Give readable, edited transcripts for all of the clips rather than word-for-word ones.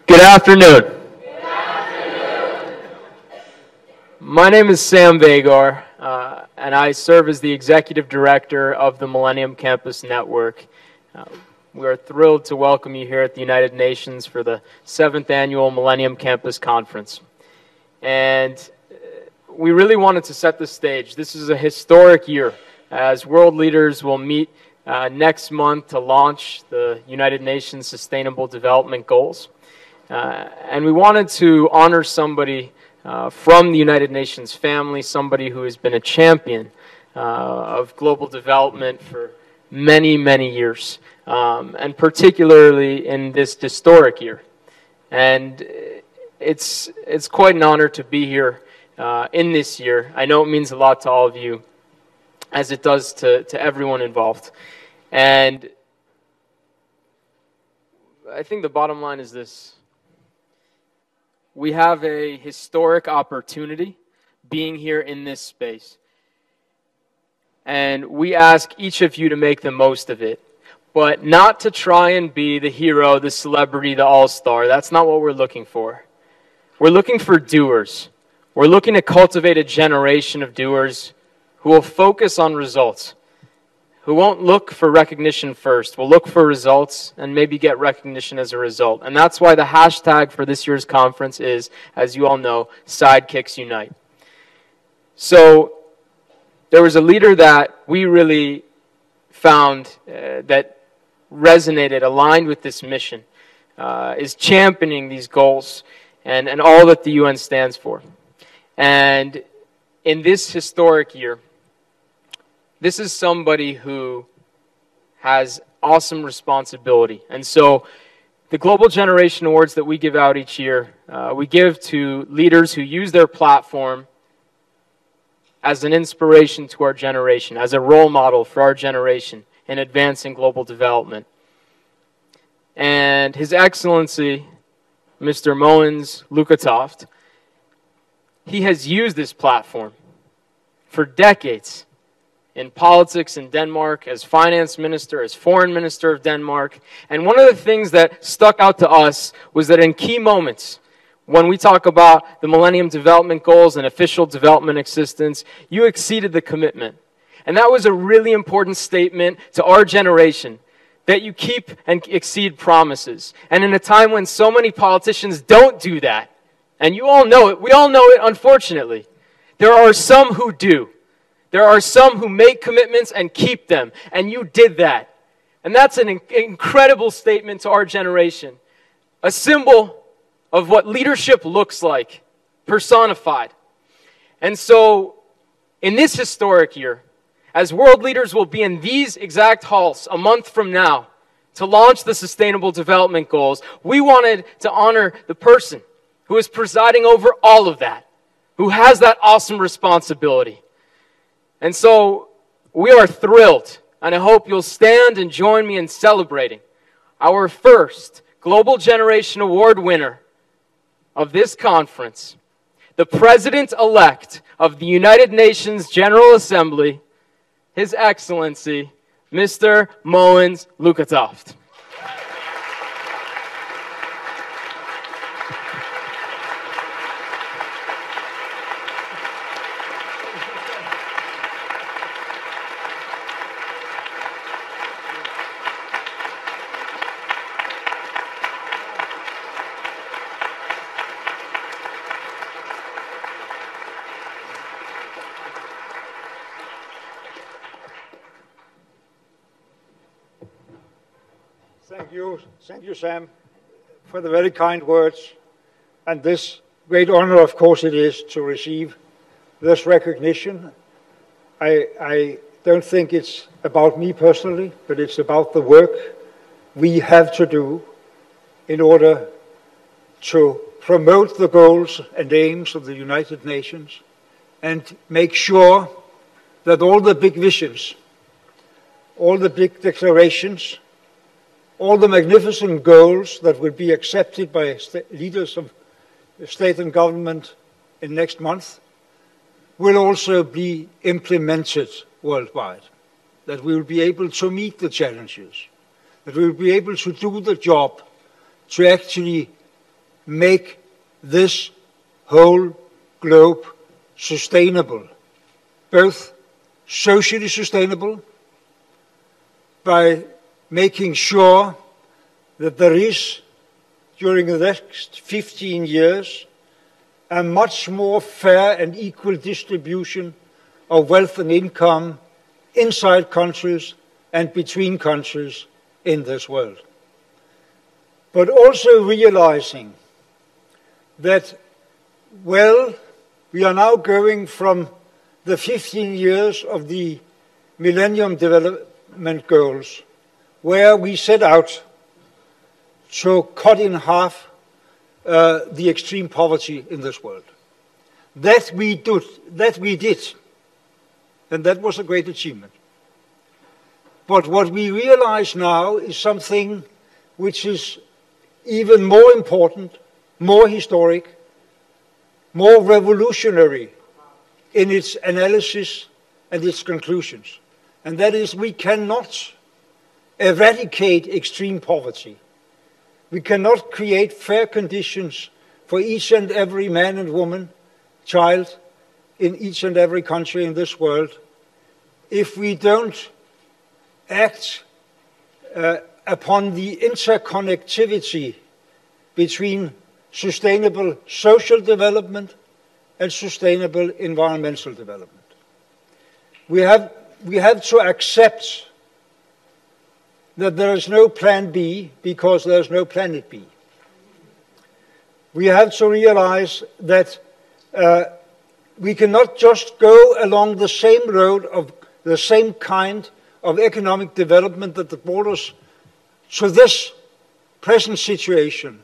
Good afternoon. My name is Sam Vaghar, and I serve as the Executive Director of the Millennium Campus Network. We are thrilled to welcome you here at the United Nations for the 7th Annual Millennium Campus Conference. And we really wanted to set the stage. This is a historic year, as world leaders will meet next month to launch the United Nations Sustainable Development Goals. And we wanted to honor somebody from the United Nations family, somebody who has been a champion of global development for many, many years, and particularly in this historic year. And it's quite an honor to be here in this year. I know it means a lot to all of you, as it does to everyone involved. And I think the bottom line is this. We have a historic opportunity being here in this space. And we ask each of you to make the most of it. But not to try and be the hero, the celebrity, the all-star. That's not what we're looking for. We're looking for doers. We're looking to cultivate a generation of doers who will focus on results, who won't look for recognition first, will look for results and maybe get recognition as a result. And that's why the hashtag for this year's conference is, as you all know, Sidekicks Unite. So there was a leader that we really found that resonated, aligned with this mission, is championing these goals and all that the UN stands for. And in this historic year, this is somebody who has awesome responsibility. And so the Global Generation Awards that we give out each year, we give to leaders who use their platform as an inspiration to our generation, as a role model for our generation in advancing global development. And His Excellency, Mr. Mogens Lykketoft, he has used this platform for decades in politics in Denmark, as finance minister, as foreign minister of Denmark. And one of the things that stuck out to us was that in key moments, when we talk about the Millennium Development Goals and official development assistance, you exceeded the commitment. And that was a really important statement to our generation, that you keep and exceed promises. And in a time when so many politicians don't do that, and you all know it, we all know it, unfortunately, there are some who do. There are some who make commitments and keep them, and you did that. And that's an incredible statement to our generation. A symbol of what leadership looks like, personified. And so, in this historic year, as world leaders will be in these exact halls a month from now to launch the Sustainable Development Goals, we wanted to honor the person who is presiding over all of that, who has that awesome responsibility. And so we are thrilled, and I hope you'll stand and join me in celebrating our first Global Generation Award winner of this conference, the President-elect of the United Nations General Assembly, His Excellency, Mr. Mogens Lykketoft. Thank you, Sam, for the very kind words. And this great honor, of course, it is to receive this recognition. I don't think it's about me personally, but it's about the work we have to do in order to promote the goals and aims of the United Nations and make sure that all the big visions, all the big declarations, all the magnificent goals that will be accepted by leaders of state and government in next month will also be implemented worldwide. That we will be able to meet the challenges, that we will be able to do the job to actually make this whole globe sustainable, both socially sustainable by making sure that there is, during the next 15 years, a much more fair and equal distribution of wealth and income inside countries and between countries in this world. But also realizing that, well, we are now going from the 15 years of the Millennium Development Goals, where we set out to cut in half the extreme poverty in this world. That we did, and that was a great achievement. But what we realize now is something which is even more important, more historic, more revolutionary in its analysis and its conclusions. And that is, we cannot eradicate extreme poverty. We cannot create fair conditions for each and every man and woman, child, in each and every country in this world if we don't act upon the interconnectivity between sustainable social development and sustainable environmental development. We have to accept that there is no plan B because there is no planet B. We have to realize that we cannot just go along the same road of the same kind of economic development that brought us to this present situation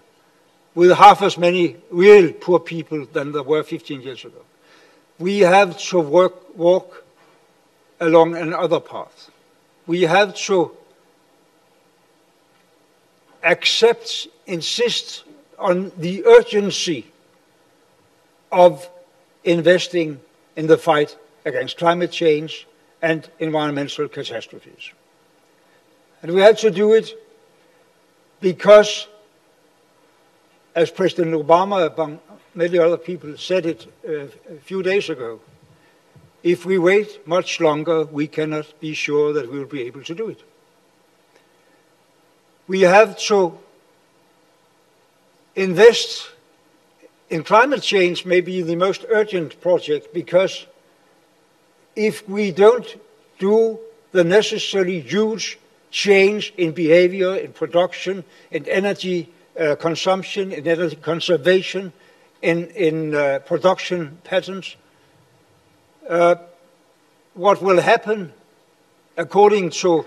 with half as many real poor people than there were 15 years ago. We have to walk along another path. We have to insist on the urgency of investing in the fight against climate change and environmental catastrophes. And we have to do it because, as President Obama, among many other people, said it a few days ago, if we wait much longer, we cannot be sure that we will be able to do it. We have to invest in climate change, maybe the most urgent project, because if we don't do the necessary huge change in behavior, in production, in energy consumption, in energy conservation, in production patterns, what will happen, according to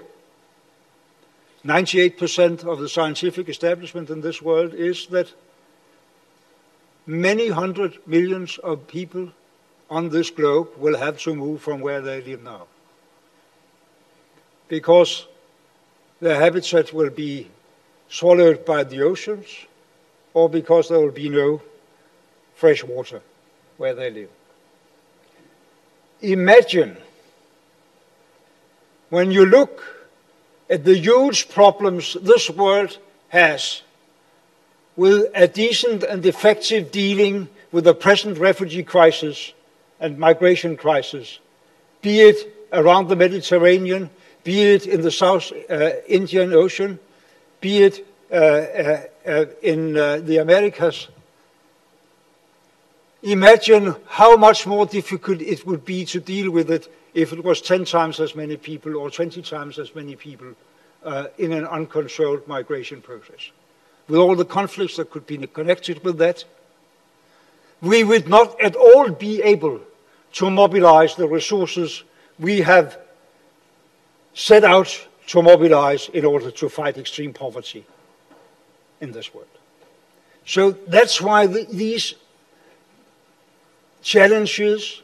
98% of the scientific establishment in this world, is that many hundred millions of people on this globe will have to move from where they live now, because their habitat will be swallowed by the oceans, or because there will be no fresh water where they live. Imagine, when you look at the huge problems this world has with a decent and effective dealing with the present refugee crisis and migration crisis, be it around the Mediterranean, be it in the South Indian Ocean, be it in the Americas. Imagine how much more difficult it would be to deal with it if it was 10 times as many people or 20 times as many people in an uncontrolled migration process. With all the conflicts that could be connected with that, we would not at all be able to mobilize the resources we have set out to mobilize in order to fight extreme poverty in this world. So that's why these challenges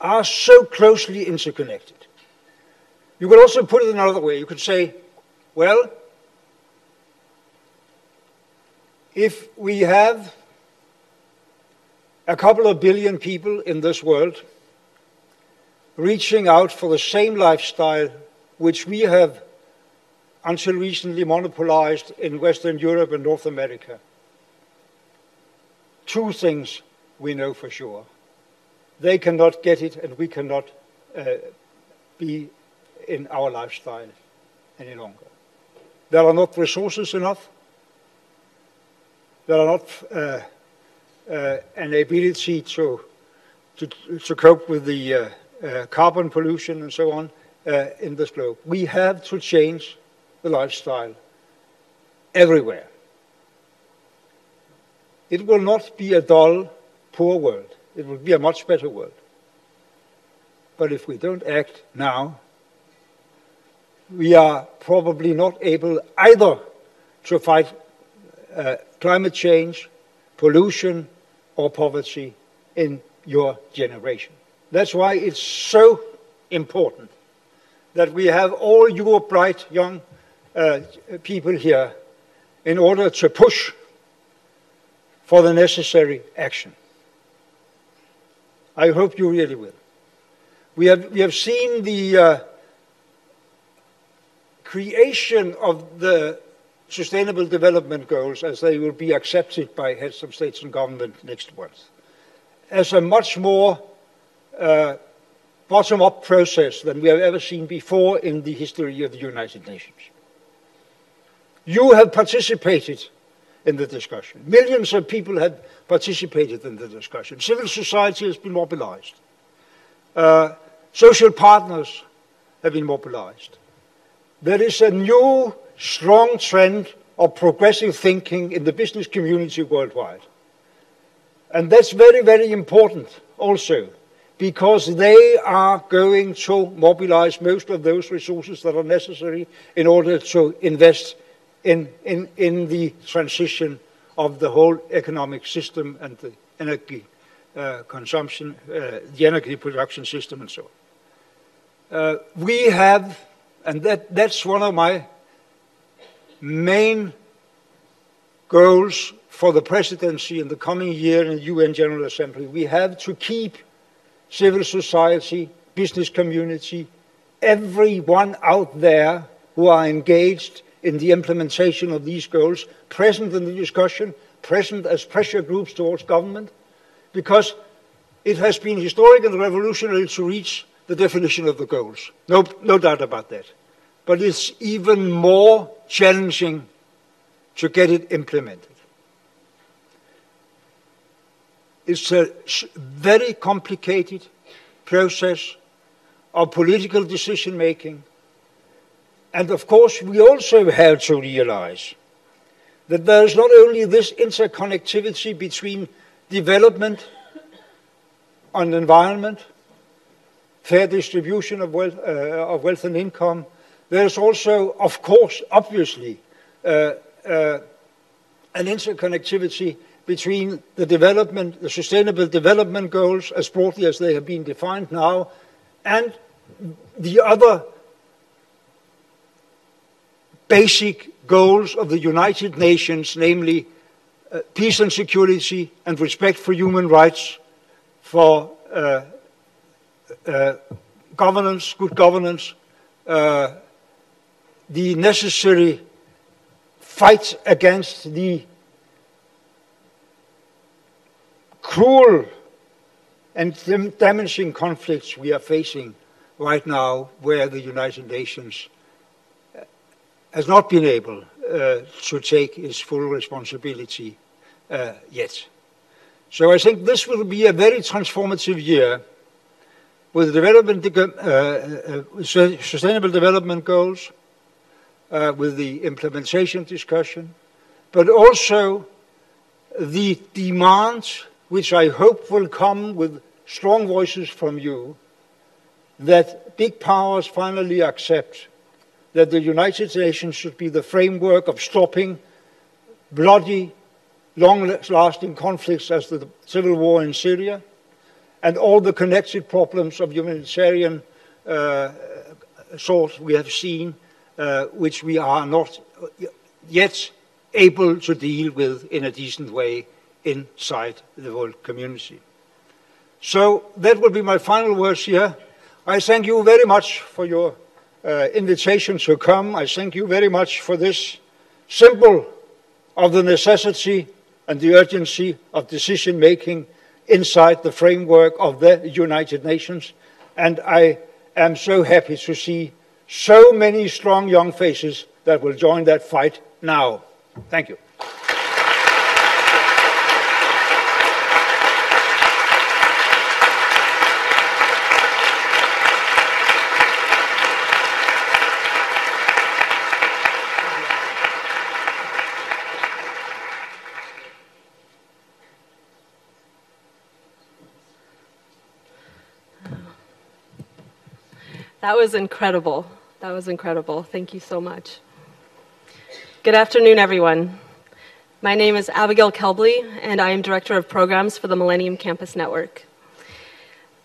are so closely interconnected. You could also put it another way. You could say, well, if we have a couple of billion people in this world reaching out for the same lifestyle which we have until recently monopolized in Western Europe and North America, two things we know for sure. They cannot get it, and we cannot be in our lifestyle any longer. There are not resources enough. There are not an ability to cope with the carbon pollution and so on in this globe. We have to change the lifestyle everywhere. It will not be a dull, poor world. It will be a much better world. But if we don't act now, we are probably not able either to fight climate change, pollution, or poverty in your generation. That's why it's so important that we have all your bright young people here in order to push for the necessary action. I hope you really will. We have seen the creation of the Sustainable Development Goals as they will be accepted by heads of states and government next month as a much more bottom-up process than we have ever seen before in the history of the United Nations. You have participated in the discussion. Millions of people have participated in the discussion. Civil society has been mobilized. Social partners have been mobilized. There is a new, strong trend of progressive thinking in the business community worldwide. And that's very, very important also, because they are going to mobilize most of those resources that are necessary in order to invest in the transition of the whole economic system and the energy consumption, the energy production system and so on. We have, and that's one of my main goals for the presidency in the coming year in the UN General Assembly, we have to keep civil society, business community, everyone out there who are engaged in the implementation of these goals, present in the discussion, present as pressure groups towards government, because it has been historic and revolutionary to reach the definition of the goals. No doubt about that. But it's even more challenging to get it implemented. It's a very complicated process of political decision-making. And of course, we also have to realize that there is not only this interconnectivity between development and environment, fair distribution of wealth and income. There's also, of course, obviously, an interconnectivity between the development, the Sustainable Development Goals, as broadly as they have been defined now, and the other basic goals of the United Nations, namely peace and security and respect for human rights, for governance, good governance, the necessary fight against the cruel and damaging conflicts we are facing right now, where the United Nations has not been able to take its full responsibility yet. So I think this will be a very transformative year with Sustainable Development Goals, with the implementation discussion, but also the demands, which I hope will come with strong voices from you, that big powers finally accept that the United Nations should be the framework of stopping bloody, long-lasting conflicts as the civil war in Syria and all the connected problems of humanitarian sort we have seen, which we are not yet able to deal with in a decent way inside the world community. So that will be my final words here. I thank you very much for your invitation to come. I thank you very much for this symbol of the necessity and the urgency of decision-making inside the framework of the United Nations. And I am so happy to see so many strong young faces that will join that fight now. Thank you. That was incredible. That was incredible. Thank you so much. Good afternoon, everyone. My name is Abigail Kelble, and I am Director of Programs for the Millennium Campus Network.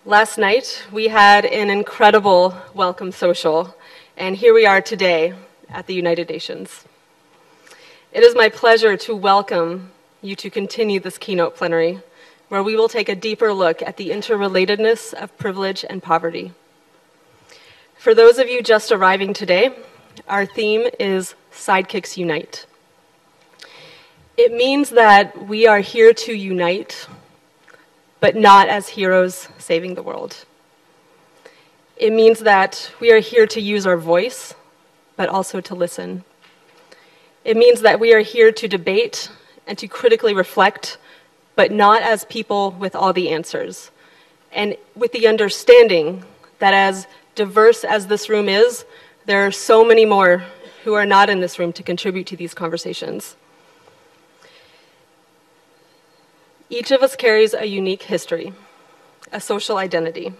Last night, we had an incredible welcome social, and here we are today at the United Nations. It is my pleasure to welcome you to continue this keynote plenary, where we will take a deeper look at the interrelatedness of privilege and poverty. For those of you just arriving today, our theme is Sidekicks Unite. It means that we are here to unite, but not as heroes saving the world. It means that we are here to use our voice, but also to listen. It means that we are here to debate and to critically reflect, but not as people with all the answers, and with the understanding that as diverse as this room is, there are so many more who are not in this room to contribute to these conversations. Each of us carries a unique history, a social identity.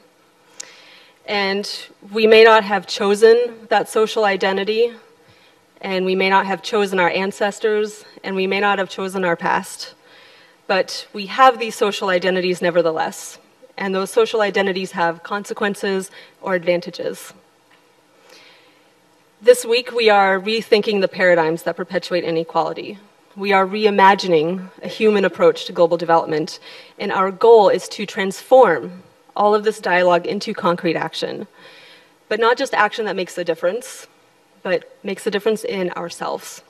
And we may not have chosen that social identity, and we may not have chosen our ancestors, and we may not have chosen our past, but we have these social identities nevertheless. And those social identities have consequences or advantages. This week, we are rethinking the paradigms that perpetuate inequality. We are reimagining a human approach to global development, and our goal is to transform all of this dialogue into concrete action. But not just action that makes a difference, but makes a difference in ourselves.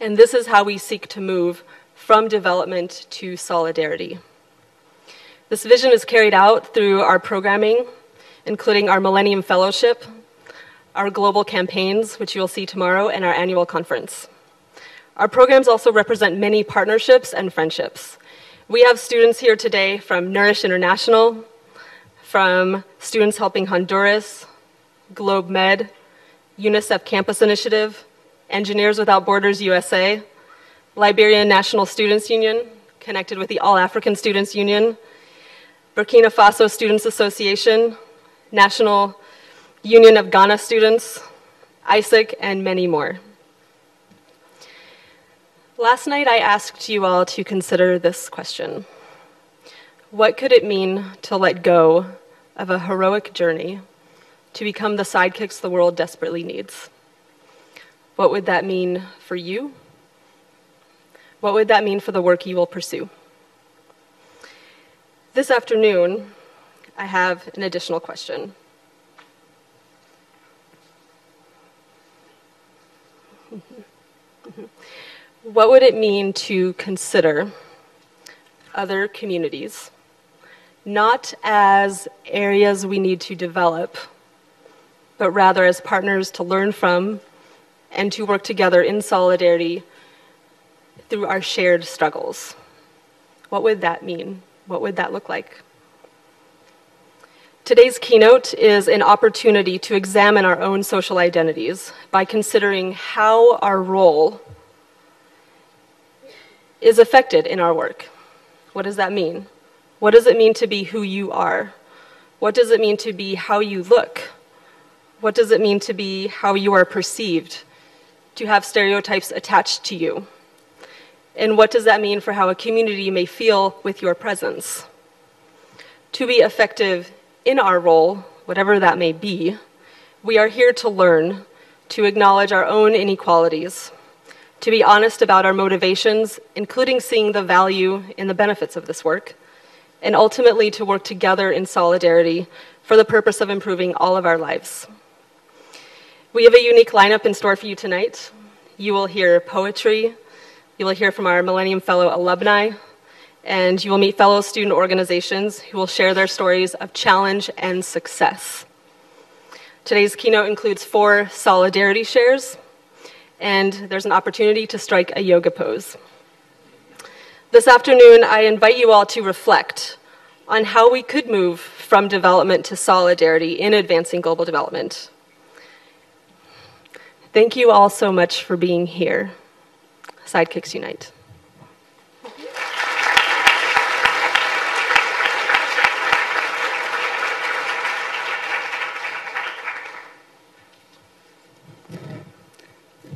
And this is how we seek to move from development to solidarity. This vision is carried out through our programming, including our Millennium Fellowship, our global campaigns, which you'll see tomorrow, and our annual conference. Our programs also represent many partnerships and friendships. We have students here today from Nourish International, from Students Helping Honduras, Globe Med, UNICEF Campus Initiative, Engineers Without Borders USA, Liberian National Students Union, connected with the All African Students Union, Burkina Faso Students Association, National Union of Ghana Students, ISIC, and many more. Last night, I asked you all to consider this question. What could it mean to let go of a heroic journey to become the sidekicks the world desperately needs? What would that mean for you? What would that mean for the work you will pursue? This afternoon, I have an additional question. What would it mean to consider other communities, not as areas we need to develop, but rather as partners to learn from and to work together in solidarity through our shared struggles? What would that mean? What would that look like? Today's keynote is an opportunity to examine our own social identities by considering how our role is affected in our work. What does that mean? What does it mean to be who you are? What does it mean to be how you look? What does it mean to be how you are perceived, to have stereotypes attached to you? And what does that mean for how a community may feel with your presence? To be effective in our role, whatever that may be, we are here to learn, to acknowledge our own inequalities, to be honest about our motivations, including seeing the value in the benefits of this work, and ultimately to work together in solidarity for the purpose of improving all of our lives. We have a unique lineup in store for you tonight. You will hear poetry, You will hear from our Millennium Fellow alumni, and you will meet fellow student organizations who will share their stories of challenge and success. Today's keynote includes 4 solidarity shares, and there's an opportunity to strike a yoga pose. This afternoon, I invite you all to reflect on how we could move from development to solidarity in advancing global development. Thank you all so much for being here. Sidekicks Unite.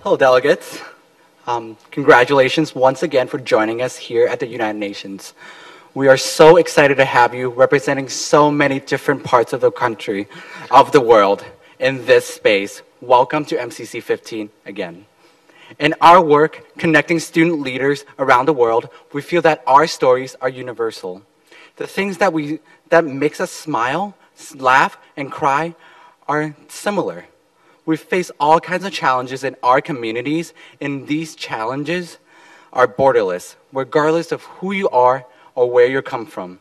Hello, delegates. Congratulations once again for joining us here at the United Nations. We are so excited to have you representing so many different parts of the country, of the world, in this space. Welcome to MCC 15 again. In our work connecting student leaders around the world, we feel that our stories are universal. The things that makes us smile, laugh, and cry are similar. We face all kinds of challenges in our communities, and these challenges are borderless, regardless of who you are or where you come from.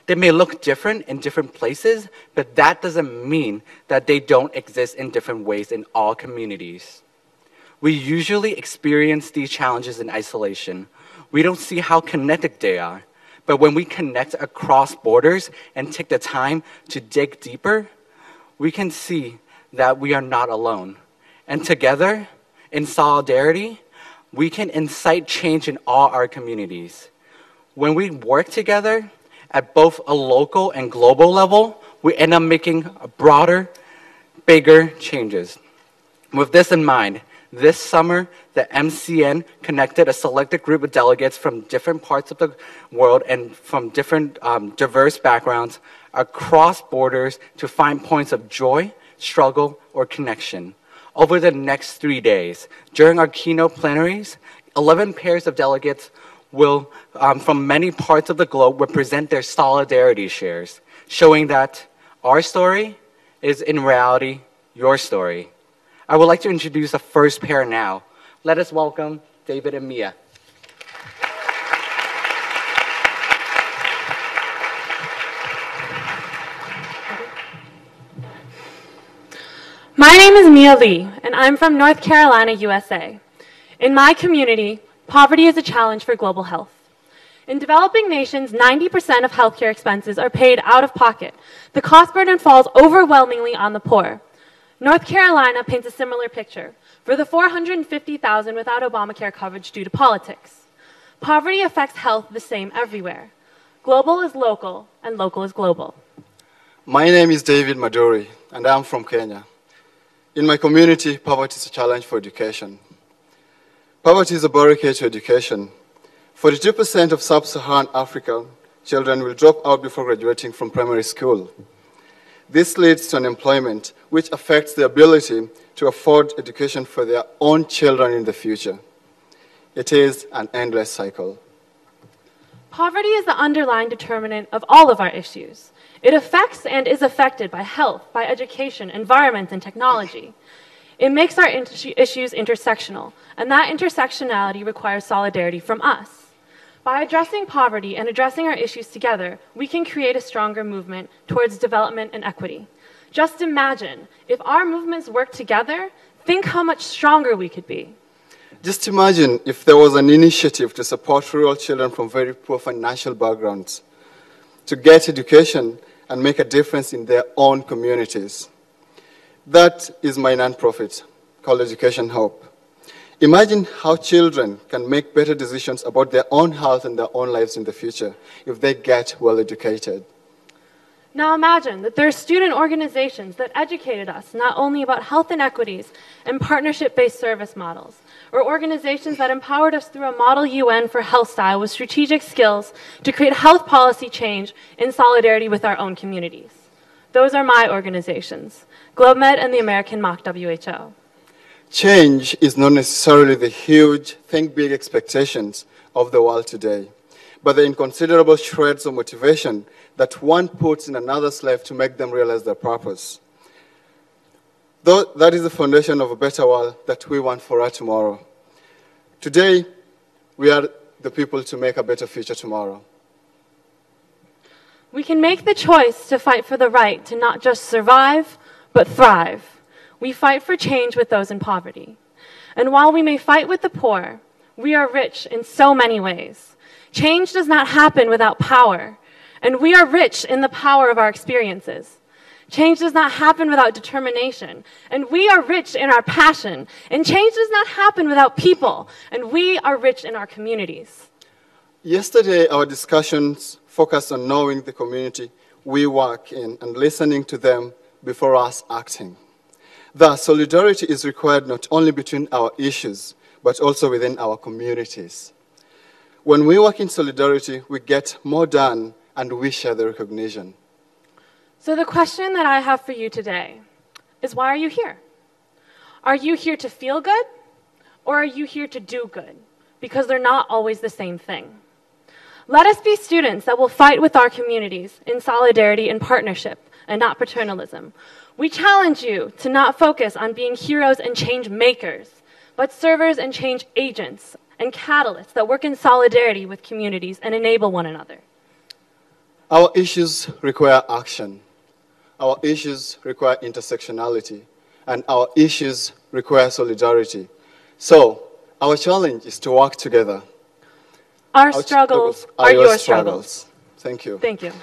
They may look different in different places, but that doesn't mean that they don't exist in different ways in all communities. We usually experience these challenges in isolation. We don't see how connected they are, but when we connect across borders and take the time to dig deeper, we can see that we are not alone. And together, in solidarity, we can incite change in all our communities. When we work together at both a local and global level, we end up making broader, bigger changes. With this in mind, this summer, the MCN connected a selected group of delegates from different parts of the world and from different diverse backgrounds across borders to find points of joy, struggle, or connection. Over the next 3 days, during our keynote plenaries, 11 pairs of delegates will, from many parts of the globe, will present their solidarity shares, showing that our story is in reality your story. I would like to introduce the first pair now. Let us welcome David and Mia. My name is Mia Lee, and I'm from North Carolina, USA. In my community, poverty is a challenge for global health. In developing nations, 90% of healthcare expenses are paid out of pocket. The cost burden falls overwhelmingly on the poor. North Carolina paints a similar picture for the 450,000 without Obamacare coverage due to politics. Poverty affects health the same everywhere. Global is local, and local is global. My name is David Maduri, and I'm from Kenya. In my community, poverty is a challenge for education. Poverty is a barricade to education. 42% of sub-Saharan African children will drop out before graduating from primary school. This leads to unemployment, which affects the ability to afford education for their own children in the future. It is an endless cycle. Poverty is the underlying determinant of all of our issues. It affects and is affected by health, by education, environment, and technology. It makes our issues intersectional, and that intersectionality requires solidarity from us. By addressing poverty and addressing our issues together, we can create a stronger movement towards development and equity. Just imagine, if our movements work together, think how much stronger we could be. Just imagine if there was an initiative to support rural children from very poor financial backgrounds to get education and make a difference in their own communities. That is my nonprofit called Education Hope. Imagine how children can make better decisions about their own health and their own lives in the future if they get well educated. Now imagine that there are student organizations that educated us not only about health inequities and partnership-based service models, or organizations that empowered us through a Model UN for Health Style with strategic skills to create health policy change in solidarity with our own communities. Those are my organizations, GlobeMed and the American Mock WHO. Change is not necessarily the huge, think big expectations of the world today, but the inconsiderable shreds of motivation that one puts in another's life to make them realize their purpose. That is the foundation of a better world that we want for our tomorrow. Today, we are the people to make a better future tomorrow. We can make the choice to fight for the right to not just survive, but thrive. We fight for change with those in poverty. And while we may fight with the poor, we are rich in so many ways. Change does not happen without power, and we are rich in the power of our experiences. Change does not happen without determination, and we are rich in our passion. And change does not happen without people, and we are rich in our communities. Yesterday, our discussions focused on knowing the community we work in and listening to them before us acting. Thus, solidarity is required not only between our issues, but also within our communities. When we work in solidarity, we get more done and we share the recognition. So the question that I have for you today is, why are you here? Are you here to feel good, or are you here to do good? Because they're not always the same thing. Let us be students that will fight with our communities in solidarity and partnership, and not paternalism. We challenge you to not focus on being heroes and change makers, but servers and change agents and catalysts that work in solidarity with communities and enable one another. Our issues require action. Our issues require intersectionality. And our issues require solidarity. So, our challenge is to work together. Our struggles are your struggles. Thank you. Thank you.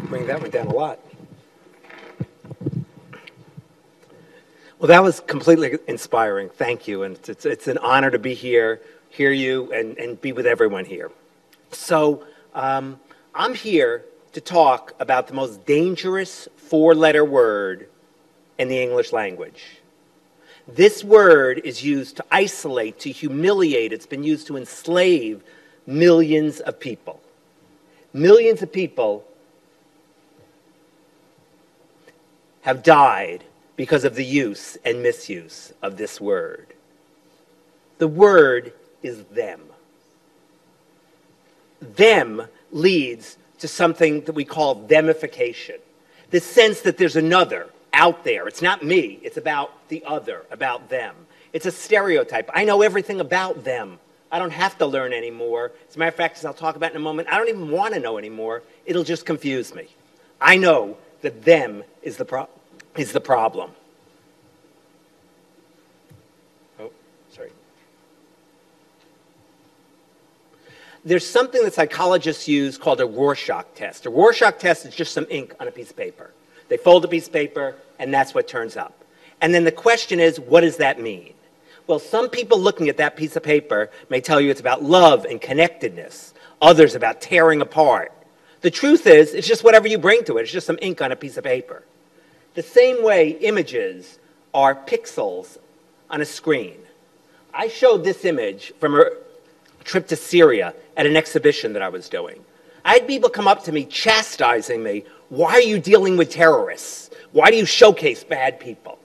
Bring that one down a lot. Well, that was completely inspiring. Thank you. And it's an honor to be here, hear you, and be with everyone here. So I'm here to talk about the most dangerous four-letter word in the English language. This word is used to isolate, to humiliate. It's been used to enslave millions of people. Millions of people have died because of the use and misuse of this word. The word is them. Them leads to something that we call themification. The sense that there's another out there. It's not me, it's about the other, about them. It's a stereotype. I know everything about them. I don't have to learn anymore. As a matter of fact, as I'll talk about in a moment, I don't even want to know anymore. It'll just confuse me. I know that them is the problem. Oh, sorry. There's something that psychologists use called a Rorschach test. A Rorschach test is just some ink on a piece of paper. They fold a piece of paper, and that's what turns up. And then the question is, what does that mean? Well, some people looking at that piece of paper may tell you it's about love and connectedness. Others about tearing apart. The truth is, it's just whatever you bring to it. It's just some ink on a piece of paper. The same way images are pixels on a screen. I showed this image from a trip to Syria at an exhibition that I was doing. I had people come up to me chastising me, why are you dealing with terrorists? Why do you showcase bad people?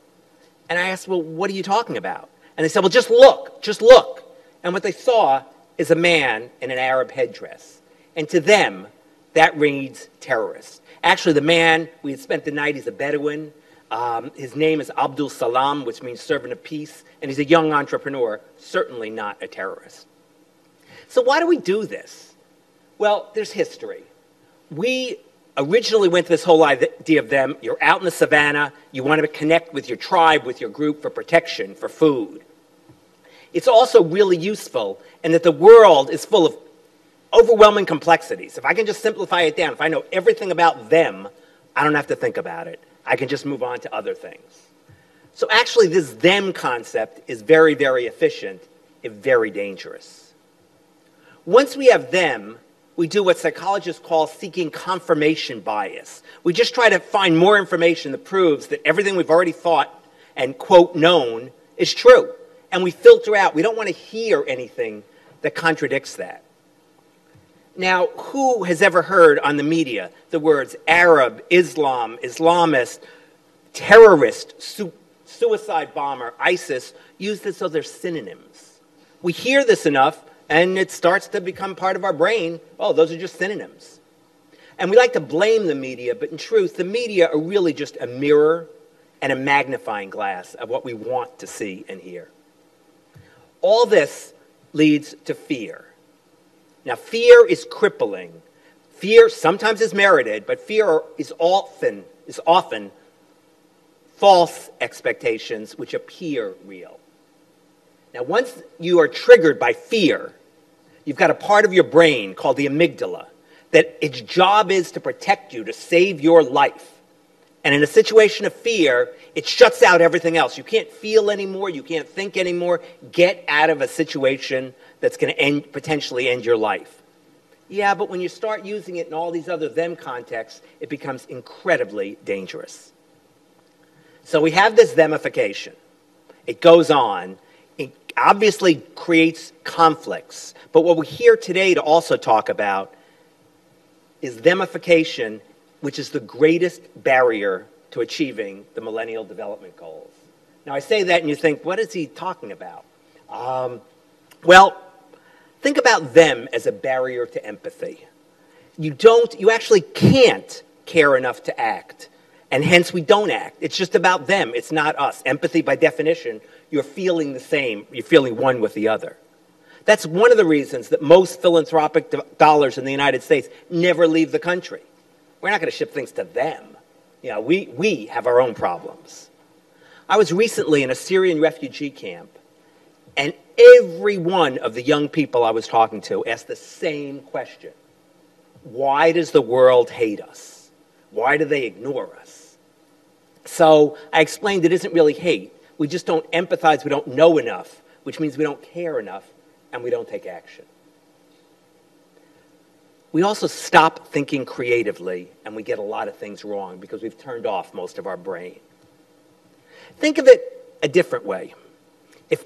And I asked, well, what are you talking about? And they said, well, just look, just look. And what they saw is a man in an Arab headdress. And to them, that reads terrorist. Actually, the man, we had spent the night, he's a Bedouin. His name is Abdul Salam, which means servant of peace. And he's a young entrepreneur, certainly not a terrorist. So why do we do this? Well, there's history. We originally went to this whole idea of them. You're out in the savannah. You want to connect with your tribe, with your group for protection, for food. It's also really useful in that the world is full of overwhelming complexities. If I can just simplify it down, if I know everything about them, I don't have to think about it. I can just move on to other things. So actually, this them concept is very, very efficient and very dangerous. Once we have them, we do what psychologists call seeking confirmation bias. We just try to find more information that proves that everything we've already thought and, quote, known is true. And we filter out. We don't want to hear anything that contradicts that. Now, who has ever heard on the media the words Arab, Islam, Islamist, terrorist, suicide bomber, ISIS, used as though they're synonyms? We hear this enough, and it starts to become part of our brain. Oh, those are just synonyms. And we like to blame the media, but in truth, the media are really just a mirror and a magnifying glass of what we want to see and hear. All this leads to fear. Now, fear is crippling. Fear sometimes is merited, but fear is often false expectations which appear real. Now, once you are triggered by fear, you've got a part of your brain called the amygdala that its job is to protect you, to save your life. And in a situation of fear, it shuts out everything else. You can't feel anymore. You can't think anymore. Get out of a situation that's going to potentially end your life. Yeah, but when you start using it in all these other them contexts, it becomes incredibly dangerous. So we have this themification. It goes on. It obviously creates conflicts. But what we're here today to also talk about is themification, which is the greatest barrier to achieving the Millennial Development Goals. Now, I say that and you think, what is he talking about? Well, think about them as a barrier to empathy. You actually can't care enough to act, and hence we don't act. It's just about them. It's not us. Empathy, by definition, you're feeling the same. You're feeling one with the other. That's one of the reasons that most philanthropic dollars in the United States never leave the country. We're not going to ship things to them. You know, we have our own problems. I was recently in a Syrian refugee camp, and every one of the young people I was talking to asked the same question. Why does the world hate us? Why do they ignore us? So I explained it isn't really hate. We just don't empathize, we don't know enough, which means we don't care enough, and we don't take action. We also stop thinking creatively, and we get a lot of things wrong because we've turned off most of our brain. Think of it a different way. If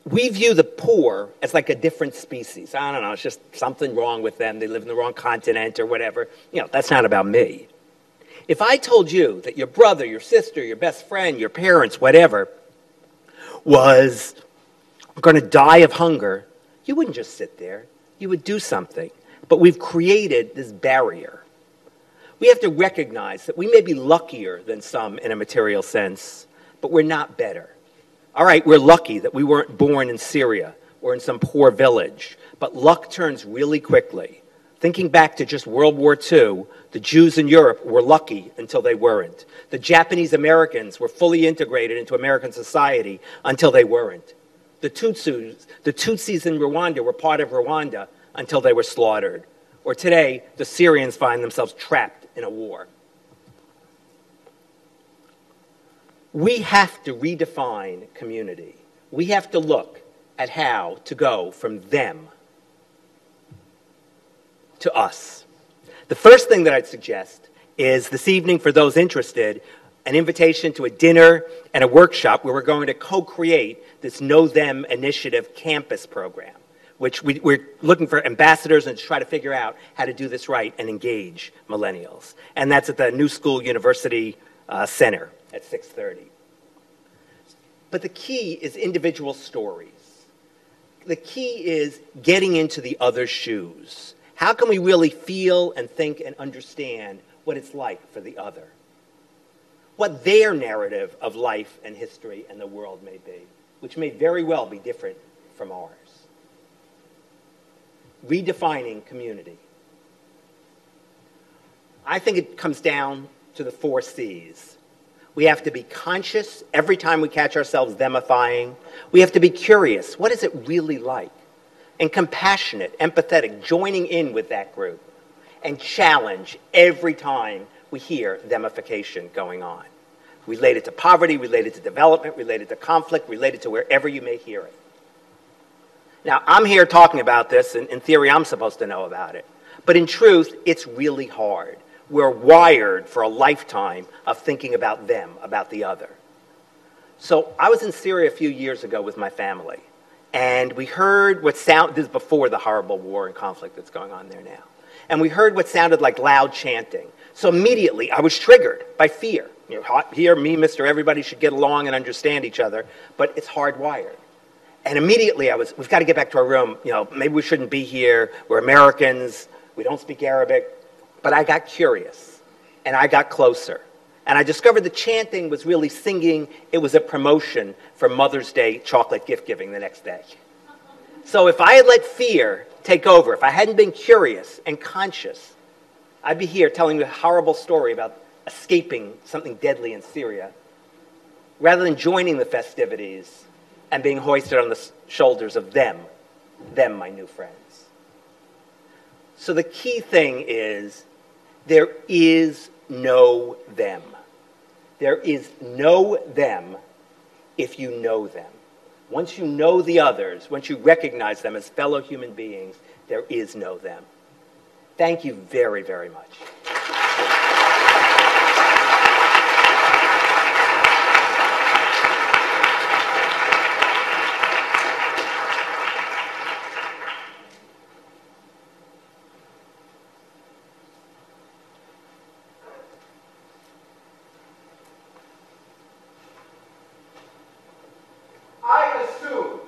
we view the poor as like a different species, I don't know, it's just something wrong with them, they live in the wrong continent or whatever, you know, that's not about me. If I told you that your brother, your sister, your best friend, your parents, whatever, was going to die of hunger, you wouldn't just sit there. You would do something. But we've created this barrier. We have to recognize that we may be luckier than some in a material sense, but we're not better. All right, we're lucky that we weren't born in Syria or in some poor village, but luck turns really quickly. Thinking back to just World War II, the Jews in Europe were lucky until they weren't. The Japanese Americans were fully integrated into American society until they weren't. The Tutsis in Rwanda were part of Rwanda until they were slaughtered. Or today, the Syrians find themselves trapped in a war. We have to redefine community. We have to look at how to go from them to us. The first thing that I'd suggest is this evening, for those interested, an invitation to a dinner and a workshop where we're going to co-create this Know Them Initiative campus program, which we're looking for ambassadors and to try to figure out how to do this right and engage millennials. And that's at the New School University Center at 6:30. But the key is individual stories. The key is getting into the other's shoes. How can we really feel and think and understand what it's like for the other? What their narrative of life and history and the world may be, which may very well be different from ours. Redefining community. I think it comes down to the 4 C's. We have to be conscious every time we catch ourselves themifying. We have to be curious. What is it really like? And compassionate, empathetic, joining in with that group. And challenge every time we hear themification going on. Related to poverty, related to development, related to conflict, related to wherever you may hear it. Now, I'm here talking about this, and in theory, I'm supposed to know about it. But in truth, it's really hard. We're wired for a lifetime of thinking about them, about the other. So I was in Syria a few years ago with my family. And we heard what this is before the horrible war and conflict that's going on there now. And we heard what sounded like loud chanting. So immediately I was triggered by fear. You know, here, me, Mr. Everybody should get along and understand each other, but it's hardwired. And immediately we've got to get back to our room. You know, maybe we shouldn't be here. We're Americans. We don't speak Arabic. But I got curious, and I got closer. And I discovered the chanting was really singing. It was a promotion for Mother's Day chocolate gift giving the next day. So if I had let fear take over, if I hadn't been curious and conscious, I'd be here telling you a horrible story about escaping something deadly in Syria, rather than joining the festivities and being hoisted on the shoulders of them, my new friends. So the key thing is, there is no them. There is no them if you know them. Once you know the others, once you recognize them as fellow human beings, there is no them. Thank you very, very much. I assume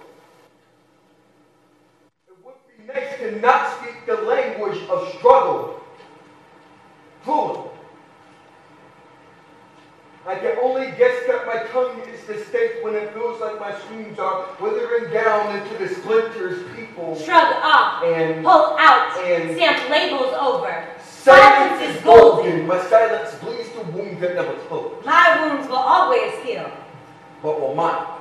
it would be nice to not speak the language of struggle fluently. I can only guess that my tongue is distinct when it feels like my screams are withering down into the splinters people. Shrug off, and pull out, and stamp labels over. Silence is golden. My silence bleeds the wound that never closed. My wounds will always heal. But will mine?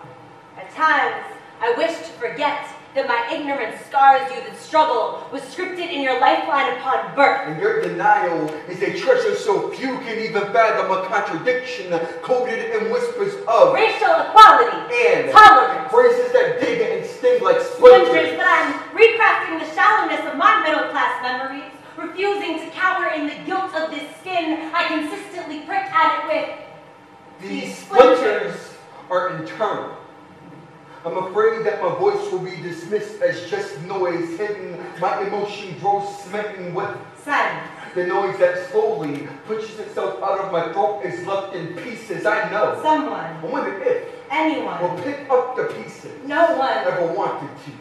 At times, I wish to forget that my ignorance scars you, that struggle was scripted in your lifeline upon birth. And your denial is a treasure so few can even fathom, a contradiction coded in whispers of racial equality and tolerance. Phrases that dig and sting like splinters. But I'm recrafting the shallowness of my middle-class memories, refusing to cower in the guilt of this skin I consistently prick at it with. These splinters are internal. I'm afraid that my voice will be dismissed as just noise, hidden. My emotion grows smitten with silence. The noise that slowly pushes itself out of my throat is left in pieces. I know. Someone. I wonder if anyone will pick up the pieces. No one ever wanted to.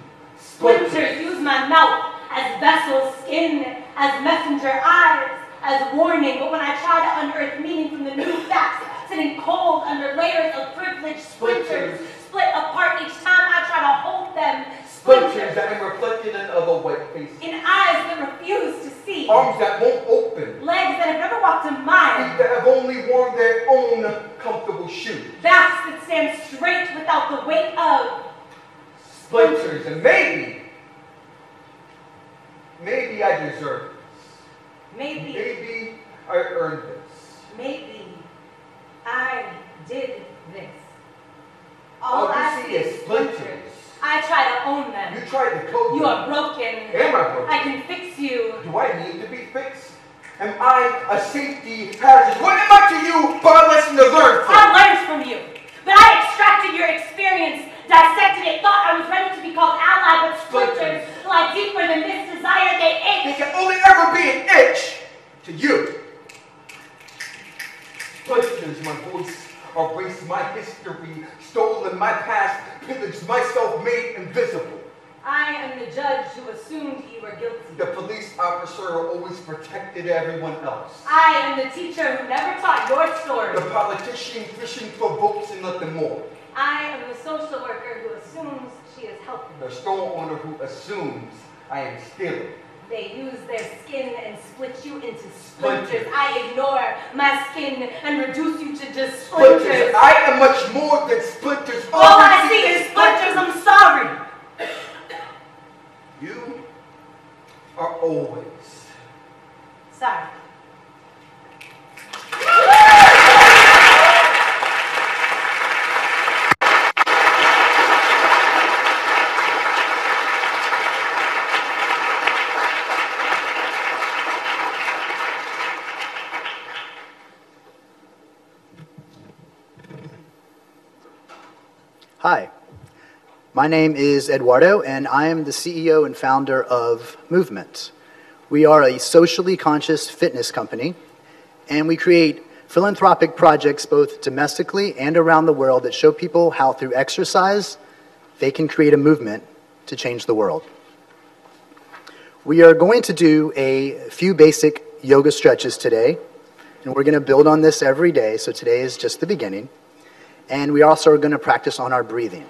Splinters use my mouth as vessel, skin as messenger, eyes as warning. But when I try to unearth meaning from the new facts, sitting cold under layers of privilege, splinters split apart each time I try to hold them. Splinters that are reflected in other white faces. In eyes that refuse to see. Arms that won't open. Legs that have never walked a mile. Feet that have only worn their own comfortable shoes. Backs that stand straight without the weight of splinters. And maybe I deserve this. Maybe I earned this. Maybe I did this. All I see is splinters. I try to own them. You tried to code them. You are broken. Am I broken? I can fix you. Do I need to be fixed? Am I a safety hazard? What am I to you but a lesson to learn from? I learned from you. But I extracted your experience, dissected it, thought I was ready to be called ally, but splinters lie deeper than this desire. They itch. They can only ever be an itch to you. Splinters, my voice. Erased my history, stolen my past, pillaged myself, made invisible. I am the judge who assumed you were guilty. The police officer who always protected everyone else. I am the teacher who never taught your story. The politician fishing for votes and nothing more. I am the social worker who assumes she is helping. The store owner who assumes I am stealing. They use their skin and split you into splinters. I ignore my skin and reduce you to just splinters. I am much more than splinters. All I see is splinters. I'm sorry. You are always sorry. Hi, My name is Eduardo, and I am the CEO and founder of Movement. We are a socially conscious fitness company, and we create philanthropic projects both domestically and around the world that show people how through exercise they can create a movement to change the world. We are going to do a few basic yoga stretches today, and we're going to build on this every day, so today is just the beginning. And we also are going to practice on our breathing.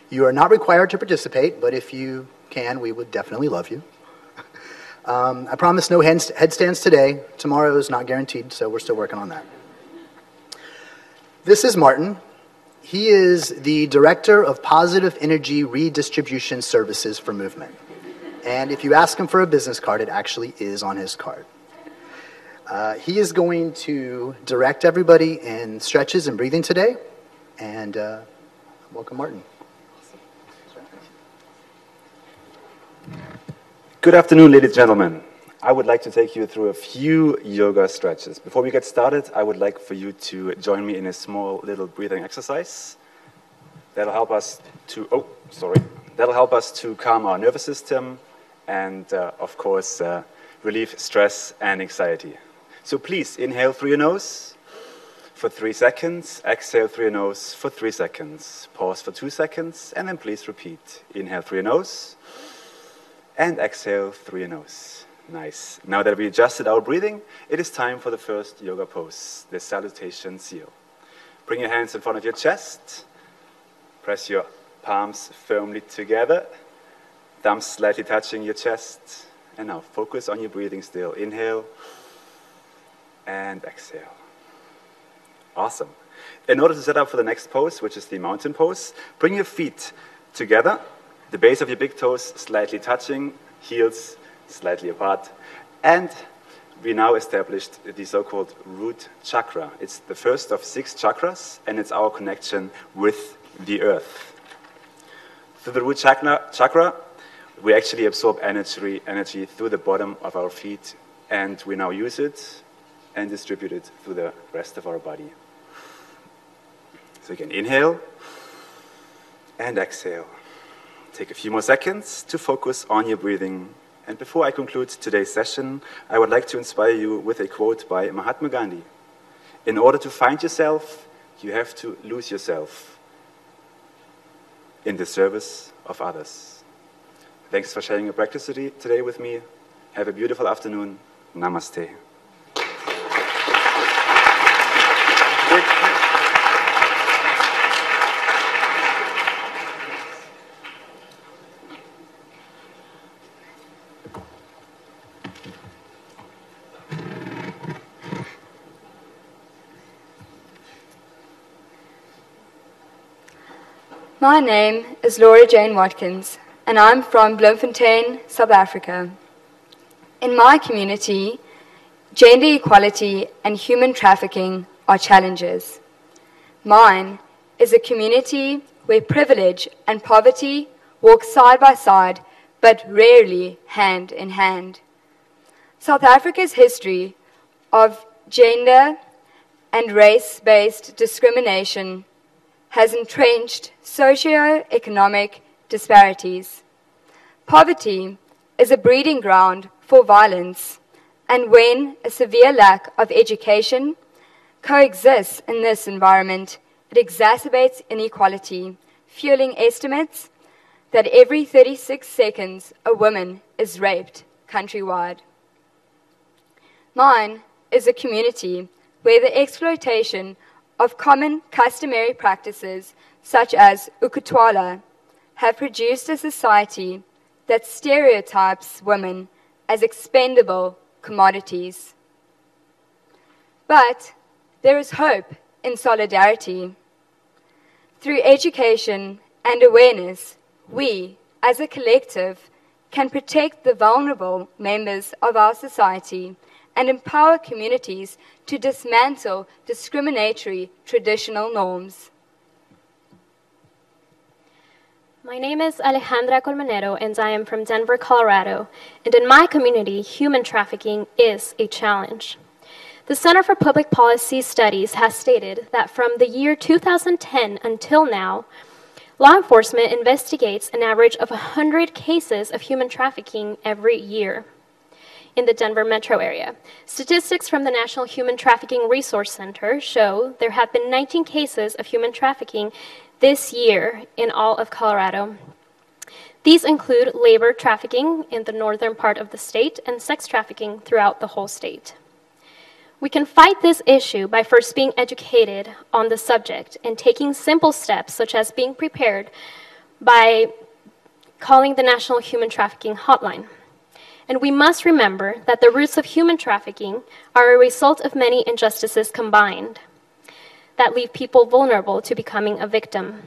You are not required to participate, but if you can, we would definitely love you. I promise no headstands today. Tomorrow is not guaranteed, so we're still working on that. This is Martin. He is the Director of Positive Energy Redistribution Services for Movement. And if you ask him for a business card, it actually is on his card. He is going to direct everybody in stretches and breathing today. And welcome, Martin. Good afternoon, ladies and gentlemen. I would like to take you through a few yoga stretches. Before we get started, I would like for you to join me in a small little breathing exercise. That'll help us to, that'll help us to calm our nervous system and, of course, relieve stress and anxiety. So please inhale through your nose for 3 seconds, exhale through your nose for 3 seconds, pause for 2 seconds, and then please repeat. Inhale through your nose and exhale through your nose. Nice. Now that we adjusted our breathing, it is time for the first yoga pose, the salutation seal. Bring your hands in front of your chest. Press your palms firmly together. Thumbs slightly touching your chest. And now focus on your breathing still. Inhale and exhale. Awesome. In order to set up for the next pose, which is the mountain pose, bring your feet together. The base of your big toes slightly touching, heels slightly apart. And we now established the so-called root chakra. It's the first of 6 chakras, and it's our connection with the earth. Through the root chakra, we actually absorb energy through the bottom of our feet, and we now use it and distribute it through the rest of our body. So again, inhale and exhale. Take a few more seconds to focus on your breathing. And before I conclude today's session, I would like to inspire you with a quote by Mahatma Gandhi. In order to find yourself, you have to lose yourself in the service of others. Thanks for sharing your practice today with me. Have a beautiful afternoon. Namaste. My name is Laura Jane Watkins, and I'm from Bloemfontein, South Africa. In my community, gender equality and human trafficking are challenges. Mine is a community where privilege and poverty walk side by side, but rarely hand in hand. South Africa's history of gender and race-based discrimination has entrenched socio-economic disparities. Poverty is a breeding ground for violence, and when a severe lack of education coexists in this environment, it exacerbates inequality, fueling estimates that every 36 seconds a woman is raped countrywide. Mine is a community where the exploitation of common customary practices such as ukutwala have produced a society that stereotypes women as expendable commodities. But there is hope in solidarity. Through education and awareness, we, as a collective, can protect the vulnerable members of our society and empower communities to dismantle discriminatory traditional norms. My name is Alejandra Colmenero, and I am from Denver, Colorado. And in my community, human trafficking is a challenge. The Center for Public Policy Studies has stated that from the year 2010 until now, Law enforcement investigates an average of 100 cases of human trafficking every year in the Denver metro area. Statistics from the National Human Trafficking Resource Center show there have been 19 cases of human trafficking this year in all of Colorado. These include labor trafficking in the northern part of the state and sex trafficking throughout the whole state. We can fight this issue by first being educated on the subject and taking simple steps such as being prepared by calling the National Human Trafficking Hotline. And we must remember that the roots of human trafficking are a result of many injustices combined that leave people vulnerable to becoming a victim.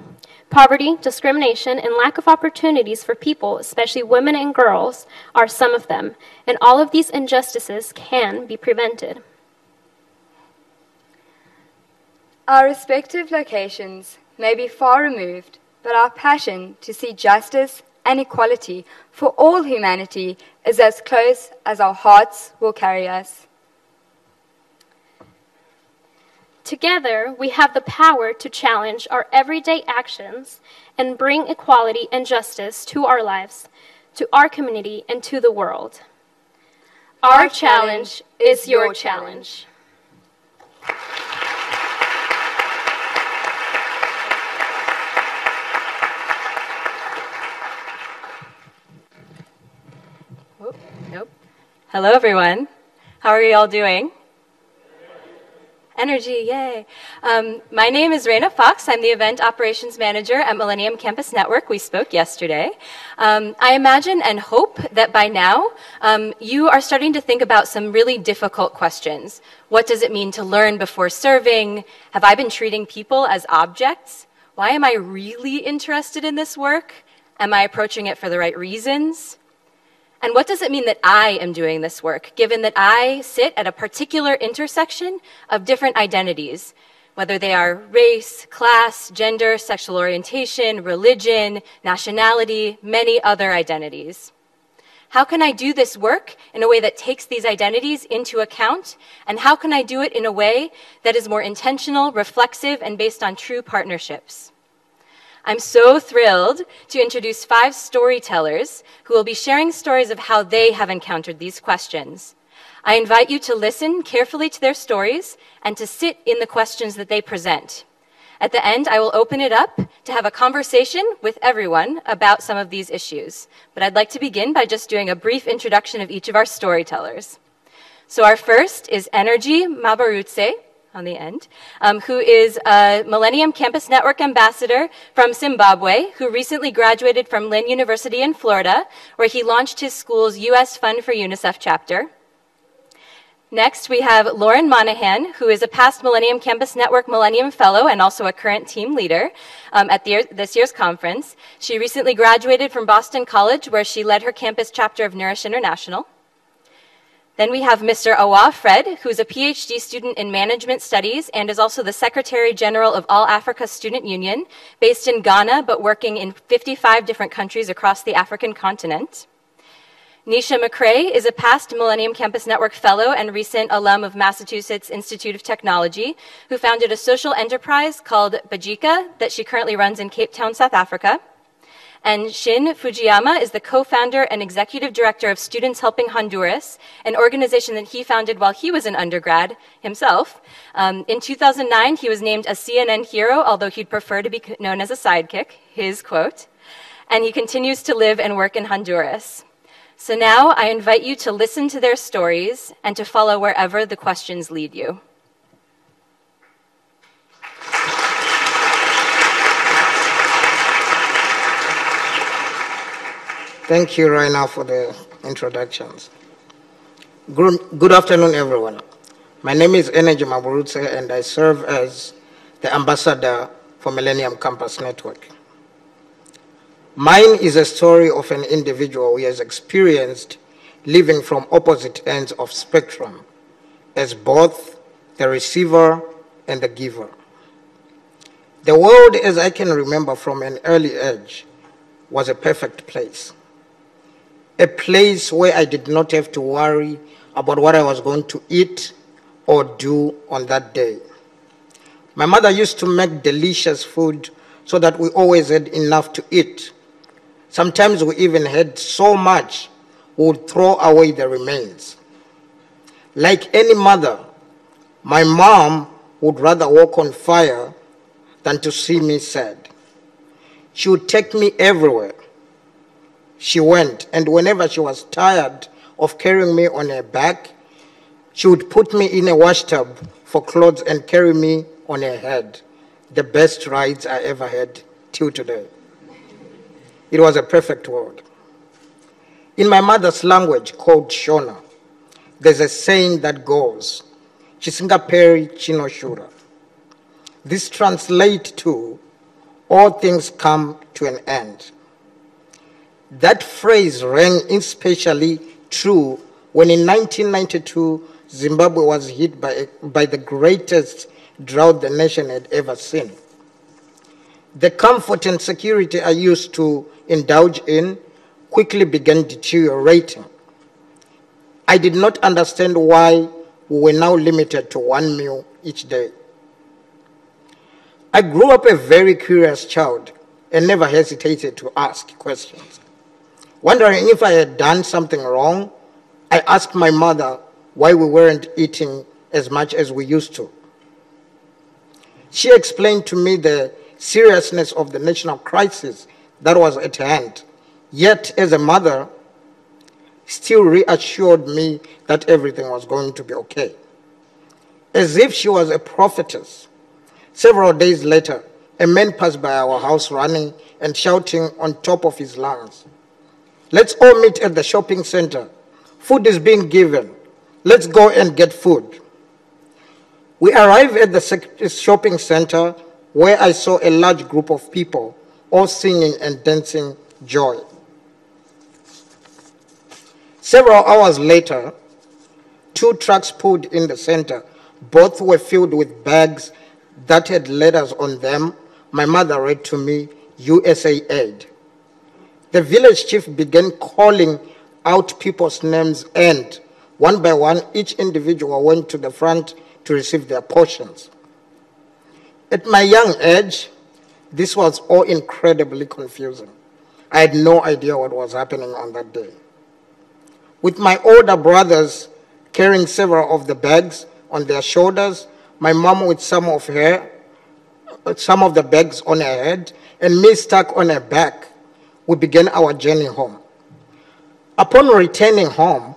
Poverty, discrimination, and lack of opportunities for people, especially women and girls, are some of them, and all of these injustices can be prevented. Our respective locations may be far removed, but our passion to see justice and equality for all humanity is as close as our hearts will carry us. Together, we have the power to challenge our everyday actions and bring equality and justice to our lives, to our community, and to the world. Our challenge is your challenge. Nope. Hello, everyone. How are you all doing? Energy, yay. My name is Raina Fox. I'm the Event Operations Manager at Millennium Campus Network. We spoke yesterday. I imagine and hope that by now you are starting to think about some really difficult questions. What does it mean to learn before serving? Have I been treating people as objects? Why am I really interested in this work? Am I approaching it for the right reasons? And what does it mean that I am doing this work, given that I sit at a particular intersection of different identities, whether they are race, class, gender, sexual orientation, religion, nationality, many other identities? How can I do this work in a way that takes these identities into account? And how can I do it in a way that is more intentional, reflexive, and based on true partnerships? I'm so thrilled to introduce 5 storytellers who will be sharing stories of how they have encountered these questions. I invite you to listen carefully to their stories and to sit in the questions that they present. At the end, I will open it up to have a conversation with everyone about some of these issues. But I'd like to begin by just doing a brief introduction of each of our storytellers. So our first is Energy Mabarutse, on the end, who is a Millennium Campus Network ambassador from Zimbabwe, who recently graduated from Lynn University in Florida, where he launched his school's U.S. Fund for UNICEF chapter. Next, we have Lauren Monahan, who is a past Millennium Campus Network Millennium Fellow and also a current team leader at this year's conference. She recently graduated from Boston College, where she led her campus chapter of Nourish International. Then we have Mr. Awa Fred, who's a PhD student in management studies and is also the Secretary General of All Africa Student Union, based in Ghana, but working in 55 different countries across the African continent. Nisha McCrae is a past Millennium Campus Network Fellow and recent alum of Massachusetts Institute of Technology, who founded a social enterprise called Bajika that she currently runs in Cape Town, South Africa. And Shin Fujiyama is the co-founder and executive director of Students Helping Honduras, an organization that he founded while he was an undergrad himself. In 2009, he was named a CNN hero, although he'd prefer to be known as a sidekick, his quote. And he continues to live and work in Honduras. So now I invite you to listen to their stories and to follow wherever the questions lead you. Thank you, Raina, for the introductions. Good afternoon, everyone. My name is Energy Maburutse, and I serve as the ambassador for Millennium Campus Network. Mine is a story of an individual who has experienced living from opposite ends of spectrum as both the receiver and the giver. The world, as I can remember from an early age, was a perfect place. A place where I did not have to worry about what I was going to eat or do on that day. My mother used to make delicious food so that we always had enough to eat. Sometimes we even had so much we would throw away the remains. Like any mother, my mom would rather walk on fire than to see me sad. She would take me everywhere she went, and whenever she was tired of carrying me on her back, she would put me in a washtub for clothes and carry me on her head. The best rides I ever had till today. It was a perfect world. In my mother's language called Shona, there's a saying that goes, Chisingaperi chinoshura. This translates to, all things come to an end. That phrase rang especially true when in 1992, Zimbabwe was hit by the greatest drought the nation had ever seen. The comfort and security I used to indulge in quickly began deteriorating. I did not understand why we were now limited to one meal each day. I grew up a very curious child and never hesitated to ask questions. Wondering if I had done something wrong, I asked my mother why we weren't eating as much as we used to. She explained to me the seriousness of the national crisis that was at hand, yet as a mother, still reassured me that everything was going to be okay. As if she was a prophetess. Several days later, a man passed by our house running and shouting on top of his lungs, "Let's all meet at the shopping center. Food is being given. Let's go and get food." We arrived at the shopping center where I saw a large group of people all singing and dancing joy. Several hours later, 2 trucks pulled in the center. Both were filled with bags that had letters on them. My mother read to me, USA Aid. The village chief began calling out people's names and, one by one, each individual went to the front to receive their portions. At my young age, this was all incredibly confusing. I had no idea what was happening on that day. With my older brothers carrying several of the bags on their shoulders, my mom with some of the bags on her head, and me stuck on her back, we began our journey home. Upon returning home,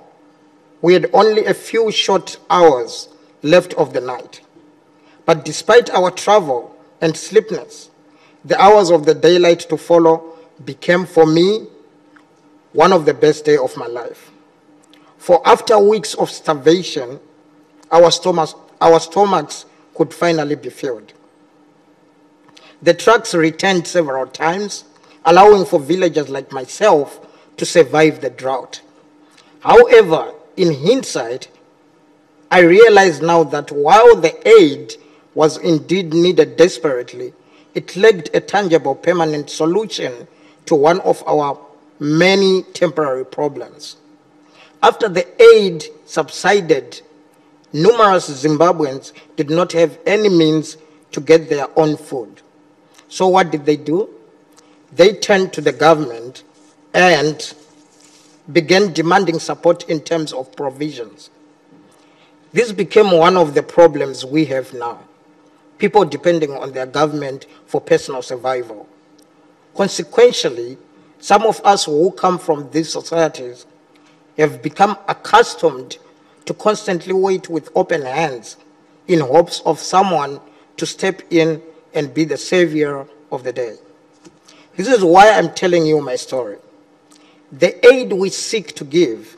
we had only a few short hours left of the night. But despite our travel and sleepiness, the hours of the daylight to follow became for me one of the best days of my life. For after weeks of starvation, our stomachs could finally be filled. The trucks returned several times, allowing for villagers like myself to survive the drought. However, in hindsight, I realize now that while the aid was indeed needed desperately, it lacked a tangible, permanent solution to one of our many temporary problems. After the aid subsided, numerous Zimbabweans did not have any means to get their own food. So what did they do? They turned to the government and began demanding support in terms of provisions. This became one of the problems we have now. People depending on their government for personal survival. Consequentially, some of us who come from these societies have become accustomed to constantly wait with open hands in hopes of someone to step in and be the savior of the day. This is why I'm telling you my story. The aid we seek to give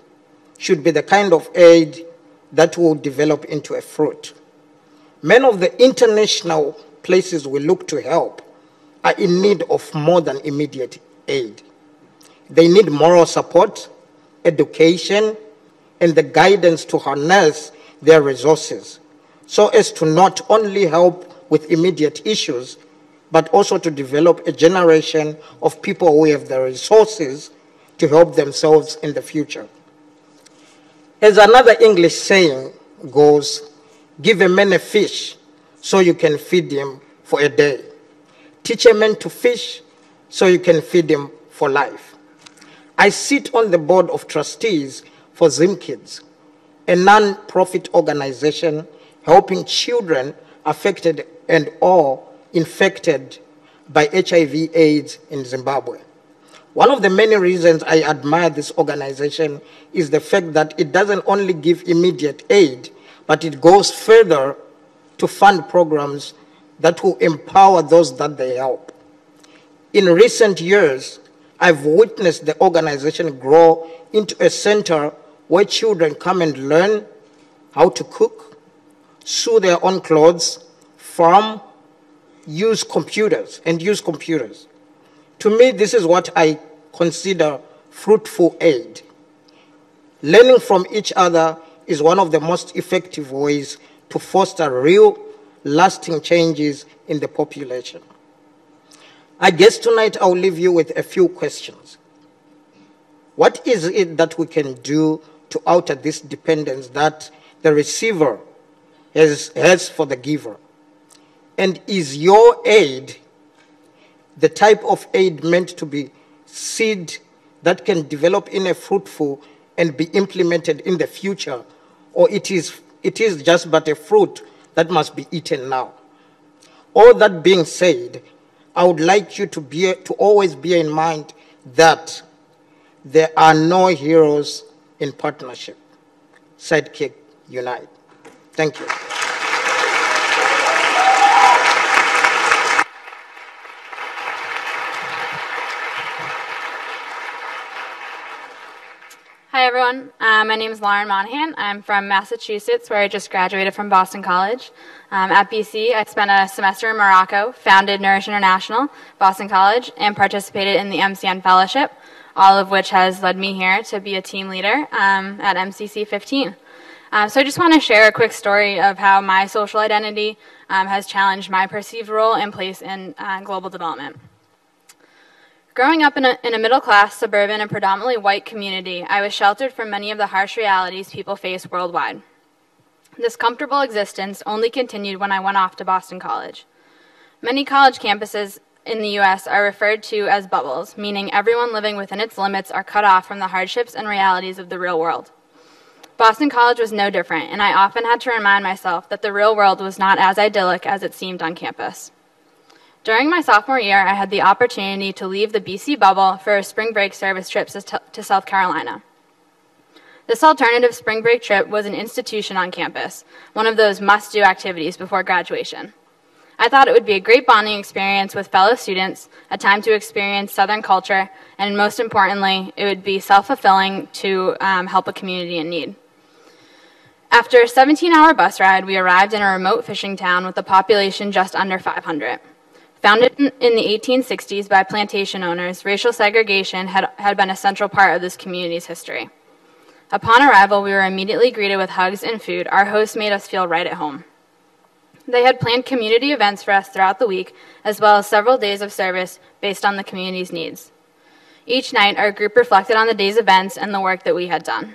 should be the kind of aid that will develop into a fruit. Many of the international places we look to help are in need of more than immediate aid. They need moral support, education, and the guidance to harness their resources so as to not only help with immediate issues, but also to develop a generation of people who have the resources to help themselves in the future. As another English saying goes, give a man a fish so you can feed him for a day. Teach a man to fish so you can feed him for life. I sit on the board of trustees for Zim Kids, a non-profit organization helping children affected and or infected by HIV/AIDS in Zimbabwe. One of the many reasons I admire this organization is the fact that it doesn't only give immediate aid, but it goes further to fund programs that will empower those that they help. In recent years, I've witnessed the organization grow into a center where children come and learn how to cook, sew their own clothes, farm, use computers. To me, this is what I consider fruitful aid. Learning from each other is one of the most effective ways to foster real, lasting changes in the population. I guess tonight I'll leave you with a few questions. What is it that we can do to alter this dependence that the receiver has for the giver? And is your aid the type of aid meant to be seed that can develop in a fruitful and be implemented in the future, or it is just but a fruit that must be eaten now? All that being said, I would like you to always bear in mind that there are no heroes in partnership. Sidekick unite. Thank you. Hi, everyone. My name is Lauren Monahan. I'm from Massachusetts, where I just graduated from Boston College. At BC, I spent a semester in Morocco, founded Nourish International, Boston College, and participated in the MCN Fellowship, all of which has led me here to be a team leader at MCC15. So I just want to share a quick story of how my social identity has challenged my perceived role and place in global development. Growing up in a middle-class, suburban, and predominantly white community, I was sheltered from many of the harsh realities people face worldwide. This comfortable existence only continued when I went off to Boston College. Many college campuses in the U.S. are referred to as bubbles, meaning everyone living within its limits are cut off from the hardships and realities of the real world. Boston College was no different, and I often had to remind myself that the real world was not as idyllic as it seemed on campus. During my sophomore year, I had the opportunity to leave the BC bubble for a spring break service trip to South Carolina. This alternative spring break trip was an institution on campus, one of those must-do activities before graduation. I thought it would be a great bonding experience with fellow students, a time to experience Southern culture, and most importantly, it would be self-fulfilling to help a community in need. After a 17-hour bus ride, we arrived in a remote fishing town with a population just under 500. Founded in the 1860s by plantation owners, racial segregation had been a central part of this community's history. Upon arrival, we were immediately greeted with hugs and food. Our hosts made us feel right at home. They had planned community events for us throughout the week, as well as several days of service based on the community's needs. Each night, our group reflected on the day's events and the work that we had done.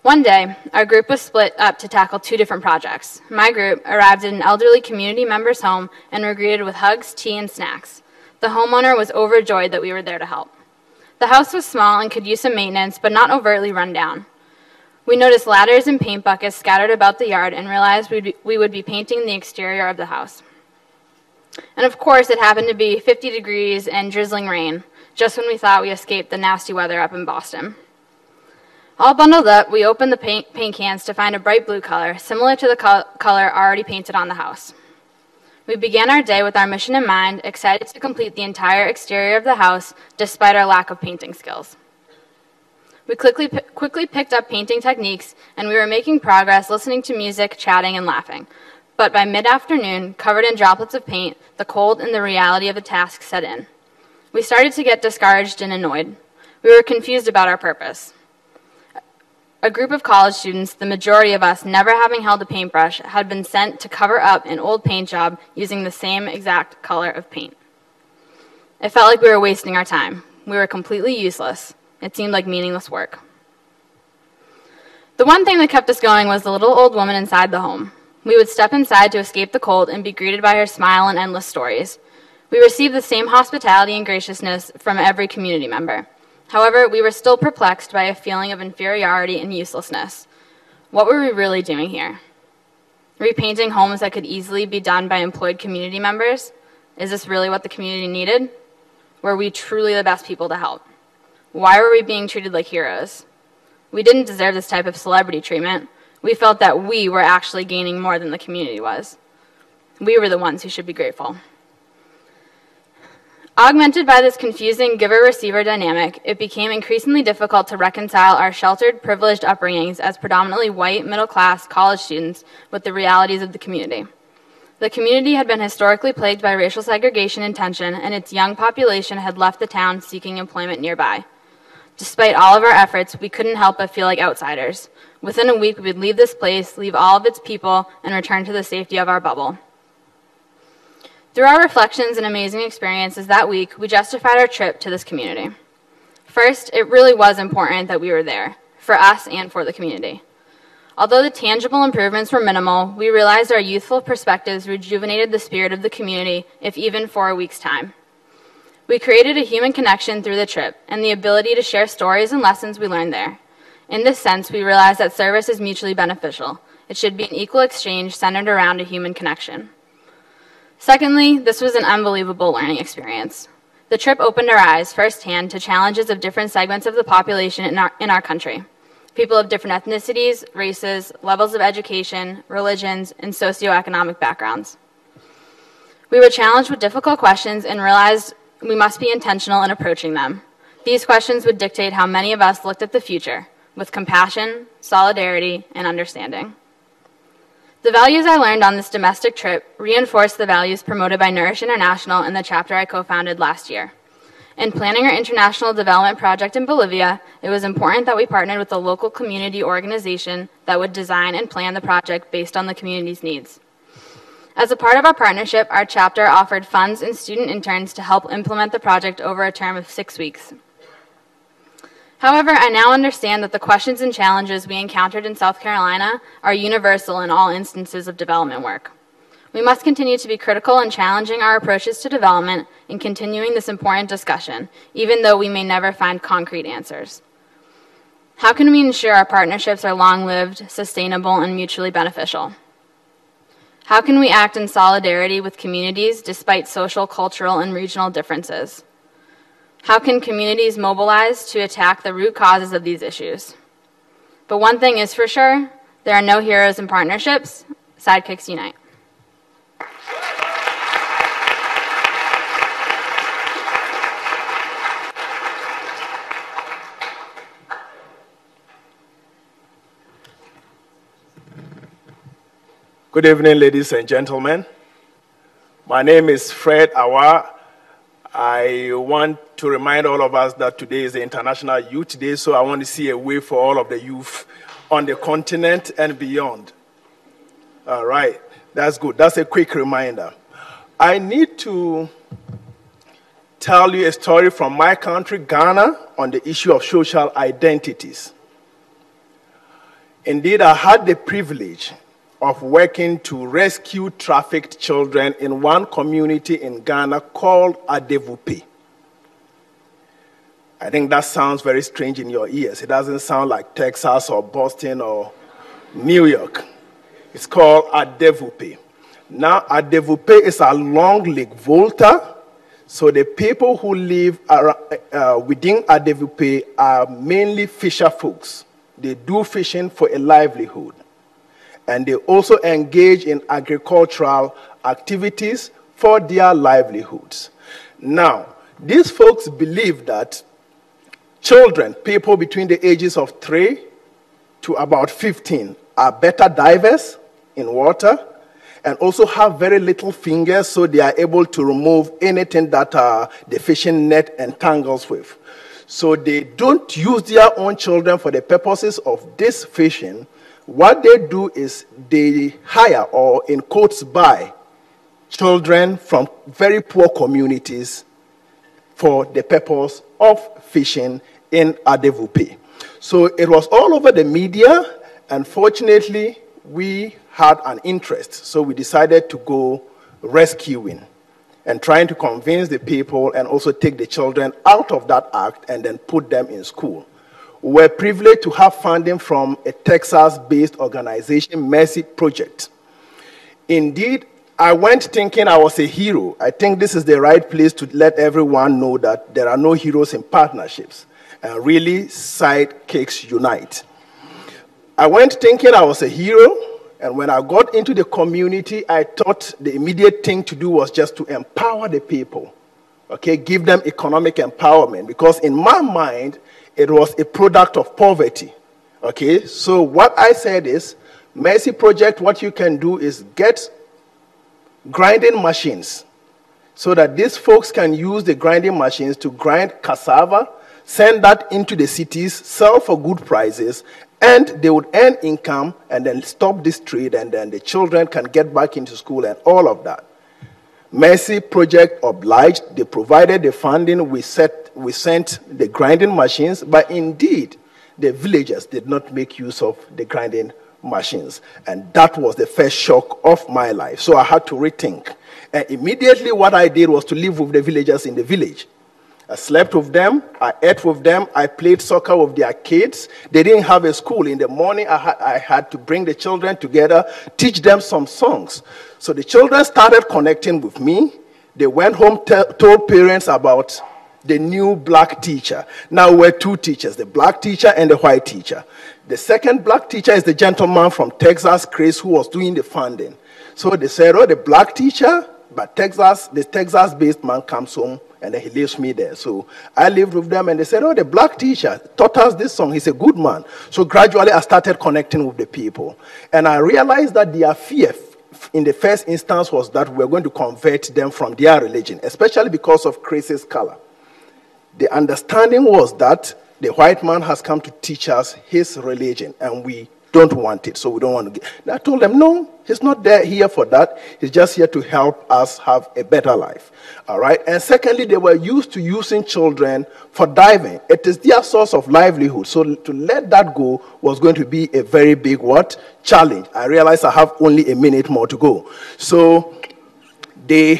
One day, our group was split up to tackle two different projects. My group arrived at an elderly community member's home and were greeted with hugs, tea, and snacks. The homeowner was overjoyed that we were there to help. The house was small and could use some maintenance, but not overtly run down. We noticed ladders and paint buckets scattered about the yard and realized we would be painting the exterior of the house. And of course, it happened to be 50 degrees and drizzling rain, just when we thought we escaped the nasty weather up in Boston. All bundled up, we opened the paint cans to find a bright blue color, similar to the color already painted on the house. We began our day with our mission in mind, excited to complete the entire exterior of the house, despite our lack of painting skills. We quickly picked up painting techniques, and we were making progress, listening to music, chatting, and laughing. But by mid-afternoon, covered in droplets of paint, the cold and the reality of the task set in. We started to get discouraged and annoyed. We were confused about our purpose. A group of college students, the majority of us never having held a paintbrush, had been sent to cover up an old paint job using the same exact color of paint. It felt like we were wasting our time. We were completely useless. It seemed like meaningless work. The one thing that kept us going was the little old woman inside the home. We would step inside to escape the cold and be greeted by her smile and endless stories. We received the same hospitality and graciousness from every community member. However, we were still perplexed by a feeling of inferiority and uselessness. What were we really doing here? Repainting homes that could easily be done by employed community members? Is this really what the community needed? Were we truly the best people to help? Why were we being treated like heroes? We didn't deserve this type of celebrity treatment. We felt that we were actually gaining more than the community was. We were the ones who should be grateful. Augmented by this confusing giver-receiver dynamic, it became increasingly difficult to reconcile our sheltered, privileged upbringings as predominantly white, middle-class college students with the realities of the community. The community had been historically plagued by racial segregation and tension, and its young population had left the town seeking employment nearby. Despite all of our efforts, we couldn't help but feel like outsiders. Within a week, we would leave this place, leave all of its people, and return to the safety of our bubble. Through our reflections and amazing experiences that week, we justified our trip to this community. First, it really was important that we were there, for us and for the community. Although the tangible improvements were minimal, we realized our youthful perspectives rejuvenated the spirit of the community, if even for a week's time. We created a human connection through the trip and the ability to share stories and lessons we learned there. In this sense, we realized that service is mutually beneficial. It should be an equal exchange centered around a human connection. Secondly, this was an unbelievable learning experience. The trip opened our eyes firsthand to challenges of different segments of the population in our country. People of different ethnicities, races, levels of education, religions, and socioeconomic backgrounds. We were challenged with difficult questions and realized we must be intentional in approaching them. These questions would dictate how many of us looked at the future, with compassion, solidarity, and understanding. The values I learned on this domestic trip reinforced the values promoted by Nourish International in the chapter I co-founded last year. In planning our international development project in Bolivia, it was important that we partnered with a local community organization that would design and plan the project based on the community's needs. As a part of our partnership, our chapter offered funds and student interns to help implement the project over a term of 6 weeks. However, I now understand that the questions and challenges we encountered in South Carolina are universal in all instances of development work. We must continue to be critical in challenging our approaches to development and continuing this important discussion, even though we may never find concrete answers. How can we ensure our partnerships are long-lived, sustainable, and mutually beneficial? How can we act in solidarity with communities despite social, cultural, and regional differences? How can communities mobilize to attack the root causes of these issues? But one thing is for sure, there are no heroes in partnerships. Sidekicks unite. Good evening, ladies and gentlemen. My name is Fred Awa. I want to remind all of us that today is the International Youth Day, so I want to see a way for all of the youth on the continent and beyond. All right, that's good. That's a quick reminder. I need to tell you a story from my country, Ghana, on the issue of social identities. Indeed, I had the privilege of working to rescue trafficked children in one community in Ghana called Adevupe. I think that sounds very strange in your ears. It doesn't sound like Texas or Boston or New York. It's called Adevupe. Now, Adevupe is along Lake Volta, so the people who live within Adevupe are mainly fisher folks. They do fishing for a livelihood. And they also engage in agricultural activities for their livelihoods. Now, these folks believe that children, people between the ages of 3 to about 15, are better divers in water and also have very little fingers, so they are able to remove anything that the fishing net entangles with. So they don't use their own children for the purposes of this fishing. What they do is they hire, or in quotes, buy children from very poor communities for the purpose of fishing in Adevupe. So it was all over the media, and fortunately, we had an interest. So we decided to go rescuing. and trying to convince the people and also take the children out of that act and then put them in school. We're privileged to have funding from a Texas-based organization, Mercy Project. Indeed, I went thinking I was a hero. I think this is the right place to let everyone know that there are no heroes in partnerships, and really sidekicks unite. I went thinking I was a hero, and when I got into the community, I thought the immediate thing to do was just to empower the people, okay, give them economic empowerment, because in my mind, it was a product of poverty, okay? So what I said is, Mercy Project, what you can do is get grinding machines so that these folks can use the grinding machines to grind cassava, send that into the cities, sell for good prices, and they would earn income and then stop this trade, and then the children can get back into school and all of that. Mercy Project obliged. They provided the funding. We sent the grinding machines, but indeed, the villagers did not make use of the grinding machines. And that was the first shock of my life. So I had to rethink. And immediately what I did was to live with the villagers in the village. I slept with them, I ate with them, I played soccer with their kids. They didn't have a school. In the morning, I had to bring the children together, teach them some songs. So the children started connecting with me. They went home, told parents about the new black teacher. Now we're two teachers, the black teacher and the white teacher. The second black teacher is the gentleman from Texas, Chris, who was doing the funding. So they said, oh, the black teacher, but the Texas-based man comes home, and then he leaves me there. So I lived with them, and they said, oh, the black teacher taught us this song. He's a good man. So gradually, I started connecting with the people. And I realized that their fear in the first instance was that we were going to convert them from their religion, especially because of Chris's color. The understanding was that the white man has come to teach us his religion, and we don't want it, so we don't want to get. And I told them, no, he's not here for that. He's just here to help us have a better life. All right? And secondly, they were used to using children for diving. It is their source of livelihood. So to let that go was going to be a very big challenge. I realized I have only a minute more to go. So I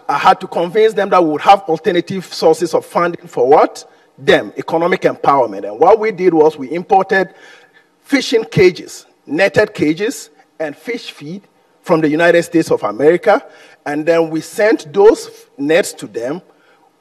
had to convince them that we would have alternative sources of funding for what? Them, economic empowerment. And what we did was we imported fishing cages, netted cages, and fish feed from the United States of America. And then we sent those nets to them.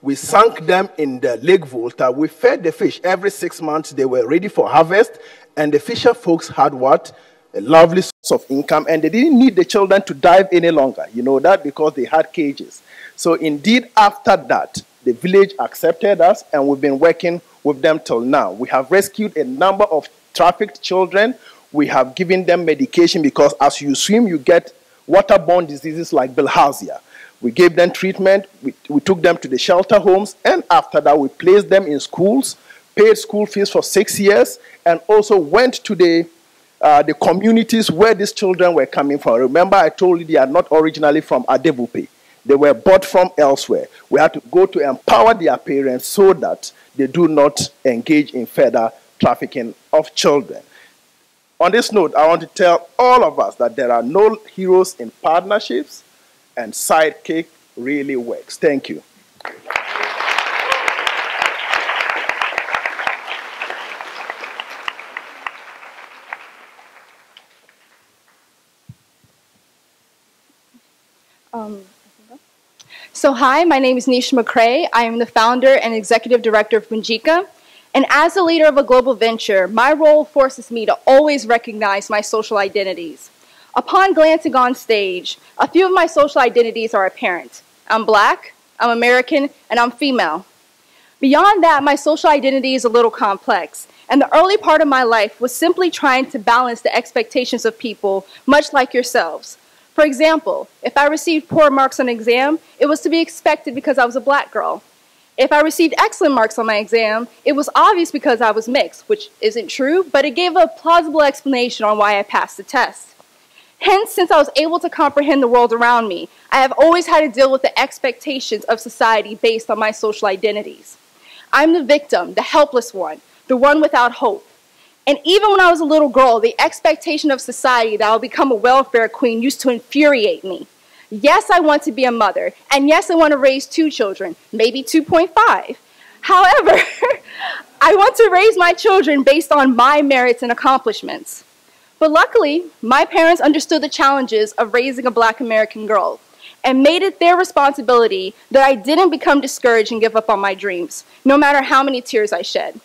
We sank them in the Lake Volta. We fed the fish. Every 6 months, they were ready for harvest. And the fisher folks had what? A lovely source of income. And they didn't need the children to dive any longer. You know that? Because they had cages. So indeed, after that, the village accepted us, and we've been working with them till now. We have rescued a number of trafficked children. We have given them medication, because as you swim, you get waterborne diseases like bilharzia. We gave them treatment. We took them to the shelter homes, and after that, we placed them in schools, paid school fees for 6 years, and also went to the communities where these children were coming from. Remember, I told you they are not originally from Adevupe. They were bought from elsewhere. We had to go to empower their parents so that they do not engage in further trafficking of children. On this note, I want to tell all of us that there are no heroes in partnerships, and sidekick really works. Thank you. So hi, my name is Nisha McCrae. I am the founder and executive director of Bunjika. And as the leader of a global venture, my role forces me to always recognize my social identities. Upon glancing on stage, a few of my social identities are apparent. I'm Black, I'm American, and I'm female. Beyond that, my social identity is a little complex. And the early part of my life was simply trying to balance the expectations of people, much like yourselves. For example, if I received poor marks on an exam, it was to be expected because I was a Black girl. If I received excellent marks on my exam, it was obvious because I was mixed, which isn't true, but it gave a plausible explanation on why I passed the test. Hence, since I was able to comprehend the world around me, I have always had to deal with the expectations of society based on my social identities. I'm the victim, the helpless one, the one without hope. And even when I was a little girl, the expectation of society that I would become a welfare queen used to infuriate me. Yes, I want to be a mother. And yes, I want to raise 2 children, maybe 2.5. However, I want to raise my children based on my merits and accomplishments. But luckily, my parents understood the challenges of raising a Black American girl and made it their responsibility that I didn't become discouraged and give up on my dreams, no matter how many tears I shed.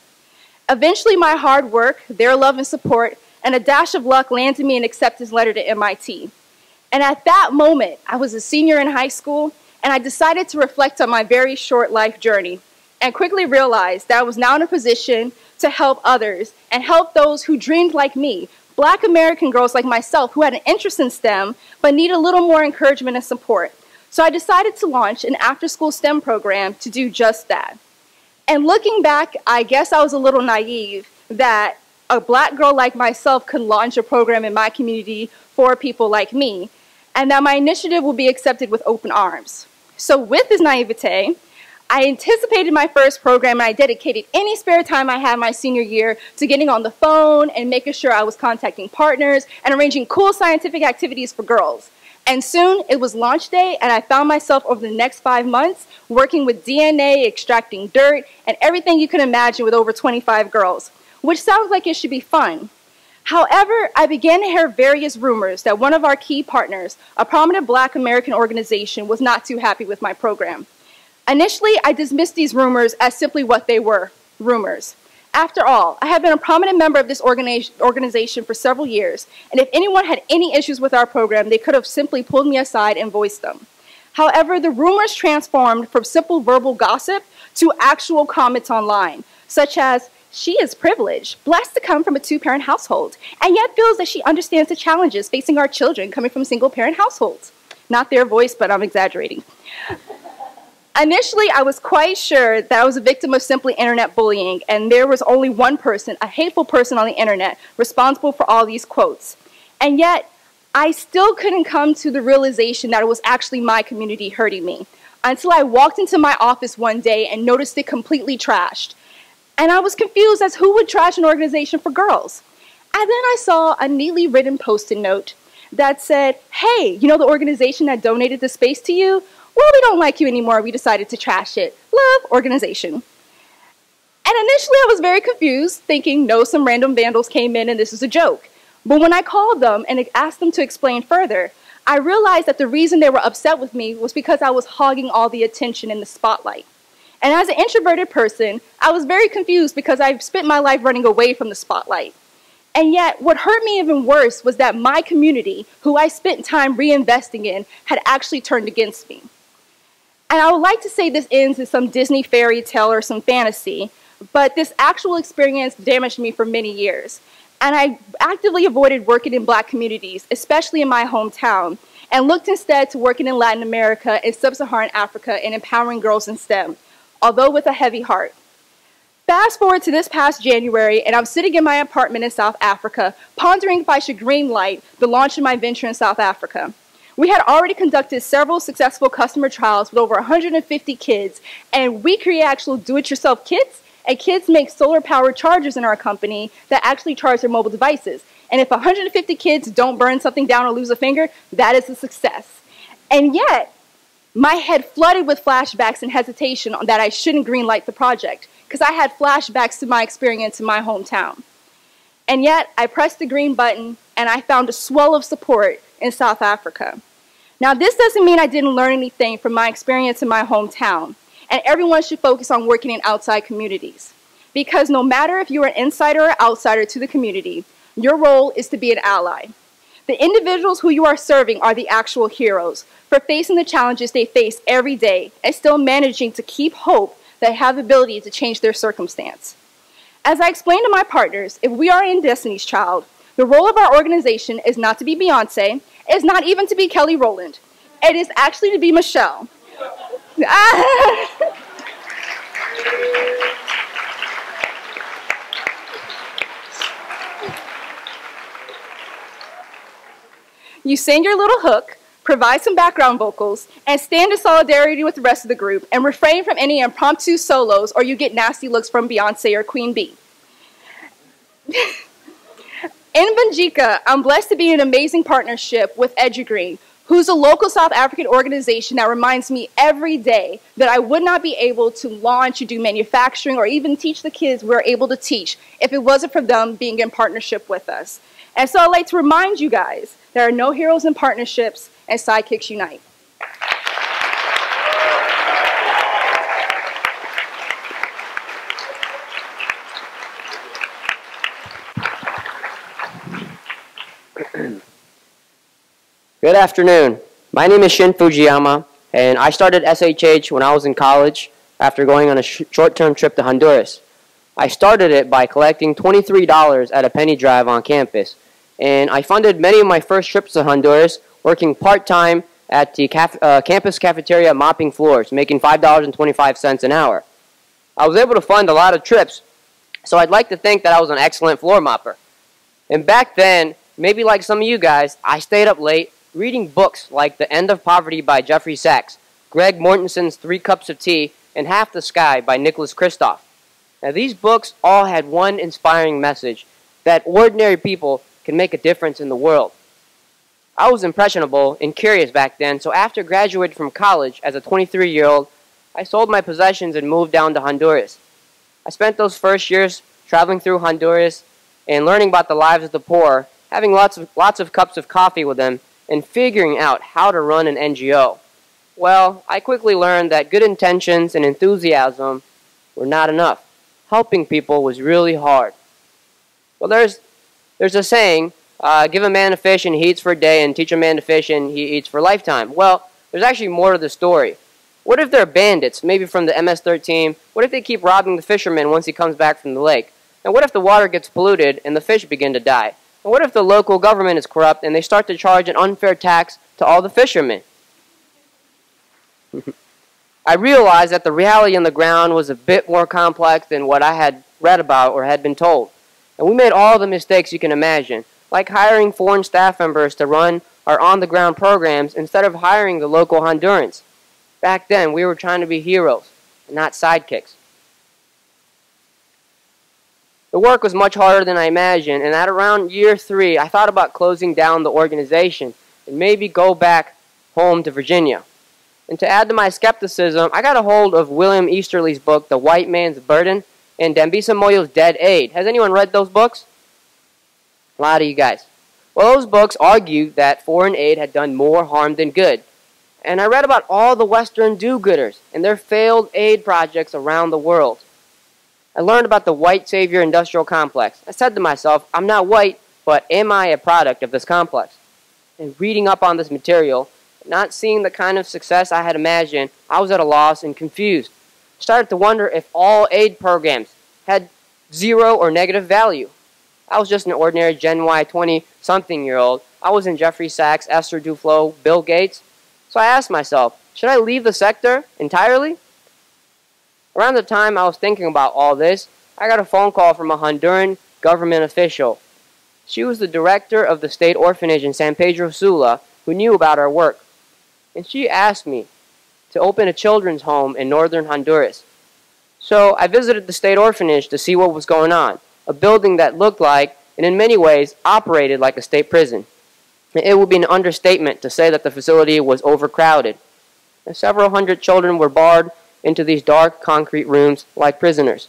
Eventually, my hard work, their love and support, and a dash of luck landed me an acceptance letter to MIT. And at that moment, I was a senior in high school, and I decided to reflect on my very short life journey and quickly realized that I was now in a position to help others and help those who dreamed like me, Black American girls like myself who had an interest in STEM but need a little more encouragement and support. So I decided to launch an after-school STEM program to do just that. And looking back, I guess I was a little naive that a Black girl like myself could launch a program in my community for people like me, and that my initiative will be accepted with open arms. So with this naivete, I anticipated my first program, and I dedicated any spare time I had my senior year to getting on the phone and making sure I was contacting partners and arranging cool scientific activities for girls. And soon it was launch day, and I found myself over the next 5 months working with DNA, extracting dirt, and everything you can imagine with over 25 girls, which sounds like it should be fun. However, I began to hear various rumors that one of our key partners, a prominent Black American organization, was not too happy with my program. Initially, I dismissed these rumors as simply what they were, rumors. After all, I have been a prominent member of this organization for several years, and if anyone had any issues with our program, they could have simply pulled me aside and voiced them. However, the rumors transformed from simple verbal gossip to actual comments online, such as, "She is privileged, blessed to come from a 2-parent household, and yet feels that she understands the challenges facing our children coming from single-parent households." Not their voice, but I'm exaggerating. Initially, I was quite sure that I was a victim of simply internet bullying, and there was only one person, a hateful person on the internet, responsible for all these quotes. And yet, I still couldn't come to the realization that it was actually my community hurting me, until I walked into my office one day and noticed it completely trashed. And I was confused as who would trash an organization for girls. And then I saw a neatly written Post-it note that said, "Hey, you know the organization that donated the space to you? Well, we don't like you anymore. We decided to trash it. Love, organization." And initially, I was very confused, thinking, no, some random vandals came in and this is a joke. But when I called them and asked them to explain further, I realized that the reason they were upset with me was because I was hogging all the attention in the spotlight. And as an introverted person, I was very confused because I've spent my life running away from the spotlight. And yet, what hurt me even worse was that my community, who I spent time reinvesting in, had actually turned against me. And I would like to say this ends in some Disney fairy tale or some fantasy, but this actual experience damaged me for many years. And I actively avoided working in Black communities, especially in my hometown, and looked instead to working in Latin America and Sub-Saharan Africa and empowering girls in STEM, although with a heavy heart. Fast forward to this past January, and I'm sitting in my apartment in South Africa, pondering if I should greenlight the launch of my venture in South Africa. We had already conducted several successful customer trials with over 150 kids, and we create actual do-it-yourself kits, and kids make solar-powered chargers in our company that actually charge their mobile devices. And if 150 kids don't burn something down or lose a finger, that is a success. And yet, my head flooded with flashbacks and hesitation on that I shouldn't greenlight the project, because I had flashbacks to my experience in my hometown. And yet, I pressed the green button, and I found a swell of support in South Africa. Now, this doesn't mean I didn't learn anything from my experience in my hometown, and everyone should focus on working in outside communities. Because no matter if you're an insider or outsider to the community, your role is to be an ally. The individuals who you are serving are the actual heroes for facing the challenges they face every day and still managing to keep hope that have the ability to change their circumstance. As I explained to my partners, if we are in Destiny's Child, the role of our organization is not to be Beyonce, it's not even to be Kelly Rowland. It is actually to be Michelle. You sing your little hook, provide some background vocals, and stand in solidarity with the rest of the group, and refrain from any impromptu solos or you get nasty looks from Beyonce or Queen Bee. In Benjica, I'm blessed to be in an amazing partnership with EduGreen, who's a local South African organization that reminds me every day that I would not be able to launch or do manufacturing or even teach the kids we're able to teach if it wasn't for them being in partnership with us. And so I'd like to remind you guys, there are no heroes in partnerships, and sidekicks unite. Good afternoon. My name is Shin Fujiyama, and I started SHH when I was in college after going on a short-term trip to Honduras. I started it by collecting $23 at a penny drive on campus, and I funded many of my first trips to Honduras working part-time at the campus cafeteria mopping floors, making $5.25 an hour. I was able to fund a lot of trips, so I'd like to think that I was an excellent floor mopper. And back then, maybe like some of you guys, I stayed up late reading books like The End of Poverty by Jeffrey Sachs, Greg Mortensen's 3 Cups of Tea, and Half the Sky by Nicholas Kristof. Now these books all had one inspiring message, that ordinary people can make a difference in the world. I was impressionable and curious back then, so after graduating from college as a 23-year-old, I sold my possessions and moved down to Honduras. I spent those first years traveling through Honduras and learning about the lives of the poor, having lots of cups of coffee with them, and figuring out how to run an NGO. Well, I quickly learned that good intentions and enthusiasm were not enough. Helping people was really hard. Well, there's a saying, give a man a fish and he eats for a day, and teach a man to fish and he eats for a lifetime. Well, there's actually more to the story. What if they're bandits, maybe from the MS-13? What if they keep robbing the fisherman once he comes back from the lake? And what if the water gets polluted and the fish begin to die? And what if the local government is corrupt and they start to charge an unfair tax to all the fishermen? I realized that the reality on the ground was a bit more complex than what I had read about or had been told. And we made all the mistakes you can imagine, like hiring foreign staff members to run our on-the-ground programs instead of hiring the local Hondurans. Back then, we were trying to be heroes, and not sidekicks. The work was much harder than I imagined, and at around year 3, I thought about closing down the organization and maybe go back home to Virginia. And to add to my skepticism, I got a hold of William Easterly's book, The White Man's Burden, and Dambisa Moyo's Dead Aid. Has anyone read those books? A lot of you guys. Well, those books argue that foreign aid had done more harm than good. And I read about all the Western do-gooders and their failed aid projects around the world. I learned about the white savior industrial complex. I said to myself, I'm not white, but am I a product of this complex? And reading up on this material, not seeing the kind of success I had imagined, I was at a loss and confused. I started to wonder if all aid programs had zero or negative value. I was just an ordinary Gen Y 20-something-year-old. I wasn't Jeffrey Sachs, Esther Duflo, Bill Gates. So I asked myself, should I leave the sector entirely? Around the time I was thinking about all this, I got a phone call from a Honduran government official. She was the director of the state orphanage in San Pedro Sula, who knew about our work. And she asked me to open a children's home in northern Honduras. So I visited the state orphanage to see what was going on, a building that looked like, and in many ways, operated like a state prison. It would be an understatement to say that the facility was overcrowded. And several hundred children were barred into these dark concrete rooms like prisoners.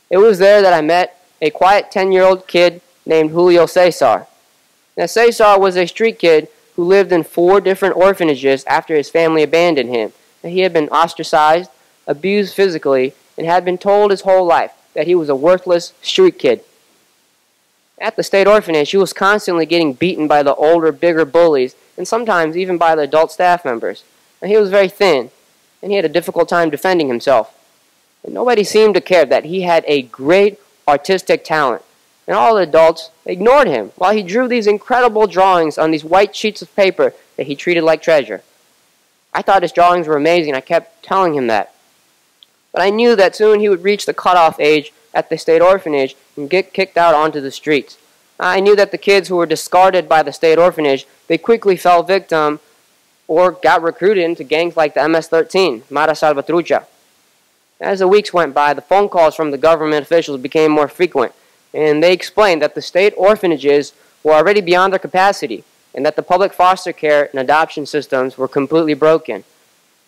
It was there that I met a quiet 10-year-old kid named Julio Cesar. Now, Cesar was a street kid who lived in 4 different orphanages after his family abandoned him. And he had been ostracized, abused physically, and had been told his whole life that he was a worthless street kid. At the state orphanage, he was constantly getting beaten by the older, bigger bullies, and sometimes even by the adult staff members. And he was very thin, and he had a difficult time defending himself. And nobody seemed to care that he had a great artistic talent. And all the adults ignored him while he drew these incredible drawings on these white sheets of paper that he treated like treasure. I thought his drawings were amazing. I kept telling him that. But I knew that soon he would reach the cutoff age at the state orphanage and get kicked out onto the streets. I knew that the kids who were discarded by the state orphanage, they quickly fell victim or got recruited into gangs like the MS-13, Mara Salvatrucha. As the weeks went by, the phone calls from the government officials became more frequent, and they explained that the state orphanages were already beyond their capacity, and that the public foster care and adoption systems were completely broken.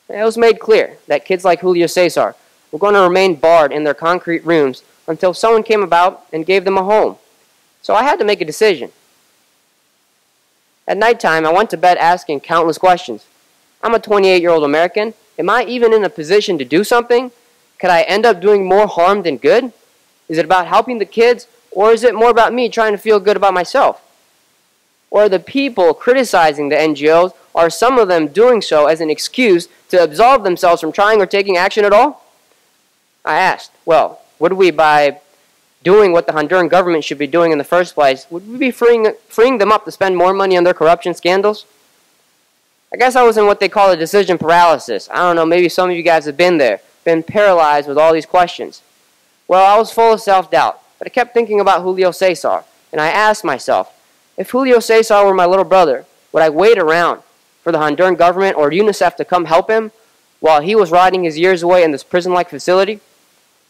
It was made clear that kids like Julio Cesar were going to remain barred in their concrete rooms until someone came about and gave them a home. So I had to make a decision. At nighttime, I went to bed asking countless questions. I'm a 28-year-old American. Am I even in a position to do something? Could I end up doing more harm than good? Is it about helping the kids, or is it more about me trying to feel good about myself? Or are the people criticizing the NGOs, are some of them doing so as an excuse to absolve themselves from trying or taking action at all? I asked, well, would we, by doing what the Honduran government should be doing in the first place, would we be freeing them up to spend more money on their corruption scandals? I guess I was in what they call a decision paralysis. I don't know, maybe some of you guys have been there, been paralyzed with all these questions. Well, I was full of self-doubt, but I kept thinking about Julio Cesar, and I asked myself, if Julio Cesar were my little brother, would I wait around for the Honduran government or UNICEF to come help him while he was rotting his years away in this prison-like facility?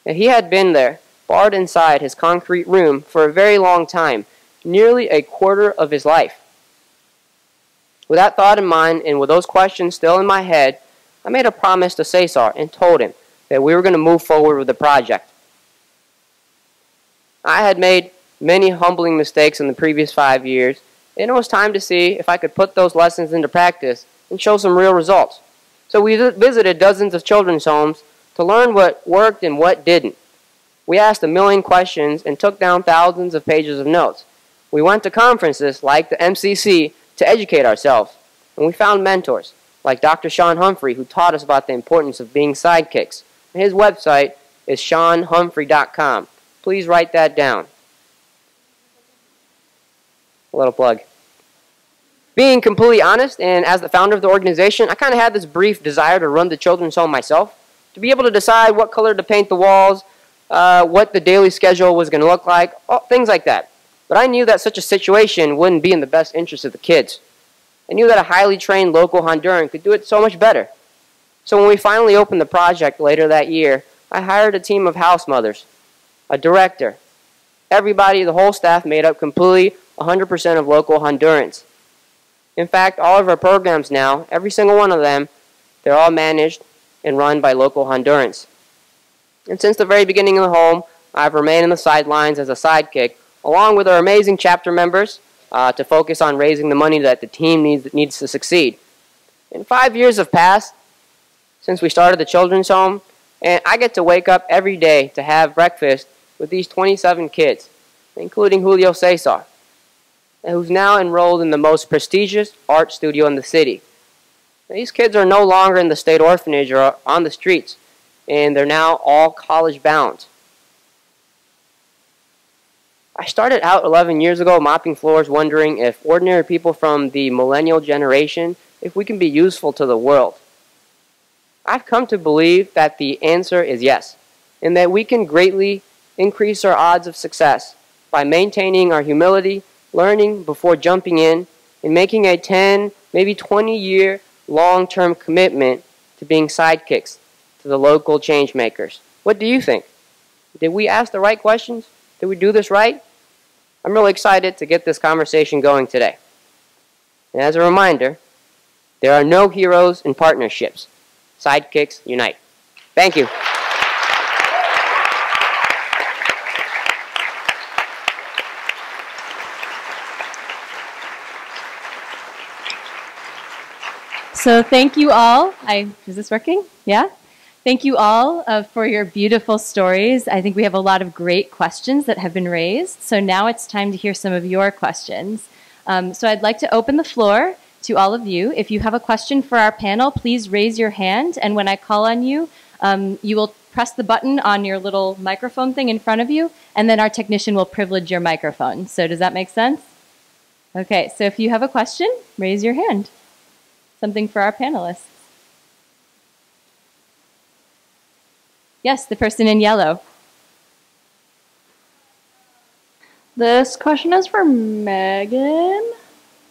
And he had been there, barred inside his concrete room for a very long time, nearly a quarter of his life. With that thought in mind, and with those questions still in my head, I made a promise to Cesar and told him that we were going to move forward with the project. I had made many humbling mistakes in the previous 5 years, and it was time to see if I could put those lessons into practice and show some real results. So we visited dozens of children's homes to learn what worked and what didn't. We asked 1 million questions and took down thousands of pages of notes. We went to conferences like the MCC to educate ourselves, and we found mentors like Dr. Sean Humphrey, who taught us about the importance of being sidekicks. His website is seanhumphrey.com. Please write that down. A little plug. Being completely honest, and as the founder of the organization, I kind of had this brief desire to run the children's home myself, to be able to decide what color to paint the walls, what the daily schedule was going to look like, things like that. But I knew that such a situation wouldn't be in the best interest of the kids. I knew that a highly trained local Honduran could do it so much better. So when we finally opened the project later that year, I hired a team of house mothers, a director, everybody, the whole staff made up completely 100% of local Hondurans. In fact, all of our programs now, every single one of them, they're all managed and run by local Hondurans. And since the very beginning of the home, I've remained in the sidelines as a sidekick, along with our amazing chapter members, to focus on raising the money that the team needs to succeed. And 5 years have passed since we started the children's home, and I get to wake up every day to have breakfast with these 27 kids, including Julio Cesar, who's now enrolled in the most prestigious art studio in the city. These kids are no longer in the state orphanage or on the streets, and they're now all college bound. I started out 11 years ago mopping floors, wondering if ordinary people from the millennial generation, if we can be useful to the world. I've come to believe that the answer is yes, and that we can greatly increase our odds of success by maintaining our humility, learning before jumping in, and making a 10, maybe 20-year long-term commitment to being sidekicks to the local change makers. What do you think? Did we ask the right questions? Did we do this right? I'm really excited to get this conversation going today. And as a reminder, there are no heroes in partnerships. Sidekicks unite. Thank you. So thank you all. Is this working? Yeah? Thank you all for your beautiful stories. I think we have a lot of great questions that have been raised. So now it's time to hear some of your questions. So I'd like to open the floor to all of you. If you have a question for our panel, please raise your hand. And when I call on you, you will press the button on your little microphone thing in front of you, and then our technician will privilege your microphone. So does that make sense? Okay, so if you have a question, raise your hand. Something for our panelists. Yes, the person in yellow. This question is for Megan.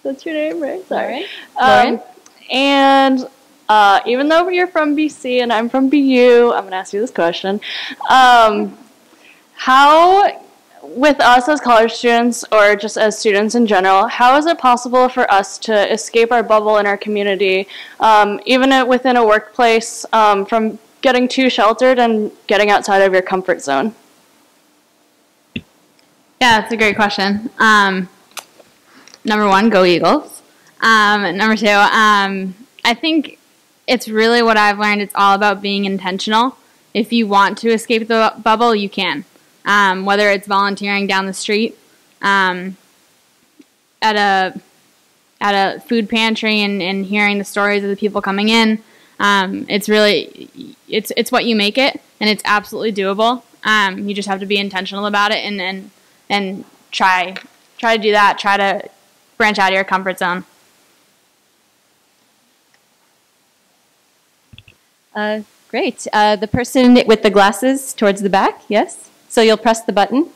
That's your name, right? Sorry. Lauren? And even though you're from BC and I'm from BU, I'm going to ask you this question. How with us as college students, or just as students in general, how is it possible for us to escape our bubble in our community, even within a workplace, from getting too sheltered and getting outside of your comfort zone? Yeah, that's a great question. Number one, go Eagles. Number two, I think it's really what I've learned. It's all about being intentional. If you want to escape the bubble, you can. Whether it's volunteering down the street, at a food pantry and hearing the stories of the people coming in, it's really it's what you make it, and it's absolutely doable. You just have to be intentional about it and try to do that. Try to branch out of your comfort zone. Great. The person with the glasses towards the back, yes? So you'll press the button.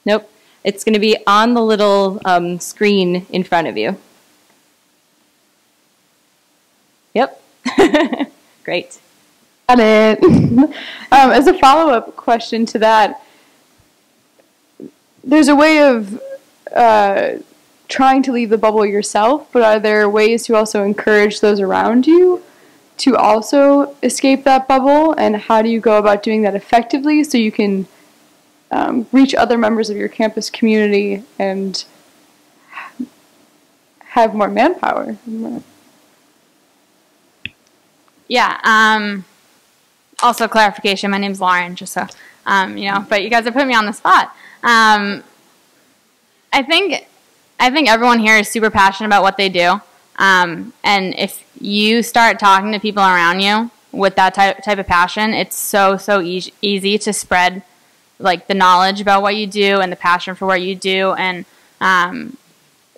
Nope. It's going to be on the little screen in front of you. Yep. Great. Got it. As a follow-up question to that, there's a way of trying to leave the bubble yourself, but are there ways to also encourage those around you to also escape that bubble? And how do you go about doing that effectively so you can reach other members of your campus community and have more manpower? Yeah. Also, clarification. My name's Lauren, just so But you guys are putting me on the spot. I think everyone here is super passionate about what they do. And if you start talking to people around you with that type of passion, it's so easy to spread like the knowledge about what you do and the passion for what you do. And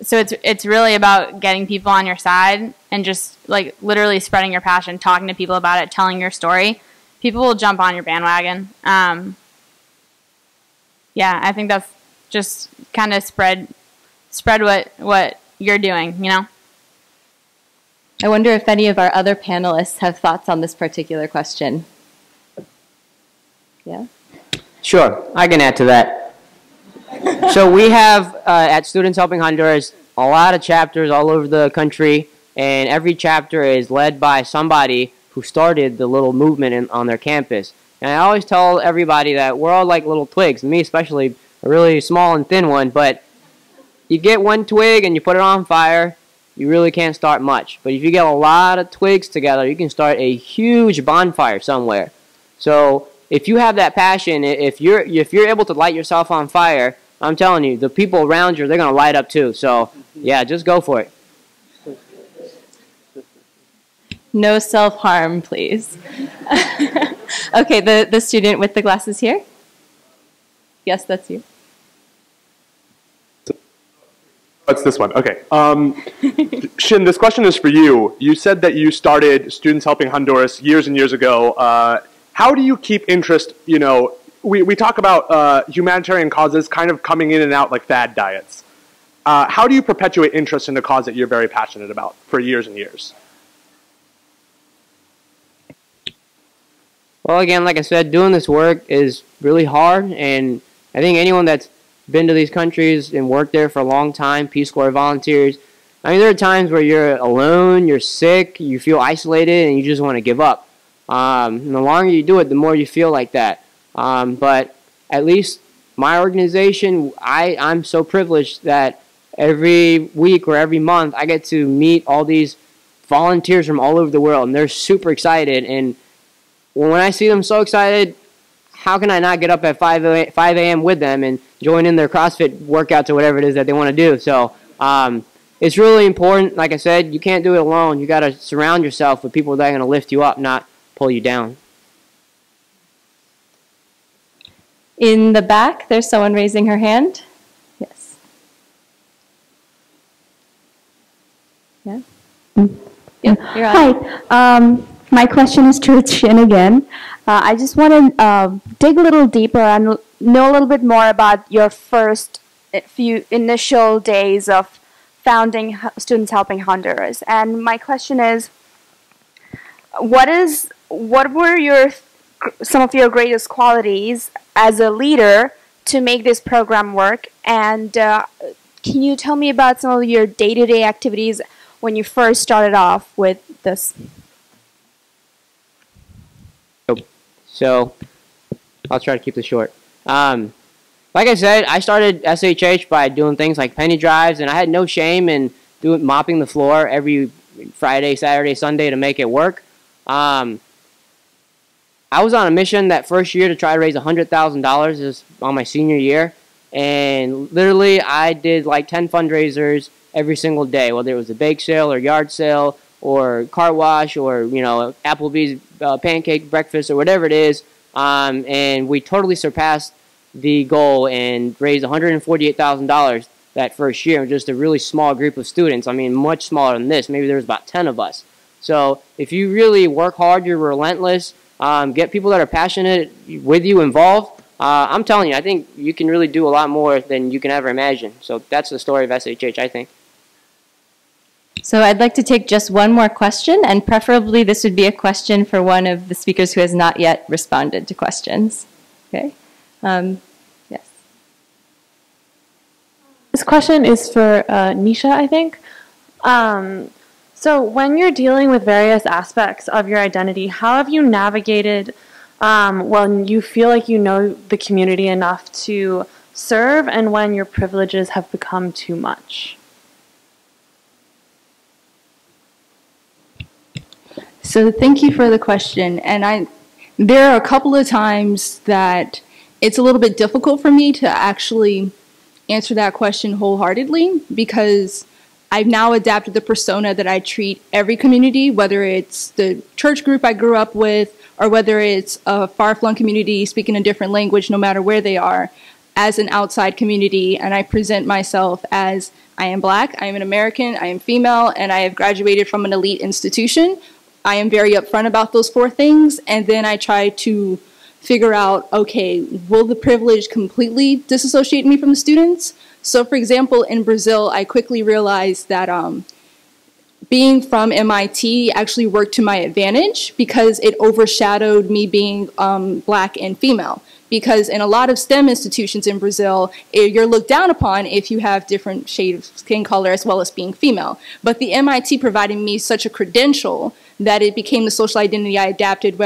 so it's really about getting people on your side and just like literally spreading your passion, talking to people about it, telling your story. People will jump on your bandwagon. Yeah, I think that's just kind of spread what you're doing, I wonder if any of our other panelists have thoughts on this particular question. Yeah? Sure, I can add to that. So we have, at Students Helping Honduras, a lot of chapters all over the country, and every chapter is led by somebody who started the little movement on their campus. And I always tell everybody that we're all like little twigs, me especially, a really small and thin one, but you get one twig and you put it on fire, you really can't start much. But if you get a lot of twigs together, you can start a huge bonfire somewhere. So if you have that passion, if you're able to light yourself on fire, I'm telling you, the people around you, they're going to light up too. So yeah, just go for it. No self-harm, please. Okay, the student with the glasses here. Yes, that's you. That's this one. Okay. Shin, this question is for you. You said that you started Students Helping Honduras years and years ago. How do you keep interest? We talk about humanitarian causes kind of coming in and out like fad diets. How do you perpetuate interest in a cause that you're very passionate about for years and years? Well, again, like I said, doing this work is really hard, and I think anyone that's been to these countries and worked there for a long time, Peace Corps volunteers, I mean, there are times where you're alone, you're sick, you feel isolated, and you just want to give up. And the longer you do it, the more you feel like that. But at least my organization, I'm so privileged that every week or every month I get to meet all these volunteers from all over the world, and they're super excited. And when I see them so excited, how can I not get up at 5 a.m. with them and join in their CrossFit workouts or whatever it is that they want to do? So it's really important. Like I said, you can't do it alone. You got to surround yourself with people that are going to lift you up, not pull you down. In the back, there's someone raising her hand. Yes. Yeah. Yep, you're on. Hi. My question is to Shin again. I just want to dig a little deeper and know a little bit more about your first few initial days of founding Students Helping Honduras. And my question is, what were your some of your greatest qualities as a leader to make this program work? And can you tell me about some of your day-to-day activities when you first started off with this? So I'll try to keep this short. Like I said, I started SHH by doing things like penny drives, and I had no shame in mopping the floor every Friday, Saturday, Sunday to make it work. I was on a mission that first year to try to raise $100,000. It was on my senior year, and literally I did like 10 fundraisers every single day, whether it was a bake sale or yard sale or car wash or, you know, Applebee's pancake breakfast or whatever it is. And we totally surpassed the goal and raised $148,000 that first year. Just a really small group of students. I mean, much smaller than this. Maybe there was about 10 of us. So if you really work hard, you're relentless, get people that are passionate with you involved, I'm telling you, I think you can really do a lot more than you can ever imagine. So that's the story of SHH, I think. So I'd like to take just one more question, and preferably this would be a question for one of the speakers who has not yet responded to questions. Okay? Yes. This question is for Nisha, I think. So when you're dealing with various aspects of your identity, how have you navigated when you feel like you know the community enough to serve and when your privileges have become too much? So thank you for the question. And there are a couple of times that it's a little bit difficult for me to actually answer that question wholeheartedly, because I've now adapted the persona that I treat every community, whether it's the church group I grew up with or whether it's a far-flung community speaking a different language, no matter where they are, as an outside community. And I present myself as I am Black, I am an American, I am female, and I have graduated from an elite institution. I am very upfront about those 4 things, and then I try to figure out, okay, will the privilege completely disassociate me from the students? So for example, in Brazil, I quickly realized that being from MIT actually worked to my advantage because it overshadowed me being Black and female. Because in a lot of STEM institutions in Brazil, you're looked down upon if you have different shade of skin color as well as being female. But the MIT provided me such a credential that it became the social identity I adapted,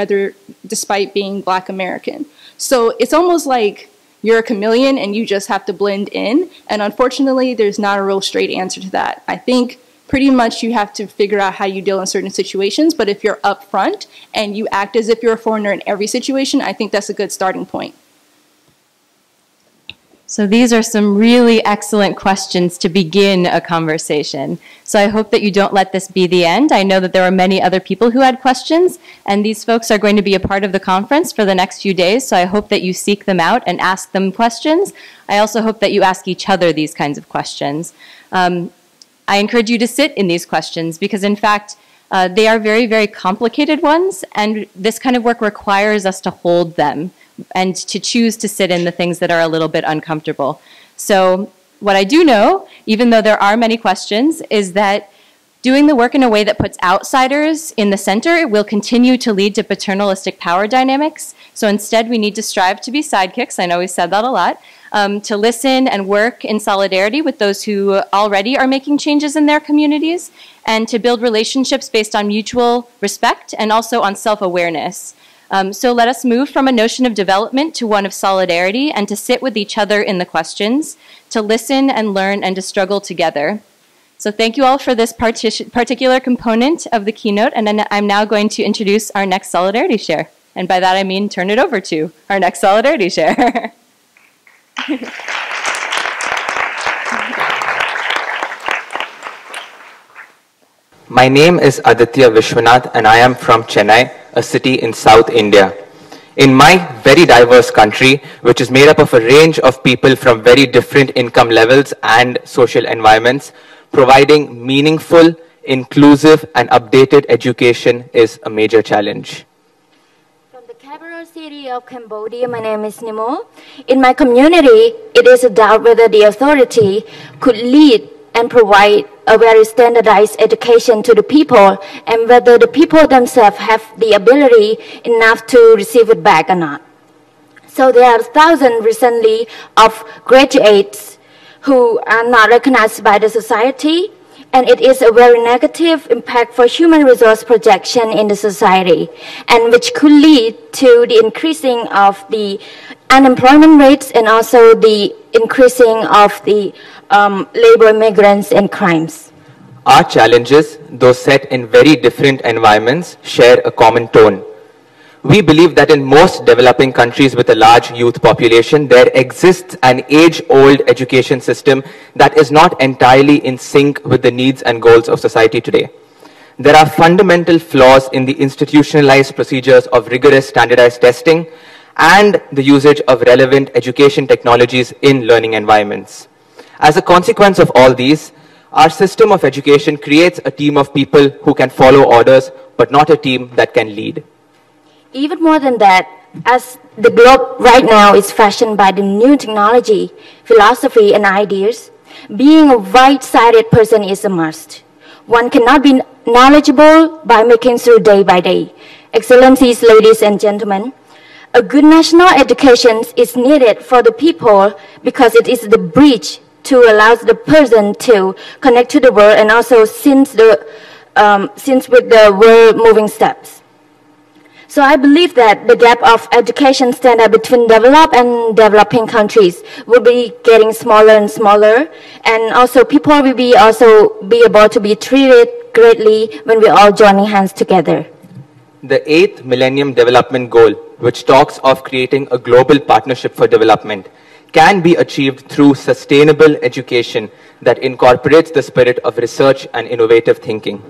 despite being Black American. So it's almost like you're a chameleon and you just have to blend in. And unfortunately, there's not a real straight answer to that. I think pretty much you have to figure out how you deal in certain situations. But if you're upfront and you act as if you're a foreigner in every situation, I think that's a good starting point. So these are some really excellent questions to begin a conversation. So I hope that you don't let this be the end. I know that there are many other people who had questions, and these folks are going to be a part of the conference for the next few days, so I hope that you seek them out and ask them questions. I also hope that you ask each other these kinds of questions. I encourage you to sit in these questions because, in fact, they are very, very complicated ones, and this kind of work requires us to hold them and to choose to sit in the things that are a little bit uncomfortable. So what I do know, even though there are many questions, is that doing the work in a way that puts outsiders in the center will continue to lead to paternalistic power dynamics. So instead, we need to strive to be sidekicks. I know we've said that a lot. To listen and work in solidarity with those who already are making changes in their communities, and to build relationships based on mutual respect and also on self-awareness. So let us move from a notion of development to one of solidarity, and to sit with each other in the questions, to listen and learn and to struggle together. So thank you all for this particular component of the keynote, and then I'm now going to introduce our next Solidarity Share. And by that I mean turn it over to our next Solidarity Share. My name is Aditya Vishwanath and I am from Chennai, a city in South India. In my very diverse country, which is made up of a range of people from very different income levels and social environments, providing meaningful, inclusive and updated education is a major challenge. Capital city of Cambodia, my name is Nimo. In my community, it is a doubt whether the authority could lead and provide a very standardized education to the people, and whether the people themselves have the ability enough to receive it back or not. So there are thousands recently of graduates who are not recognized by the society, and it is a very negative impact for human resource projection in the society, and which could lead to the increasing of the unemployment rates and also the increasing of the labor migrants and crimes. Our challenges, though set in very different environments, share a common tone. We believe that in most developing countries with a large youth population, there exists an age-old education system that is not entirely in sync with the needs and goals of society today. There are fundamental flaws in the institutionalized procedures of rigorous standardized testing and the usage of relevant education technologies in learning environments. As a consequence of all these, our system of education creates a team of people who can follow orders, but not a team that can lead. Even more than that, as the globe right now is fashioned by the new technology, philosophy, and ideas, being a right-sided person is a must. One cannot be knowledgeable by making through day by day. Excellencies, ladies and gentlemen, a good national education is needed for the people because it is the bridge to allow the person to connect to the world and also since with the world moving steps. So I believe that the gap of education standard between developed and developing countries will be getting smaller and smaller, and also people will be able to be treated greatly when we're all joining hands together. The 8th Millennium Development Goal, which talks of creating a global partnership for development, can be achieved through sustainable education that incorporates the spirit of research and innovative thinking.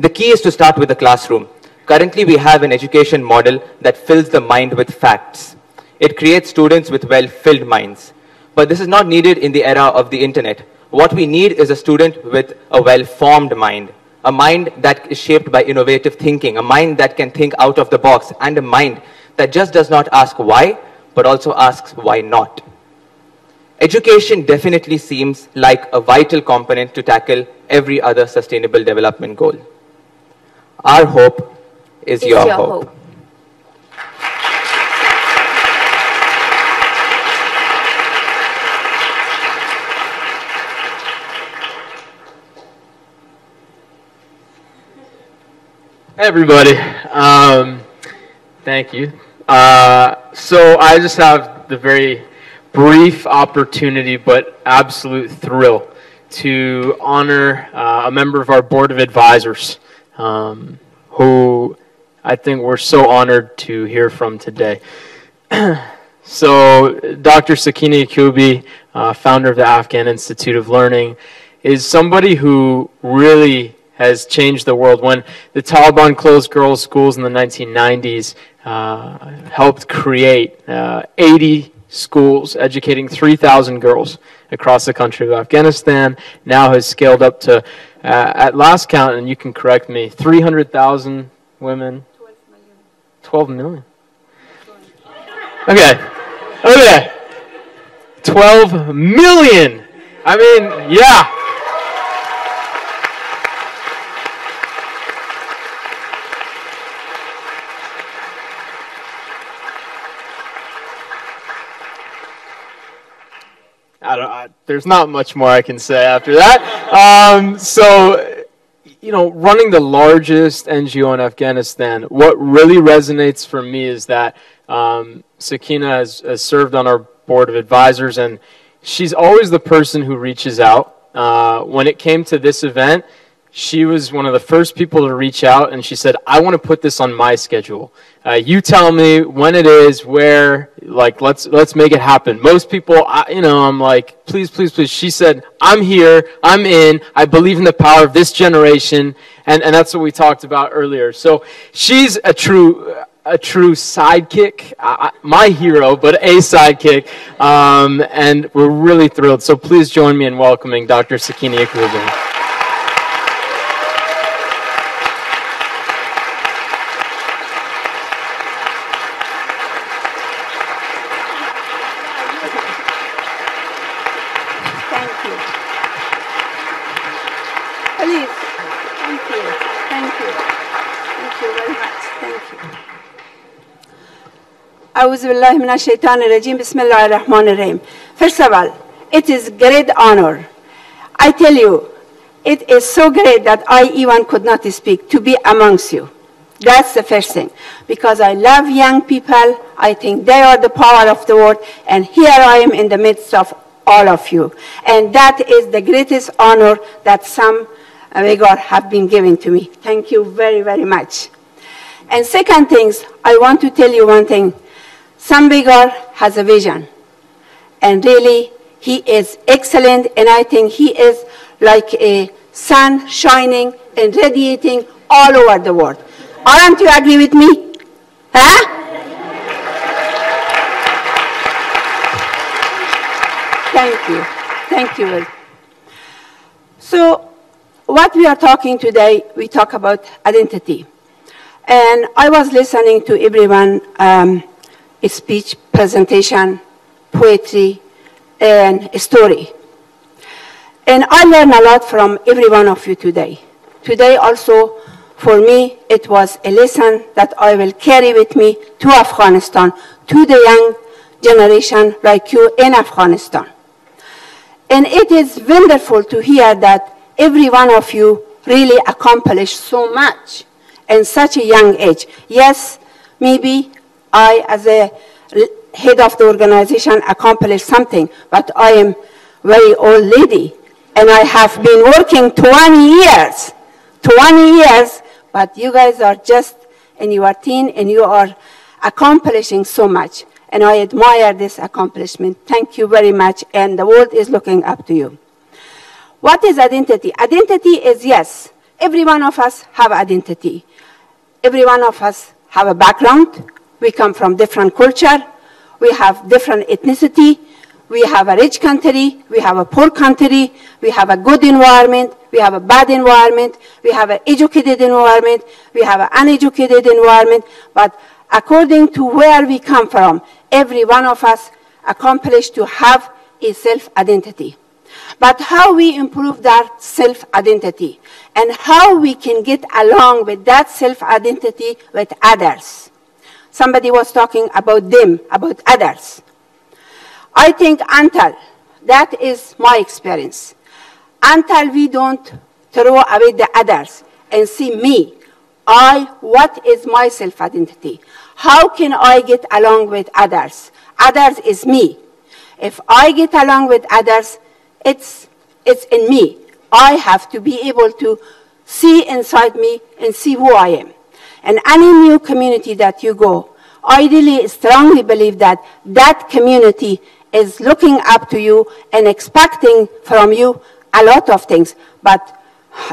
The key is to start with the classroom. Currently, we have an education model that fills the mind with facts. It creates students with well-filled minds. But this is not needed in the era of the internet. What we need is a student with a well-formed mind, a mind that is shaped by innovative thinking, a mind that can think out of the box, and a mind that just does not ask why, but also asks why not. Education definitely seems like a vital component to tackle every other sustainable development goal. Our hope is your hope. Hey everybody, thank you. So I just have the very brief opportunity but absolute thrill to honor a member of our board of advisors who I think we're so honored to hear from today. So Dr. Sakina Yakubi, founder of the Afghan Institute of Learning, is somebody who really has changed the world. When the Taliban closed girls' schools in the 1990s, helped create 80 schools educating 3,000 girls across the country of Afghanistan, now has scaled up to, at last count, and you can correct me, 300,000 women. 12 million. Okay. 12 million. I mean, yeah. There's not much more I can say after that. So, you know, running the largest NGO in Afghanistan, what really resonates for me is that Sakina has served on our board of advisors, and she's always the person who reaches out. When it came to this event, she was one of the first people to reach out, and she said, I want to put this on my schedule. You tell me when it is, where, like, let's make it happen. Most people, I'm like, please, please, please. She said, I'm here, I'm in, I believe in the power of this generation, and that's what we talked about earlier. So she's a true sidekick, my hero, but a sidekick, and we're really thrilled. So please join me in welcoming Dr. Sakina Yakubi. Thank you. Thank you very much. Thank you. أعوذ بالله من الشيطان الرجيم. بسم الله الرحمن الرحيم. First of all, it is great honor. I tell you, it is so great that I even could not speak to be amongst you. That's the first thing. Because I love young people. I think they are the power of the world. And here I am in the midst of all of you. And that is the greatest honor that some Vaghar have been giving to me. Thank you very, very much. And second things, I want to tell you one thing. Sam Vaghar has a vision. And really, he is excellent. And I think he is like a sun shining and radiating all over the world. Aren't you agree with me? Huh? Thank you. Thank you. So, what we are talking today, we talk about identity. And I was listening to everyone, speech, presentation, poetry, and story. And I learned a lot from every one of you today. Today also, for me, it was a lesson that I will carry with me to Afghanistan, to the young generation like you in Afghanistan. And it is wonderful to hear that every one of you really accomplished so much in such a young age. Yes, maybe I, as a head of the organization, accomplished something, but I am very old lady, and I have been working 20 years. 20 years, but you guys are just in your teen, and you are accomplishing so much. And I admire this accomplishment. Thank you very much, and the world is looking up to you. What is identity? Identity is, yes, every one of us have identity. Every one of us have a background. We come from different culture. We have different ethnicity. We have a rich country. We have a poor country. We have a good environment. We have a bad environment. We have an educated environment. We have an uneducated environment. But according to where we come from, every one of us accomplished to have a self-identity. But how we improve that self-identity and how we can get along with that self-identity with others. Somebody was talking about them, about others. I think until, that is my experience, until we don't throw away the others and see me, what is my self-identity? How can I get along with others? Others is me. If I get along with others, it's in me. I have to be able to see inside me and see who I am. And any new community that you go, I really strongly believe that that community is looking up to you and expecting from you a lot of things. But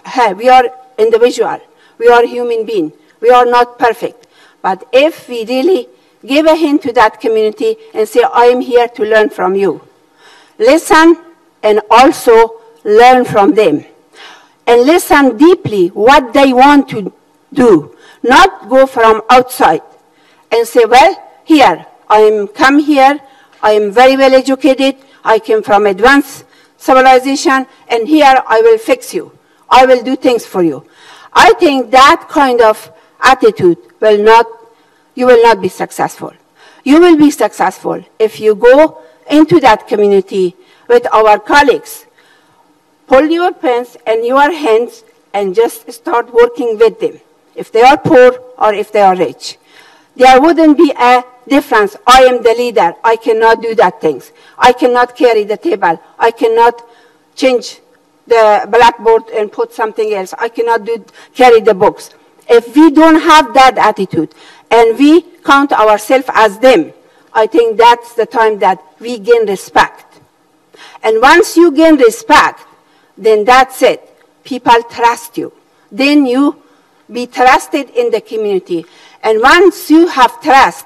hey, we are individual. We are human beings. We are not perfect. But if we really give a hint to that community and say, I am here to learn from you, listen and also learn from them. And listen deeply what they want to do. Not go from outside and say, well, here, I am come here, I am very well educated, I came from advanced civilization, and here I will fix you. I will do things for you. I think that kind of attitude you will not be successful. You will be successful if you go into that community with our colleagues. Pull your pens and your hands and just start working with them. If they are poor or if they are rich. There wouldn't be a difference. I am the leader. I cannot do that things. I cannot carry the table. I cannot change the blackboard and put something else. I cannot carry the books. If we don't have that attitude and we count ourselves as them, I think that's the time that we gain respect. And once you gain respect, then that's it. People trust you. Then you be trusted in the community. And once you have trust,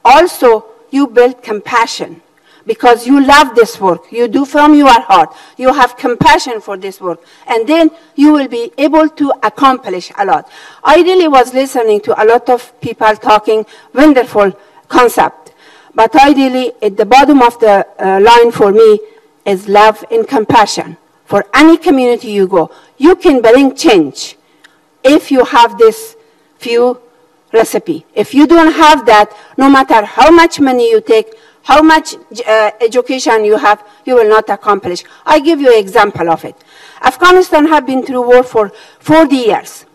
also you build compassion. Because you love this work. You do from your heart. You have compassion for this work. And then you will be able to accomplish a lot. I really was listening to a lot of people talking wonderful concept. But I really, at the bottom of the line for me, is love and compassion. For any community you go, you can bring change. if you have this few recipe. If you don't have that, no matter how much money you take, how much education you have, you will not accomplish. I give you an example of it. Afghanistan have been through war for 40 years.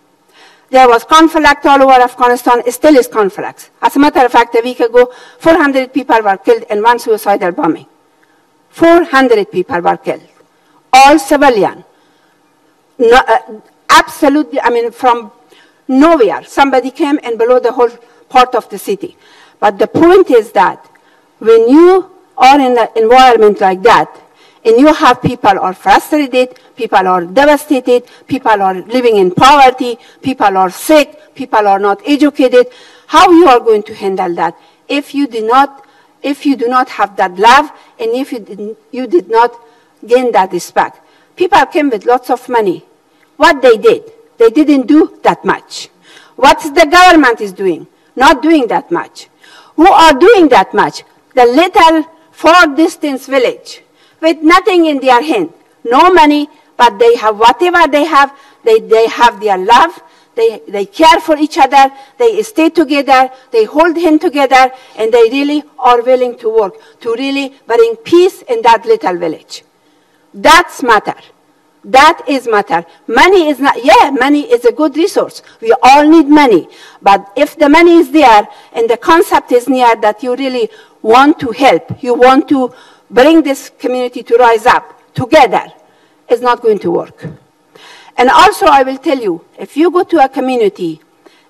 There was conflict all over Afghanistan. It still is conflict. As a matter of fact, a week ago, 400 people were killed in one suicidal bombing. 400 people were killed. All civilian. No, absolutely, I mean, from nowhere, somebody came and blew the whole part of the city. But the point is that when you are in an environment like that, and you have people are frustrated, people are devastated, people are living in poverty, people are sick, people are not educated, how you are going to handle that if you do not have that love, and if you did not gain that respect? People came with lots of money. What they did? They didn't do that much. What the government is doing? Not doing that much. Who are doing that much? The little far distance village with nothing in their hand, no money, but they have whatever they have. They have their love. They care for each other. They stay together. They hold hands together, and they really are willing to work to really bring peace in that little village. That's matter. That is matter. Money is not, yeah, money is a good resource. We all need money. But if the money is there and the concept is near that you really want to help, you want to bring this community to rise up together, it's not going to work. And also I will tell you, if you go to a community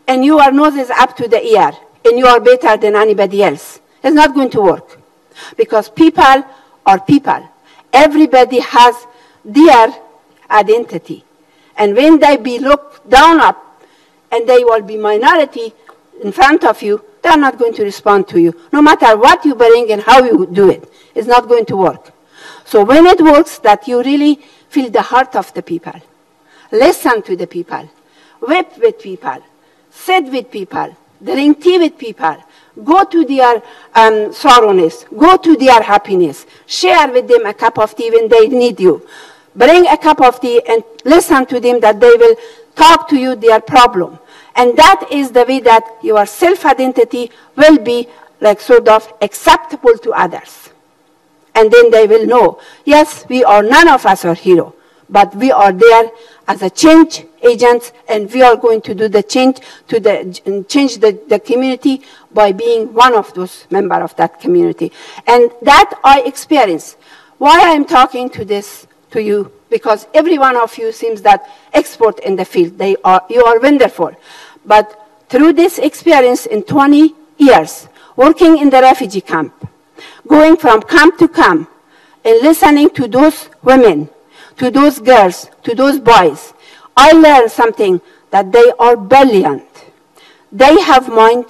and your nose is up to the ear and you are better than anybody else, it's not going to work. Because people are people. Everybody has their identity. And when they be looked down up and they will be minority in front of you, they are not going to respond to you. No matter what you bring and how you do it, it's not going to work. So when it works, that you really feel the heart of the people. Listen to the people. Weep with people. Sit with people. Drink tea with people. Go to their sorrowness. Go to their happiness. Share with them a cup of tea when they need you. Bring a cup of tea and listen to them that they will talk to you their problem. And that is the way that your self-identity will be like sort of acceptable to others. And then they will know, yes, none of us are hero, but we are there as a change agents, and we are going to do the change to change the community by being one of those members of that community. And that I experience. Why I'm talking to this to you, because every one of you seems that expert in the field. You are wonderful. But through this experience in 20 years, working in the refugee camp, going from camp to camp, and listening to those women, to those girls, to those boys, I learned something, that they are brilliant. They have mind,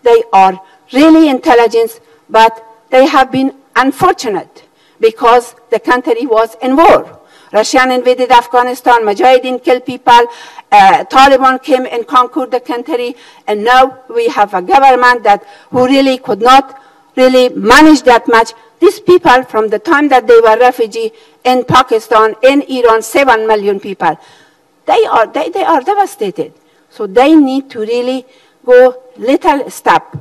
they are really intelligent, but they have been unfortunate because the country was in war. Russian invaded Afghanistan, Mujahideen killed people, Taliban came and conquered the country, and now we have a government who really could not really manage that much. These people, from the time that they were refugees in Pakistan, in Iran, 7 million people, they are devastated. So they need to really go little step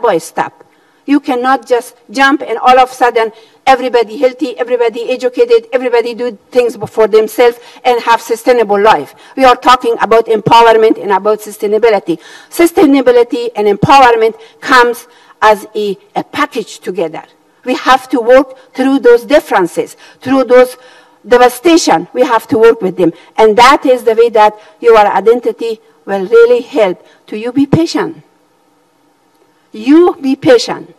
by step. You cannot just jump and all of a sudden everybody healthy, everybody educated, everybody do things for themselves and have sustainable life. We are talking about empowerment and about sustainability. Sustainability and empowerment comes as a package together. We have to work through those differences, through those devastation. We have to work with them. And that is the way that your identity will really help to you be patient. You be patient.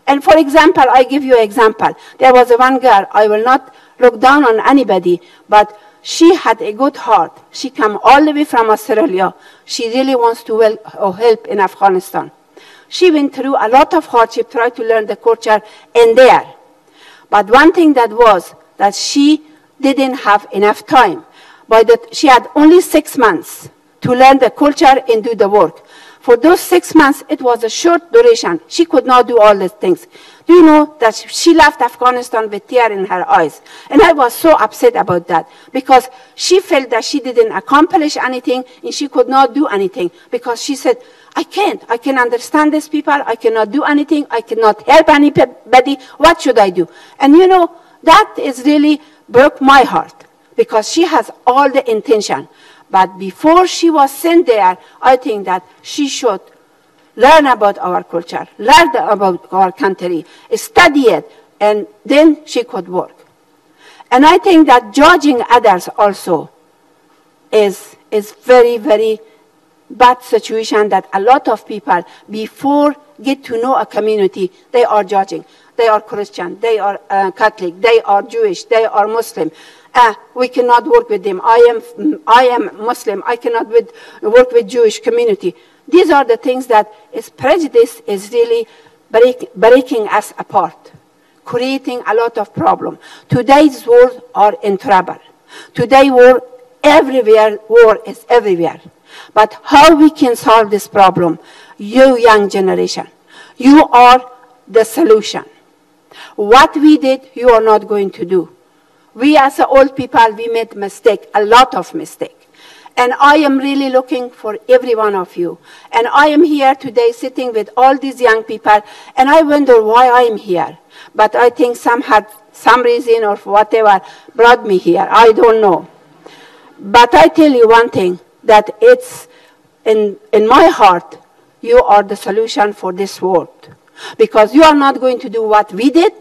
And for example, I give you an example. There was one girl, I will not look down on anybody, but she had a good heart. She came all the way from Australia. She really wants to help in Afghanistan. She went through a lot of hardship, tried to learn the culture in there. But one thing that was that she didn't have enough time. She had only 6 months to learn the culture and do the work. For those 6 months, it was a short duration. She could not do all these things. Do you know that she left Afghanistan with tears in her eyes? And I was so upset about that because she felt that she didn't accomplish anything and she could not do anything because she said, I can't. I can understand these people. I cannot do anything. I cannot help anybody. What should I do? And you know, that is really broke my heart because she has all the intention. But before she was sent there, I think that she should learn about our culture, learn about our country, study it, and then she could work. And I think that judging others also is very, very bad situation that a lot of people, before get to know a community, they are judging. They are Christian, they are Catholic, they are Jewish, they are Muslim. We cannot work with them. I am Muslim. I cannot work with Jewish community. These are the things that is prejudice is really breaking us apart, creating a lot of problem. Today's world are in trouble. Today war is everywhere. But how we can solve this problem? You young generation, you are the solution. What we did, you are not going to do. We as old people, we made mistake, a lot of mistake. And I am really looking for every one of you. And I am here today sitting with all these young people, and I wonder why I am here. But I think some had some reason or whatever brought me here. I don't know. But I tell you one thing, that it's in my heart, you are the solution for this world. Because you are not going to do what we did,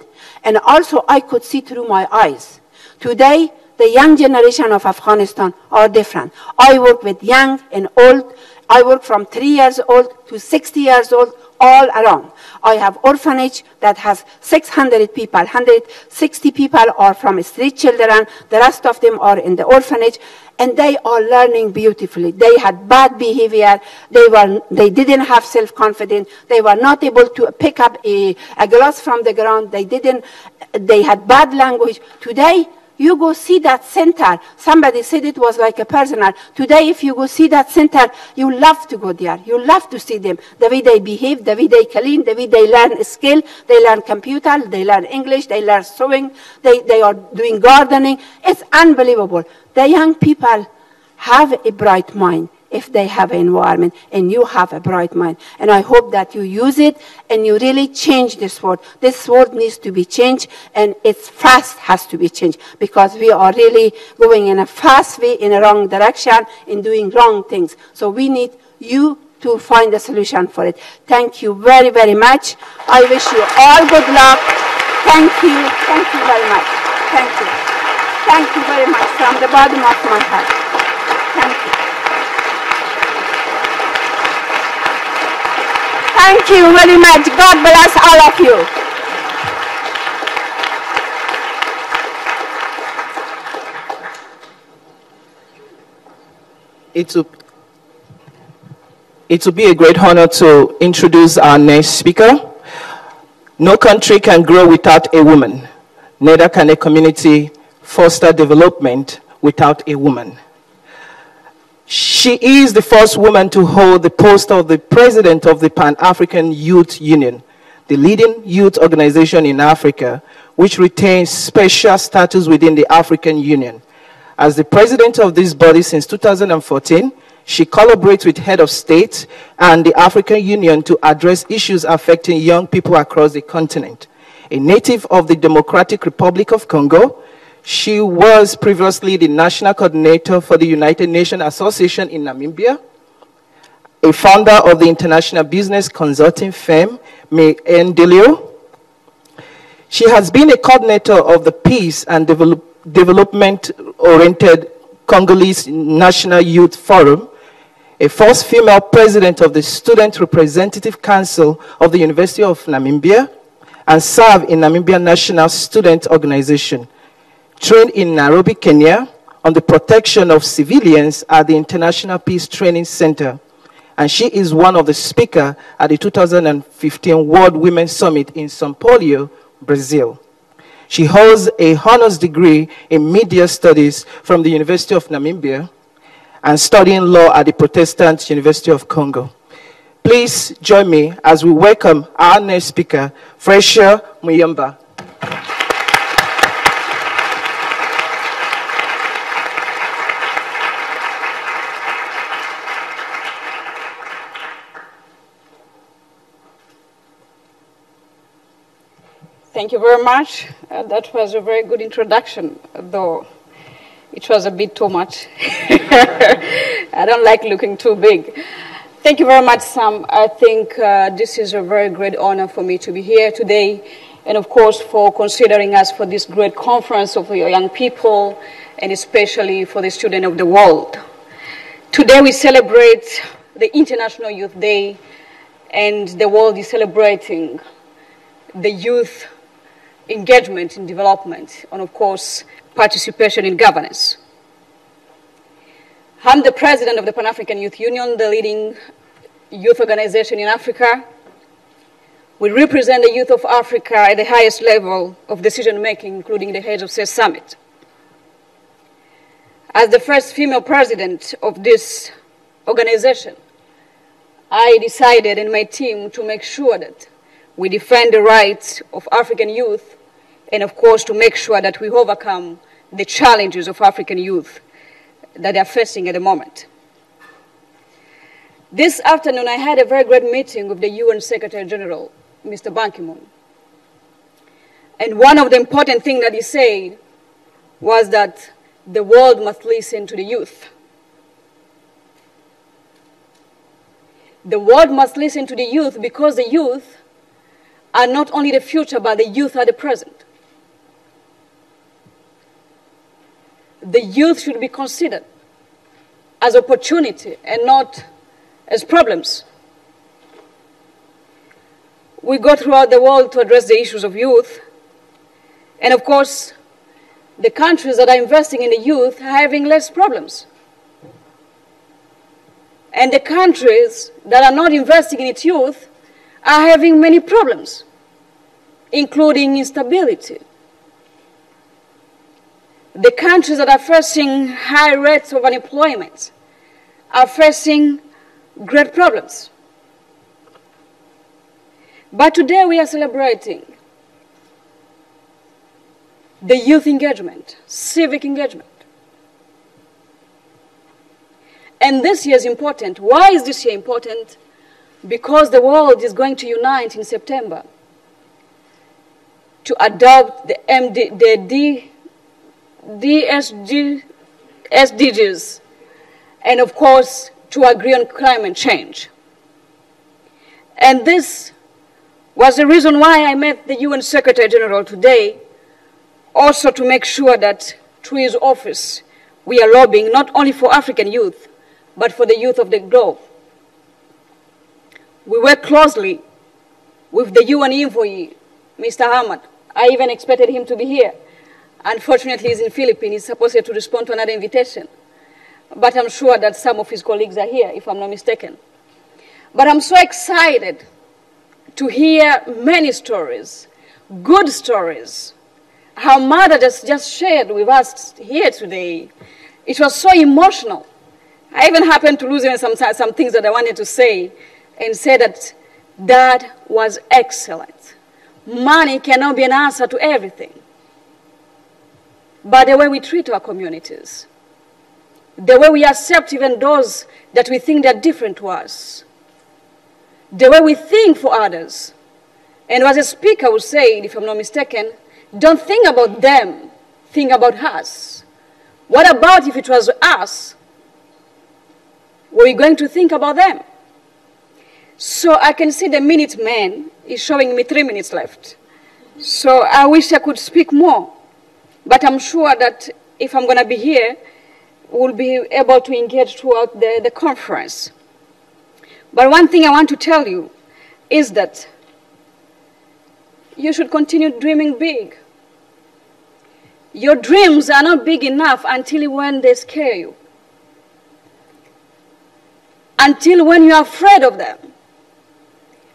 and also I could see through my eyes. Today, the young generation of Afghanistan are different. I work with young and old. I work from 3 years old to 60 years old, all around. I have orphanage that has 600 people. 160 people are from street children. The rest of them are in the orphanage. And they are learning beautifully. They had bad behavior. They didn't have self-confidence. They were not able to pick up a glass from the ground. They had bad language. Today, you go see that center. Somebody said it was like a personal. Today, if you go see that center, you love to go there. You love to see them. The way they behave, the way they clean, the way they learn skill, they learn computer, they learn English, they learn sewing, they are doing gardening. It's unbelievable. The young people have a bright mind if they have an environment, and you have a bright mind. And I hope that you use it and you really change this world. This world needs to be changed, and it's fast has to be changed, because we are really going in a fast way in a wrong direction and doing wrong things. So we need you to find a solution for it. Thank you very, very much. I wish you all good luck. Thank you. Thank you very much. Thank you. Thank you very much from the bottom of my heart. Thank you. Thank you very much. God bless all of you. It will be a great honor to introduce our next speaker. No country can grow without a woman. Neither can a community foster development without a woman. She is the first woman to hold the post of the president of the Pan-African Youth Union, the leading youth organization in Africa, which retains special status within the African Union. As the president of this body since 2014, she collaborates with head of state and the African Union to address issues affecting young people across the continent. A native of the Democratic Republic of Congo, she was previously the national coordinator for the United Nations Association in Namibia, a founder of the international business consulting firm Millennium. She has been a coordinator of the Peace and Development-Oriented Congolese National Youth Forum, a first female president of the Student Representative Council of the University of Namibia, and served in Namibia National Student Organization. Trained in Nairobi, Kenya, on the protection of civilians at the International Peace Training Center. And she is one of the speakers at the 2015 World Women's Summit in São Paulo, Brazil. She holds a honors degree in media studies from the University of Namibia and studying law at the Protestant University of Congo. Please join me as we welcome our next speaker, Fresher Muyamba. Thank you very much. That was a very good introduction, though it was a bit too much. I don't like looking too big. Thank you very much, Sam. I think this is a very great honor for me to be here today, and of course for considering us for this great conference of your young people, and especially for the students of the world. Today we celebrate the International Youth Day, and the world is celebrating the youth engagement in development, and of course, participation in governance. I'm the president of the Pan-African Youth Union, the leading youth organization in Africa. We represent the youth of Africa at the highest level of decision-making, including the heads of state summit. As the first female president of this organization, I decided and my team to make sure that we defend the rights of African youth, and of course to make sure that we overcome the challenges of African youth that they are facing at the moment. This afternoon I had a very great meeting with the UN Secretary General, Mr. Ban Ki-moon. And one of the important things that he said was that the world must listen to the youth. The world must listen to the youth because the youth are not only the future, but the youth are the present. The youth should be considered as opportunity and not as problems. We go throughout the world to address the issues of youth, and of course, the countries that are investing in the youth are having less problems. And the countries that are not investing in its youth are having many problems, including instability. The countries that are facing high rates of unemployment are facing great problems. But today we are celebrating the youth engagement, civic engagement. And this year is important. Why is this year important? Because the world is going to unite in September to adopt the SDGs, and of course to agree on climate change. And this was the reason why I met the UN Secretary General today, also to make sure that through his office we are lobbying not only for African youth, but for the youth of the globe. We work closely with the UN envoy, Mr. Ahmad. I even expected him to be here. Unfortunately, he's in Philippines. He's supposed to respond to another invitation. But I'm sure that some of his colleagues are here, if I'm not mistaken. But I'm so excited to hear many stories, good stories. How Mother just shared with us here today. It was so emotional. I even happened to lose some things that I wanted to say, and say that that was excellent. Money cannot be an answer to everything. But the way we treat our communities, the way we accept even those that we think they're different to us, the way we think for others. And as a speaker would say, if I'm not mistaken, don't think about them, think about us. What about if it was us? Were we going to think about them? So I can see the minute man is showing me 3 minutes left. So I wish I could speak more. But I'm sure that if I'm going to be here, we'll be able to engage throughout the conference. But one thing I want to tell you is that you should continue dreaming big. Your dreams are not big enough until when they scare you. Until when you're afraid of them.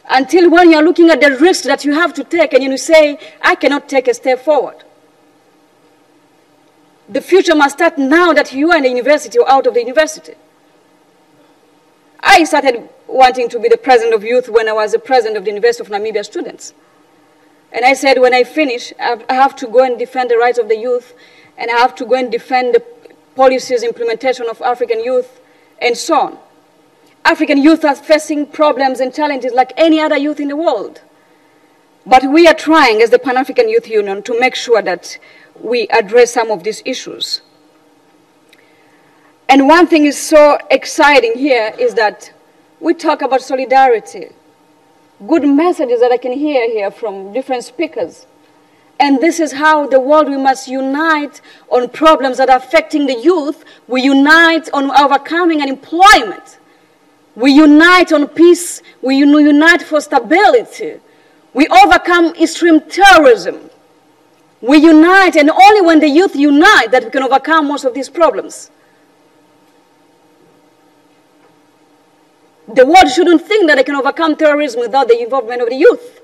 Until when you're looking at the risks that you have to take and you say, I cannot take a step forward. The future must start now that you are in the university or out of the university. I started wanting to be the president of youth when I was the president of the University of Namibia students. And I said, when I finish, I have to go and defend the rights of the youth, and I have to go and defend the policies implementation of African youth, and so on. African youth are facing problems and challenges like any other youth in the world. But we are trying, as the Pan-African Youth Union, to make sure that we address some of these issues. And one thing is so exciting here is that we talk about solidarity. Good messages that I can hear here from different speakers. And this is how the world, we must unite on problems that are affecting the youth. We unite on overcoming unemployment. We unite on peace. We unite for stability. We overcome extreme terrorism. We unite, and only when the youth unite that we can overcome most of these problems. The world shouldn't think that they can overcome terrorism without the involvement of the youth.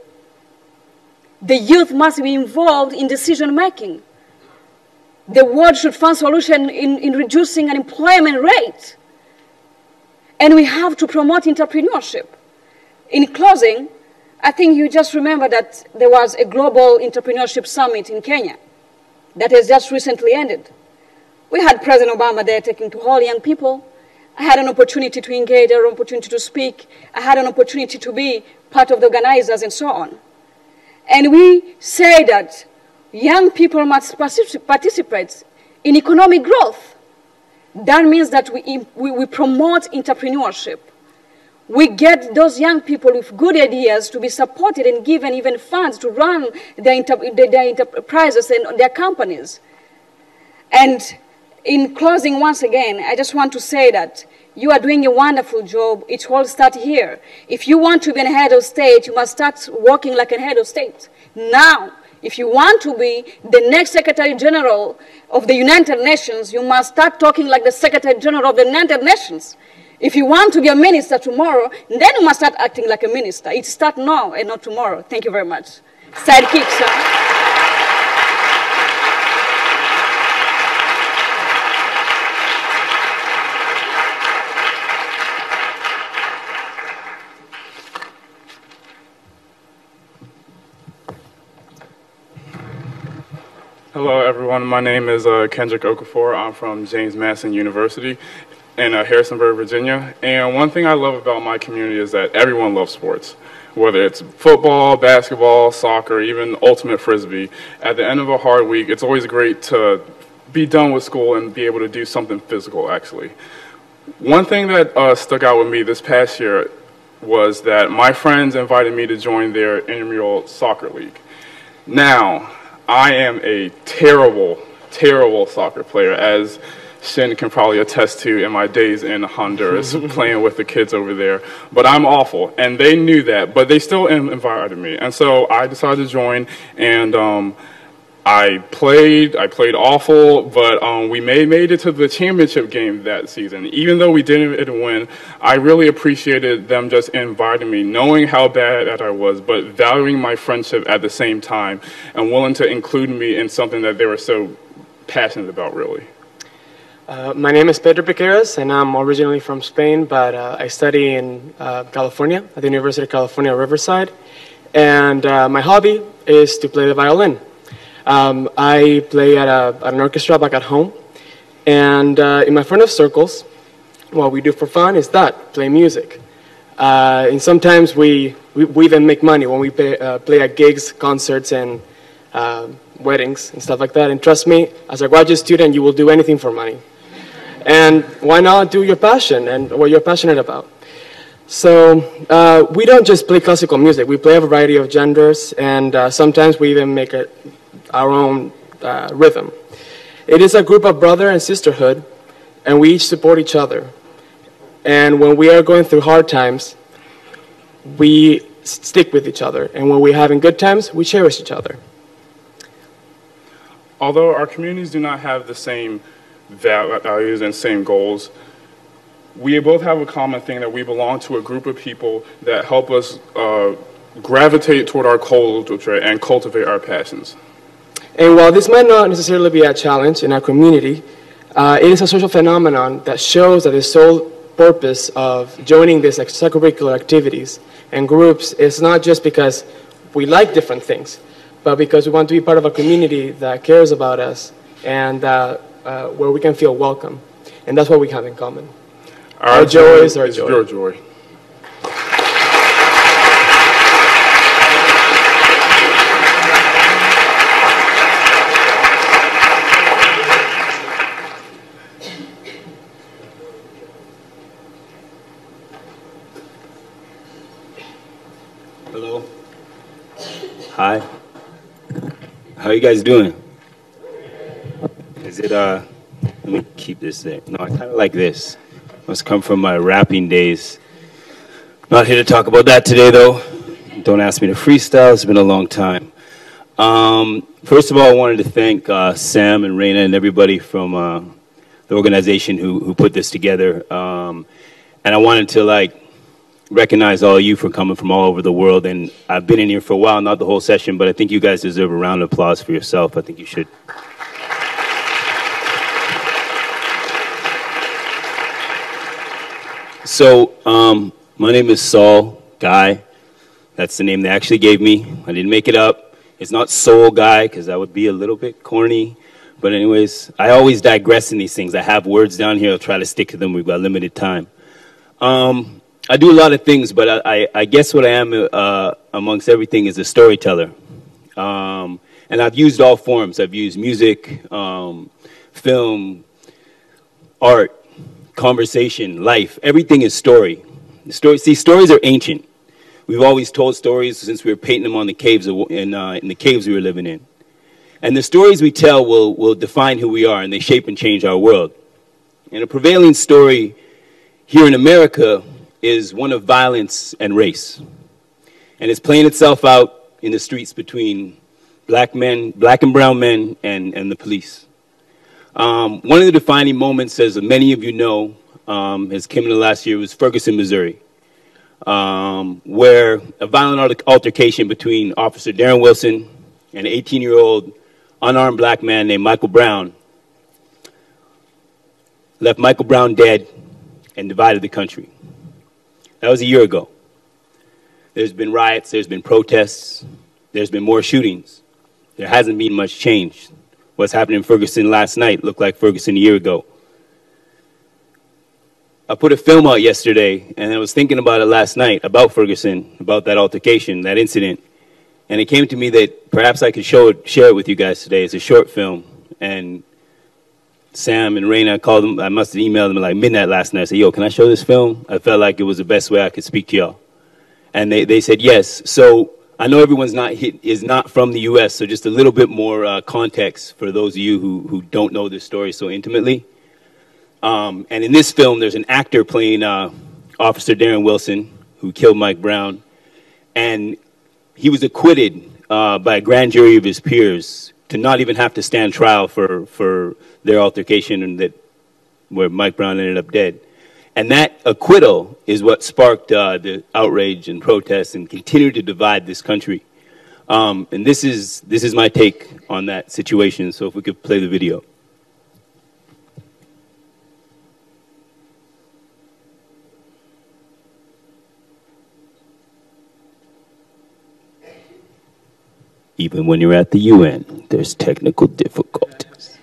The youth must be involved in decision making. The world should find solution in reducing unemployment rate. And we have to promote entrepreneurship. In closing, I think you just remember that there was a global entrepreneurship summit in Kenya that has just recently ended. We had President Obama there talking to all young people. I had an opportunity to engage, an opportunity to speak. I had an opportunity to be part of the organizers and so on. And we say that young people must participate in economic growth. That means that we promote entrepreneurship. We get those young people with good ideas to be supported and given even funds to run their enterprises and their companies. And in closing, once again, I just want to say that you are doing a wonderful job. It all starts here. If you want to be a head of state, you must start working like a head of state. Now, if you want to be the next Secretary General of the United Nations, you must start talking like the Secretary General of the United Nations. If you want to be a minister tomorrow, then you must start acting like a minister. It starts now and not tomorrow. Thank you very much. Sidekick, sir. Hello, everyone. My name is Kendrick Okafor. I'm from James Madison University in Harrisonburg, Virginia. And one thing I love about my community is that everyone loves sports, whether it's football, basketball, soccer, even ultimate frisbee. At the end of a hard week, it's always great to be done with school and be able to do something physical, actually. One thing that stuck out with me this past year was that my friends invited me to join their intramural soccer league. Now, I am a terrible, terrible soccer player, as Shin can probably attest to in my days in Honduras playing with the kids over there. But I'm awful, and they knew that, but they still invited me. And so I decided to join, and I played awful, but we made it to the championship game that season. Even though we didn't win, I really appreciated them just inviting me, knowing how bad I was, but valuing my friendship at the same time, and willing to include me in something that they were so passionate about, really. My name is Pedro Piqueras, and I'm originally from Spain, but I study in California, at the University of California, Riverside. And my hobby is to play the violin. I play at an orchestra back at home, and in my friend of circles, what we do for fun is play music. And sometimes we even make money when we play at gigs, concerts, and weddings and stuff like that. And trust me, as a graduate student, you will do anything for money. And why not do your passion and what you're passionate about? So we don't just play classical music. We play a variety of genres, and sometimes we even make our own rhythm. It is a group of brother and sisterhood, and we each support each other. And when we are going through hard times, we stick with each other. And when we're having good times, we cherish each other. Although our communities do not have the same values and same goals, we both have a common thing, that we belong to a group of people that help us gravitate toward our culture and cultivate our passions. And while this might not necessarily be a challenge in our community, it is a social phenomenon that shows that the soul purpose of joining these extracurricular activities and groups is not just because we like different things, but because we want to be part of a community that cares about us and where we can feel welcome. And that's what we have in common. Our joy is our joy. Your joy. Hello. Hi. How are you guys doing? Is it, let me keep this there. No, I kind of like this. Must come from my rapping days. Not here to talk about that today, though. Don't ask me to freestyle. It's been a long time. First of all, I wanted to thank Sam and Raina and everybody from the organization who put this together. And I wanted to, recognize all of you for coming from all over the world. And I've been in here for a while, not the whole session, but I think you guys deserve a round of applause for yourself. I think you should. So, my name is Saul Guy. That's the name they actually gave me. I didn't make it up. It's not Soul Guy, because that would be a little bit corny. But anyways, I always digress in these things. I have words down here. I'll try to stick to them. We've got limited time. I do a lot of things, but I guess what I am amongst everything is a storyteller. And I've used all forms. I've used music, film, art, conversation, life. Everything is story. See, stories are ancient. We've always told stories since we were painting them on the caves in the caves we were living in. And the stories we tell will define who we are, and they shape and change our world. And a prevailing story here in America is one of violence and race. And it's playing itself out in the streets between black men, black and brown men, and the police. One of the defining moments, as many of you know, has came in the last year, was Ferguson, Missouri, where a violent altercation between Officer Darren Wilson and an 18-year-old unarmed black man named Michael Brown left Michael Brown dead and divided the country. That was a year ago. There's been riots, there's been protests, there's been more shootings. There hasn't been much change. What's happened in Ferguson last night looked like Ferguson a year ago. I put a film out yesterday, and I was thinking about it last night, about Ferguson, about that altercation, that incident. And it came to me that perhaps I could share it with you guys today. It's a short film. And Sam and Raina called them. I must have emailed them at like midnight last night. I said, yo, can I show this film? I felt like it was the best way I could speak to y'all. And they said yes. So I know everyone's is not from the U.S., so just a little bit more context for those of you who don't know this story so intimately. And in this film, there's an actor playing Officer Darren Wilson, who killed Mike Brown. And he was acquitted by a grand jury of his peers to not even have to stand trial for their altercation and where Mike Brown ended up dead. And that acquittal is what sparked the outrage and protests and continued to divide this country. And this is my take on that situation. So if we could play the video. Even when you're at the UN, there's technical difficulties.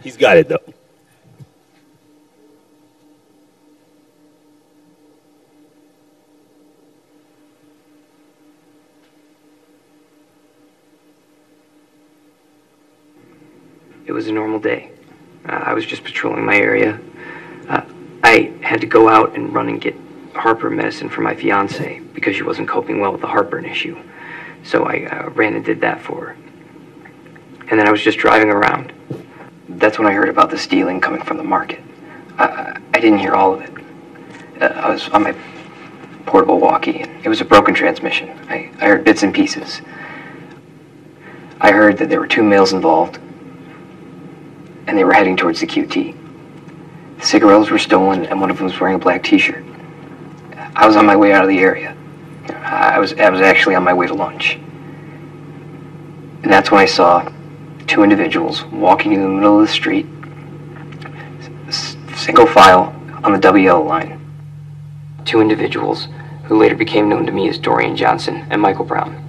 He's got it, though. It was a normal day. I was just patrolling my area. I had to go out and run and get heartburn medicine for my fiance because she wasn't coping well with the heartburn issue. So I ran and did that for her. And then I was just driving around. That's when I heard about the stealing coming from the market. I didn't hear all of it. I was on my portable walkie, and it was a broken transmission. I heard bits and pieces. I heard that there were 2 males involved, and they were heading towards the QT. The cigarillos were stolen, and one of them was wearing a black t-shirt. I was on my way out of the area. I was actually on my way to lunch. And that's when I saw 2 individuals walking in the middle of the street, single file, on the WL line. Two individuals who later became known to me as Dorian Johnson and Michael Brown.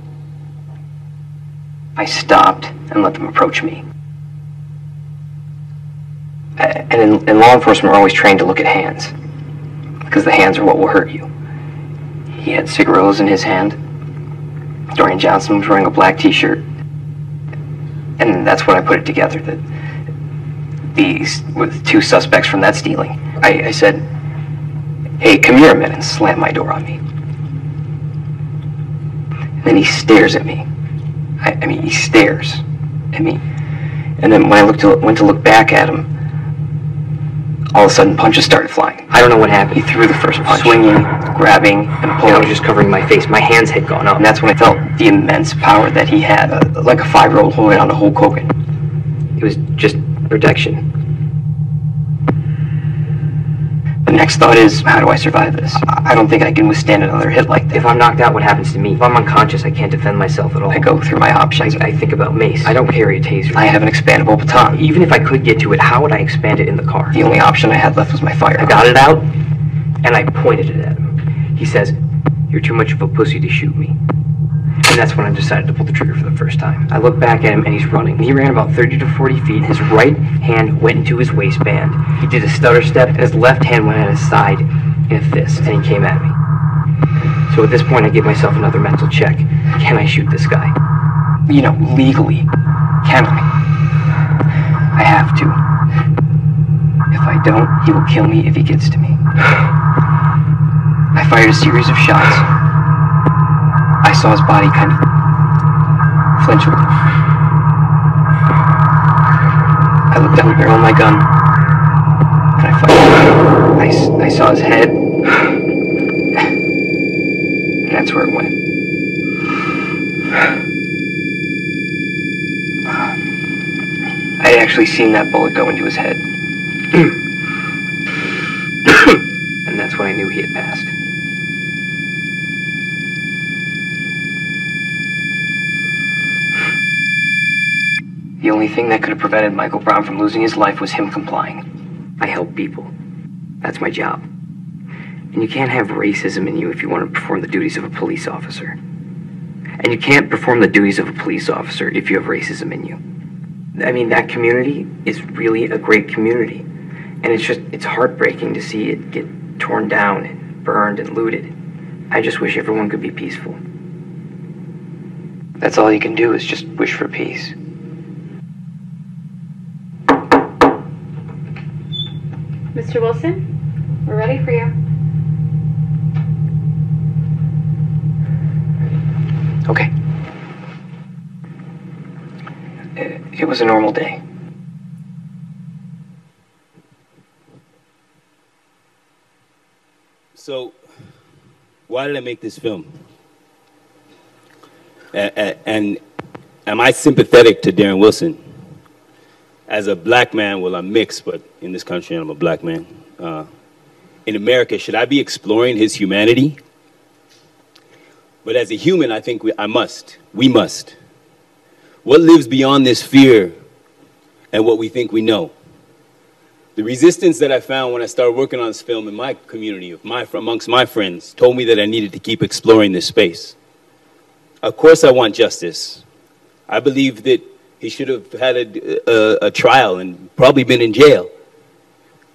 I stopped and let them approach me. And in law enforcement, we're always trained to look at hands, because the hands are what will hurt you. He had cigarillos in his hand. Dorian Johnson was wearing a black t-shirt. And that's when I put it together, that these were the two suspects from that stealing. I said, "Hey, come here a minute," and slammed my door on me. And then he stares at me. I mean, he stares at me. And then when I went to look back at him, all of a sudden punches started flying. I don't know what happened. He threw the first punch. Swinging, grabbing, and pulling. I was just covering my face. My hands had gone up. And that's when I felt the immense power that he had, like a 5-year-old holding on to Hulk Hogan. It was just protection. The next thought is, how do I survive this? I don't think I can withstand another hit like that. If I'm knocked out, what happens to me? If I'm unconscious, I can't defend myself at all. I go through my options. I think about mace. I don't carry a taser. I have an expandable baton. Even if I could get to it, how would I expand it in the car? The only option I had left was my firearm. I got it out, and I pointed it at him. He says, "You're too much of a pussy to shoot me." And that's when I decided to pull the trigger for the first time. I look back at him, and he's running. He ran about 30 to 40 feet. His right hand went into his waistband. He did a stutter step, and his left hand went at his side in a fist, and he came at me. So at this point, I gave myself another mental check. Can I shoot this guy? You know, legally, can I? I have to. If I don't, he will kill me if he gets to me. I fired a series of shots. I saw his body kind of flinch a little. I looked down the barrel of my gun, and I fired. I saw his head, and that's where it went. I had actually seen that bullet go into his head. And that's when I knew he had passed. The only thing that could have prevented Michael Brown from losing his life was him complying. I help people. That's my job. And you can't have racism in you if you want to perform the duties of a police officer. And you can't perform the duties of a police officer if you have racism in you. I mean, that community is really a great community. And it's heartbreaking to see it get torn down and burned and looted. I just wish everyone could be peaceful. That's all you can do is just wish for peace. Mr. Wilson, we're ready for you. Okay. It was a normal day. So, why did I make this film? And am I sympathetic to Darren Wilson? As a black man, well, I'm mixed, but in this country, I'm a black man. In America, should I be exploring his humanity? But as a human, I think we must. What lives beyond this fear and what we think we know? The resistance that I found when I started working on this film in my community, amongst my friends, told me that I needed to keep exploring this space. Of course I want justice. I believe that he should have had a trial and probably been in jail.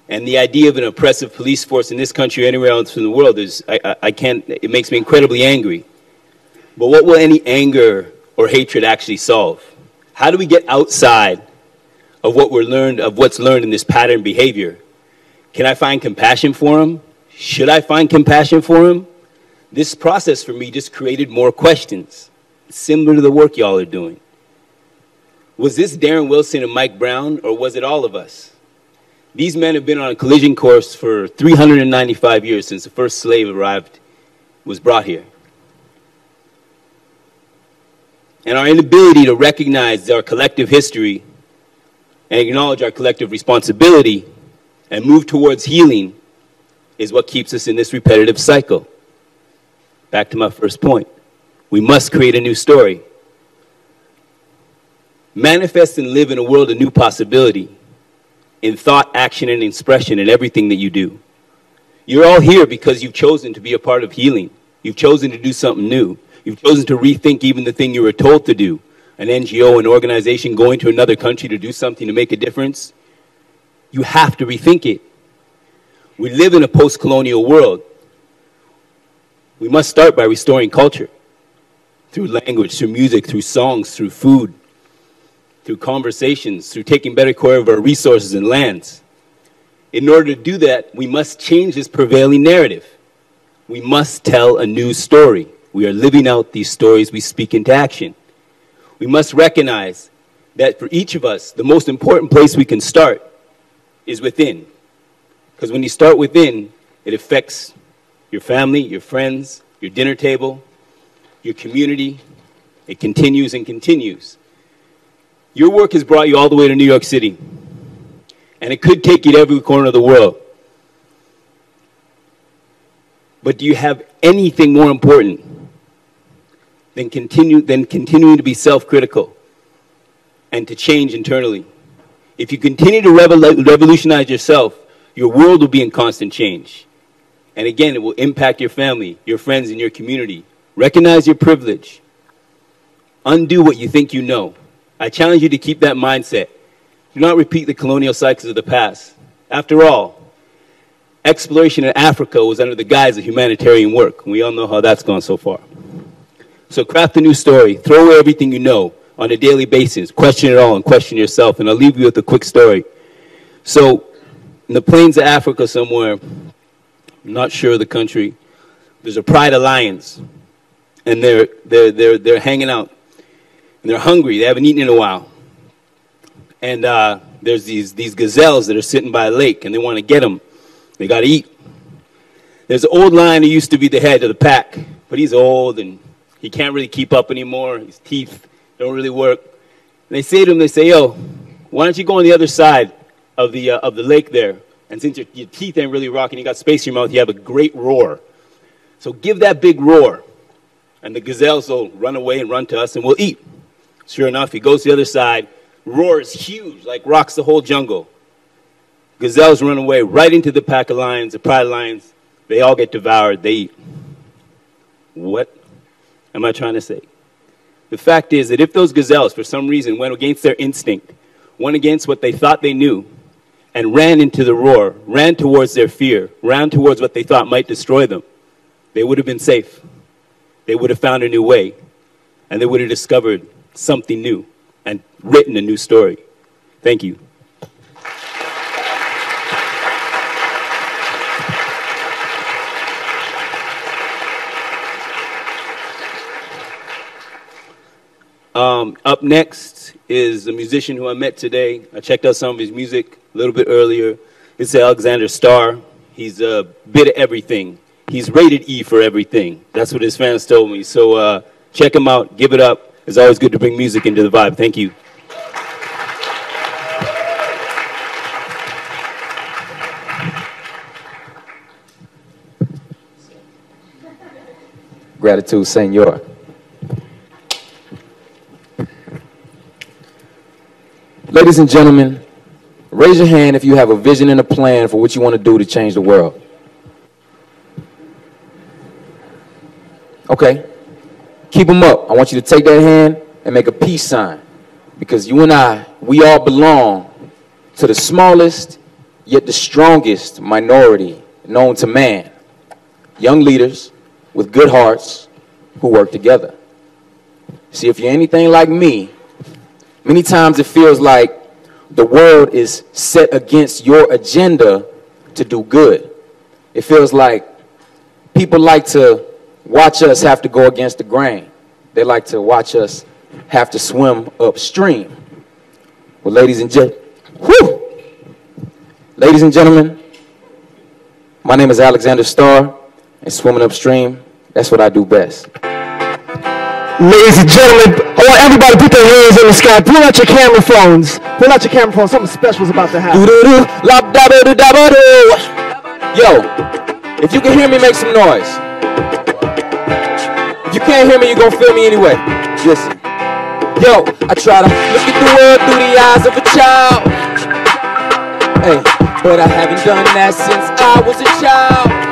And the idea of an oppressive police force in this country or anywhere else in the world is, it makes me incredibly angry. But what will any anger or hatred actually solve? How do we get outside of what's learned in this pattern behavior? Can I find compassion for him? Should I find compassion for him? This process for me just created more questions, similar to the work y'all are doing. Was this Darren Wilson and Mike Brown, or was it all of us? These men have been on a collision course for 395 years since the first slave was brought here. And our inability to recognize our collective history and acknowledge our collective responsibility and move towards healing is what keeps us in this repetitive cycle. Back to my first point. We must create a new story. Manifest and live in a world of new possibility in thought, action, and expression in everything that you do. You're all here because you've chosen to be a part of healing. You've chosen to do something new. You've chosen to rethink even the thing you were told to do. An NGO, an organization going to another country to do something to make a difference. You have to rethink it. We live in a post-colonial world. We must start by restoring culture. Through language, through music, through songs, through food, through conversations, through taking better care of our resources and lands. In order to do that, we must change this prevailing narrative. We must tell a new story. We are living out these stories we speak into action. We must recognize that for each of us, the most important place we can start is within. Because when you start within, it affects your family, your friends, your dinner table, your community. It continues and continues. Your work has brought you all the way to New York City. And it could take you to every corner of the world. But do you have anything more important than continuing to be self-critical and to change internally? If you continue to revolutionize yourself, your world will be in constant change. And again, it will impact your family, your friends, and your community. Recognize your privilege. Undo what you think you know. I challenge you to keep that mindset. Do not repeat the colonial cycles of the past. After all, exploration in Africa was under the guise of humanitarian work. We all know how that's gone so far. So craft a new story. Throw away everything you know on a daily basis. Question it all and question yourself. And I'll leave you with a quick story. So in the plains of Africa somewhere, I'm not sure of the country, there's a pride alliance. And they're hanging out. And they're hungry. They haven't eaten in a while. And there's these gazelles that are sitting by a lake, and they want to get them. They got to eat. There's an old lion who used to be the head of the pack, but he's old, and he can't really keep up anymore. His teeth don't really work. And they say to him, they say, yo, why don't you go on the other side of the lake there? And since your teeth ain't really rocking, you got space in your mouth, you have a great roar. So give that big roar, and the gazelles will run away and run to us, and we'll eat. Sure enough, he goes to the other side. Roars huge, like rocks the whole jungle. Gazelles run away right into the pack of lions, the pride lions. They all get devoured. They eat. What am I trying to say? The fact is that if those gazelles, for some reason, went against their instinct, went against what they thought they knew, and ran into the roar, ran towards their fear, ran towards what they thought might destroy them, they would have been safe. They would have found a new way, and they would have discovered something new and written a new story. Thank you. Up next is a musician who I met today. I checked out some of his music a little bit earlier. It's Alexander Starr. He's a bit of everything. He's rated E for everything. That's what his fans told me. So check him out. Give it up. It's always good to bring music into the vibe. Thank you. Gratitude, Senor. Ladies and gentlemen, raise your hand if you have a vision and a plan for what you want to do to change the world. Okay. Keep them up. I want you to take that hand and make a peace sign. Because you and I, we all belong to the smallest, yet the strongest minority known to man. Young leaders with good hearts who work together. See, if you're anything like me, many times it feels like the world is set against your agenda to do good. It feels like people like to watch us have to go against the grain. They like to watch us have to swim upstream. Well, ladies and gentlemen, my name is Alexander Starr, and swimming upstream, that's what I do best. Ladies and gentlemen, I want everybody to put their hands in the sky. Pull out your camera phones. Pull out your camera phones. Something special is about to happen. Yo, if you can hear me, make some noise. If you can't hear me, you're gonna feel me anyway. Listen. Yo, I try to look at the world through the eyes of a child. Hey, but I haven't done that since I was a child.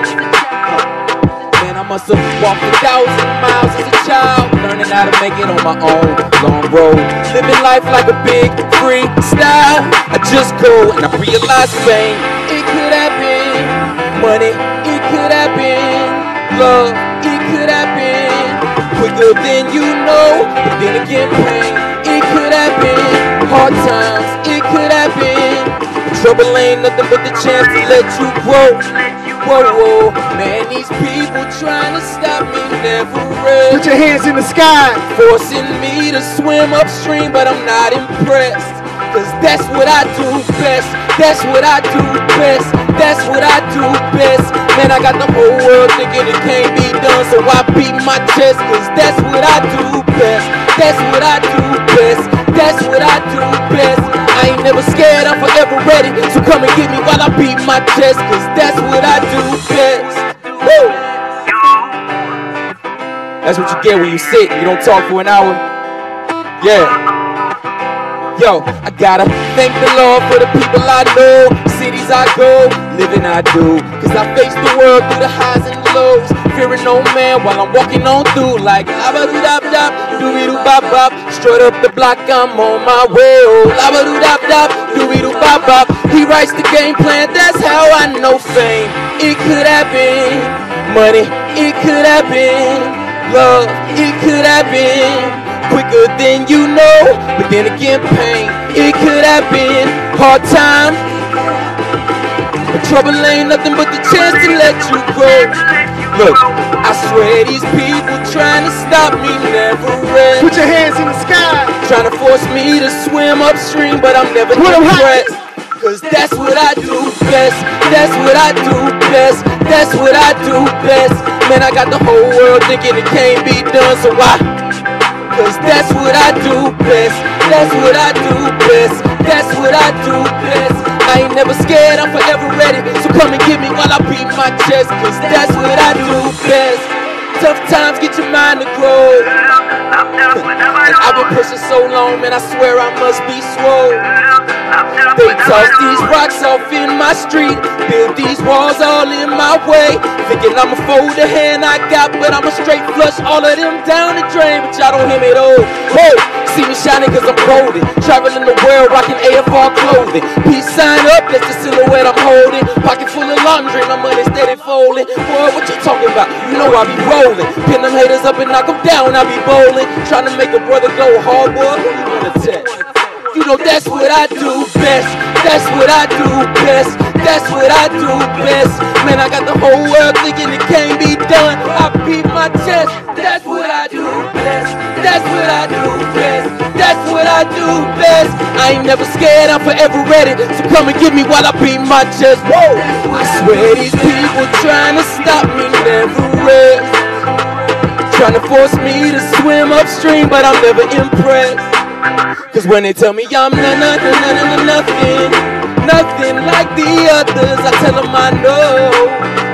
must have walked 1,000 miles as a child, learning how to make it on my own. Long road, living life like a big freestyle. I just go and I realize fame, it could happen. Money, it could happen. Love, it could happen. Quicker than you know, but then again pain, it could happen. Hard times, it could happen. Trouble ain't nothing but the chance to let you grow. Whoa, whoa, man, these people trying to stop me never rest. Put your hands in the sky. Forcing me to swim upstream, but I'm not impressed. Cause that's what I do best. That's what I do best. That's what I do best. Man, I got the whole world thinking it can't be done, so I beat my chest. Cause that's what I do best. That's what I do best. That's what I do best. I ain't never scared, I'm forever ready. So come and get me while I beat my chest. Cause that's what I do best. Woo! That's what you get when you sit and you don't talk for an hour. Yeah. Yo, I gotta thank the Lord for the people I know, cities I go, living I do. Cause I face the world through the highs and lows, fearing no man while I'm walking on through. Like labba-doo-dap-dap, doo-wee-doo-bop-bop, straight up the block, I'm on my way. Oh, labba-doo-dap-dap, doo-wee-doo-bop-bop. He writes the game plan, that's how I know fame. It could happen. Money, it could happen. Love, it could happen. Quicker than you know, but then again pain, it could happen. Hard time, but trouble ain't nothing but the chance to let you go. Look, I swear these people trying to stop me never rest. Put your hands in the sky. Trying to force me to swim upstream, but I'm never impressed. Cause that's what I do best. That's what I do best. That's what I do best. Man, I got the whole world thinking it can't be done, so cause that's what I do best. That's what I do best. That's what I do best. I ain't never scared, I'm forever ready. So come and get me while I beat my chest. Cause that's what I do best. Tough times get your mind to grow. And I've been pushing so long, man, I swear I must be swole. They toss these rocks off in my street, build these walls all in my way, thinking I'ma fold the hand I got, but I'ma straight flush all of them down the drain. But y'all don't hear me though. Whoa, see me shining cause I'm golden, traveling the world rocking AFR clothing. Peace sign up, that's the silhouette I'm holding. Pocket full of laundry, my money steady folding. Boy, what you talking about? You know I be rolling. Pin them haters up and knock them down, I be bowling. Trying to make a brother go hard, boy, who you wanna test? You know that's what I do best. That's what I do best. That's what I do best. Man, I got the whole world thinking it can't be done. I beat my chest. That's what I do best. That's what I do best. That's what I do best. I ain't never scared, I'm forever ready. So come and get me while I beat my chest. Whoa! I swear these people trying to stop me never rest. Trying to force me to swim upstream, but I'm never impressed. Cause when they tell me I'm nothing, nothing like the others, I tell them I know.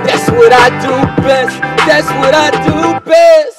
That's what I do best. That's what I do best.